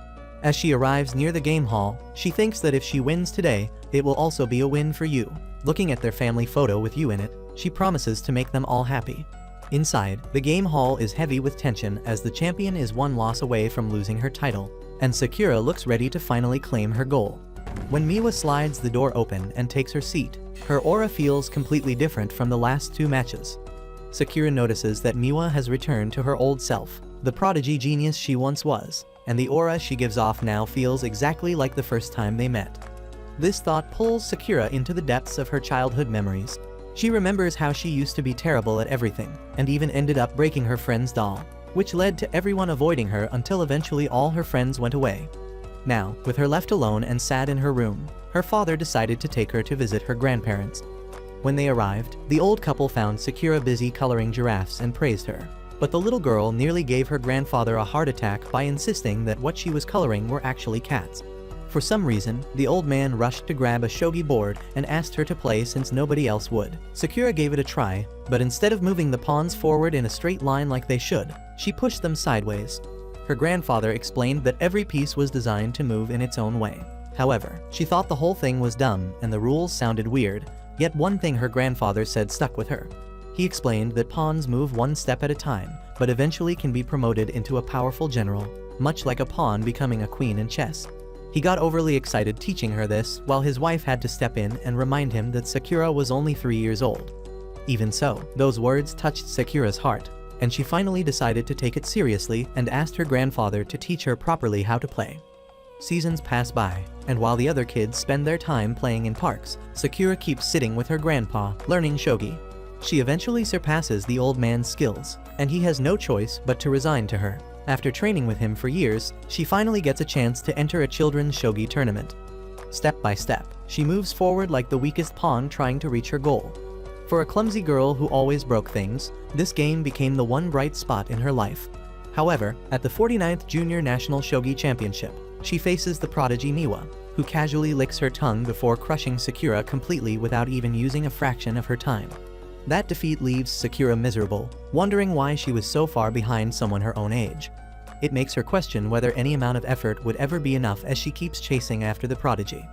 As she arrives near the game hall, she thinks that if she wins today, it will also be a win for Yu. Looking at their family photo with Yu in it, she promises to make them all happy. Inside, the game hall is heavy with tension as the champion is one loss away from losing her title, and Sakura looks ready to finally claim her goal. When Miwa slides the door open and takes her seat, her aura feels completely different from the last two matches. Sakura notices that Miwa has returned to her old self, the prodigy genius she once was, and the aura she gives off now feels exactly like the first time they met. This thought pulls Sakura into the depths of her childhood memories. She remembers how she used to be terrible at everything, and even ended up breaking her friend's doll, which led to everyone avoiding her until eventually all her friends went away. Now, with her left alone and sad in her room, her father decided to take her to visit her grandparents. When they arrived, the old couple found Sakura busy coloring giraffes and praised her. But the little girl nearly gave her grandfather a heart attack by insisting that what she was coloring were actually cats. For some reason, the old man rushed to grab a shogi board and asked her to play since nobody else would. Sakura gave it a try, but instead of moving the pawns forward in a straight line like they should, she pushed them sideways. Her grandfather explained that every piece was designed to move in its own way. However, she thought the whole thing was dumb and the rules sounded weird, yet one thing her grandfather said stuck with her. He explained that pawns move one step at a time, but eventually can be promoted into a powerful general. much like a pawn becoming a queen in chess. He got overly excited teaching her this, while his wife had to step in and remind him that Sakura was only 3 years old. Even so, those words touched Sakura's heart, and she finally decided to take it seriously and asked her grandfather to teach her properly how to play. Seasons pass by, and while the other kids spend their time playing in parks, Sakura keeps sitting with her grandpa, learning shogi. She eventually surpasses the old man's skills, and he has no choice but to resign to her. After training with him for years, she finally gets a chance to enter a children's shogi tournament. Step by step, she moves forward like the weakest pawn trying to reach her goal. For a clumsy girl who always broke things, this game became the one bright spot in her life. However, at the 49th Junior National Shogi Championship, she faces the prodigy Miwa, who casually licks her tongue before crushing Sakura completely without even using a fraction of her time. That defeat leaves Sakura miserable, wondering why she was so far behind someone her own age. It makes her question whether any amount of effort would ever be enough as she keeps chasing after the prodigy.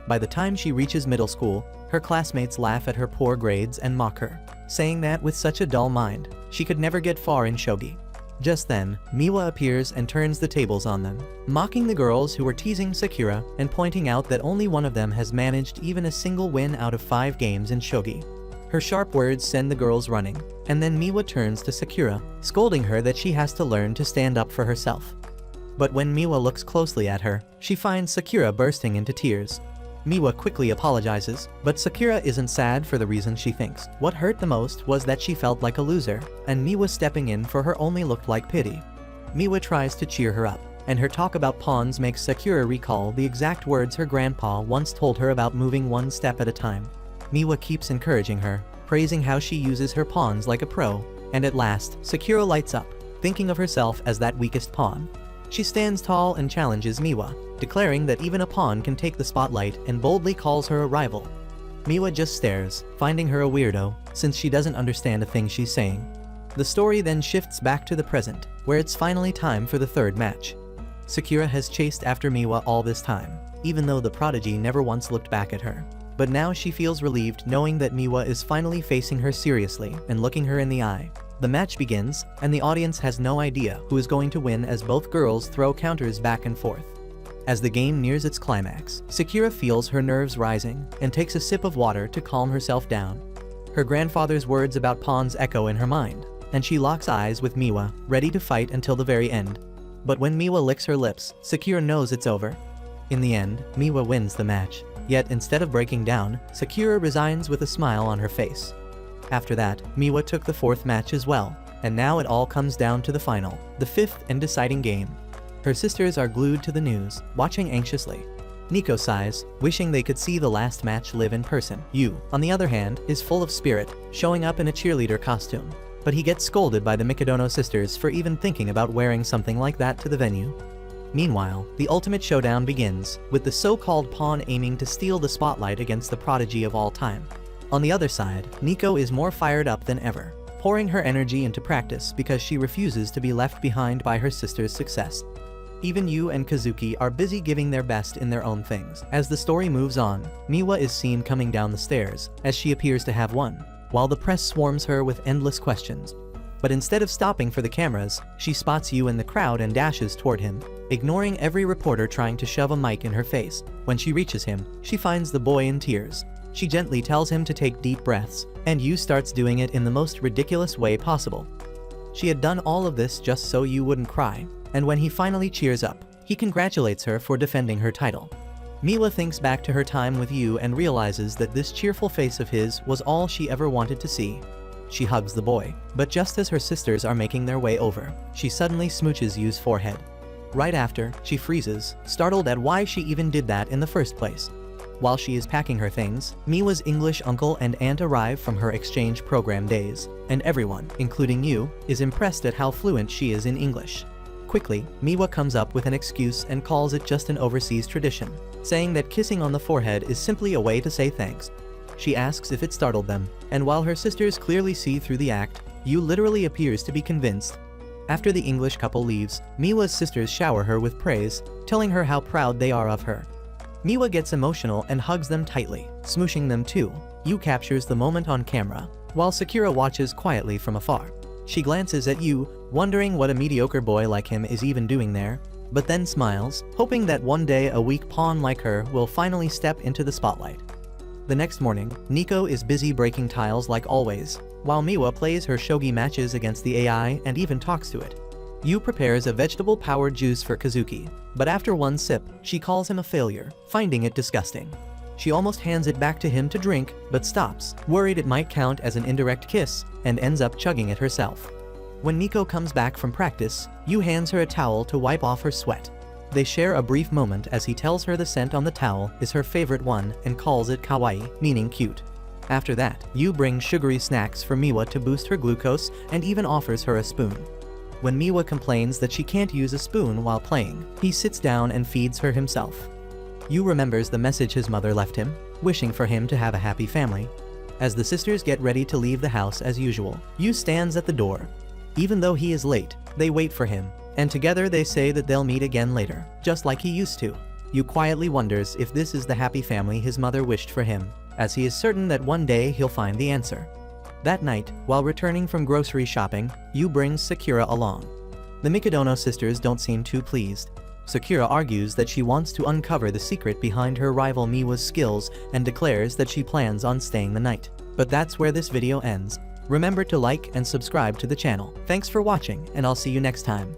By the time she reaches middle school, her classmates laugh at her poor grades and mock her, saying that with such a dull mind, she could never get far in shogi. Just then, Miwa appears and turns the tables on them, mocking the girls who were teasing Sakura and pointing out that only one of them has managed even a single win out of 5 games in shogi. Her sharp words send the girls running, and then Miwa turns to Sakura, scolding her that she has to learn to stand up for herself. But when Miwa looks closely at her, she finds Sakura bursting into tears. Miwa quickly apologizes, but Sakura isn't sad for the reason she thinks. What hurt the most was that she felt like a loser, and Miwa stepping in for her only looked like pity. Miwa tries to cheer her up, and her talk about pawns makes Sakura recall the exact words her grandpa once told her about moving one step at a time. Miwa keeps encouraging her, praising how she uses her pawns like a pro, and at last, Sakura lights up, thinking of herself as that weakest pawn. She stands tall and challenges Miwa, declaring that even a pawn can take the spotlight and boldly calls her a rival. Miwa just stares, finding her a weirdo, since she doesn't understand a thing she's saying. The story then shifts back to the present, where it's finally time for the third match. Sakura has chased after Miwa all this time, even though the prodigy never once looked back at her. But now she feels relieved knowing that Miwa is finally facing her seriously and looking her in the eye. The match begins, and the audience has no idea who is going to win as both girls throw counters back and forth. As the game nears its climax, Sakura feels her nerves rising and takes a sip of water to calm herself down. Her grandfather's words about pawns echo in her mind, and she locks eyes with Miwa, ready to fight until the very end. But when Miwa licks her lips, Sakura knows it's over. In the end, Miwa wins the match. Yet instead of breaking down, Sakura resigns with a smile on her face. After that, Miwa took the 4th match as well, and now it all comes down to the final, the 5th and deciding game. Her sisters are glued to the news, watching anxiously. Nico sighs, wishing they could see the last match live in person. Yu, on the other hand, is full of spirit, showing up in a cheerleader costume. But he gets scolded by the Mikadono sisters for even thinking about wearing something like that to the venue. Meanwhile, the ultimate showdown begins, with the so-called pawn aiming to steal the spotlight against the prodigy of all time. On the other side, Nico is more fired up than ever, pouring her energy into practice because she refuses to be left behind by her sister's success. Even Yu and Kazuki are busy giving their best in their own things. As the story moves on, Miwa is seen coming down the stairs, as she appears to have won, while the press swarms her with endless questions. But instead of stopping for the cameras, she spots Yu in the crowd and dashes toward him, ignoring every reporter trying to shove a mic in her face. When she reaches him, she finds the boy in tears. She gently tells him to take deep breaths, and Yu starts doing it in the most ridiculous way possible. She had done all of this just so Yu wouldn't cry, and when he finally cheers up, he congratulates her for defending her title. Miwa thinks back to her time with Yu and realizes that this cheerful face of his was all she ever wanted to see. She hugs the boy, but just as her sisters are making their way over, she suddenly smooches Yu's forehead. Right after, she freezes, startled at why she even did that in the first place. While she is packing her things, Miwa's English uncle and aunt arrive from her exchange program days, and everyone, including Yu, is impressed at how fluent she is in English. Quickly, Miwa comes up with an excuse and calls it just an overseas tradition, saying that kissing on the forehead is simply a way to say thanks. She asks if it startled them, and while her sisters clearly see through the act, Yu literally appears to be convinced. After the English couple leaves, Miwa's sisters shower her with praise, telling her how proud they are of her. Miwa gets emotional and hugs them tightly, smooshing them too. Yu captures the moment on camera, while Sakura watches quietly from afar. She glances at Yu, wondering what a mediocre boy like him is even doing there, but then smiles, hoping that one day a weak pawn like her will finally step into the spotlight. The next morning, Nico is busy breaking tiles like always, while Miwa plays her shogi matches against the AI and even talks to it. Yu prepares a vegetable-powered juice for Kazuki, but after one sip, she calls him a failure, finding it disgusting. She almost hands it back to him to drink, but stops, worried it might count as an indirect kiss, and ends up chugging it herself. When Nico comes back from practice, Yu hands her a towel to wipe off her sweat. They share a brief moment as he tells her the scent on the towel is her favorite one and calls it kawaii, meaning cute. After that, Yu brings sugary snacks for Miwa to boost her glucose and even offers her a spoon. When Miwa complains that she can't use a spoon while playing, he sits down and feeds her himself. Yu remembers the message his mother left him, wishing for him to have a happy family. As the sisters get ready to leave the house as usual, Yu stands at the door. Even though he is late, they wait for him, and together they say that they'll meet again later, just like he used to. Yu quietly wonders if this is the happy family his mother wished for him, as he is certain that one day he'll find the answer. That night, while returning from grocery shopping, Yu brings Sakura along. The Mikadono sisters don't seem too pleased. Sakura argues that she wants to uncover the secret behind her rival Miwa's skills and declares that she plans on staying the night. But that's where this video ends. Remember to like and subscribe to the channel. Thanks for watching, and I'll see you next time.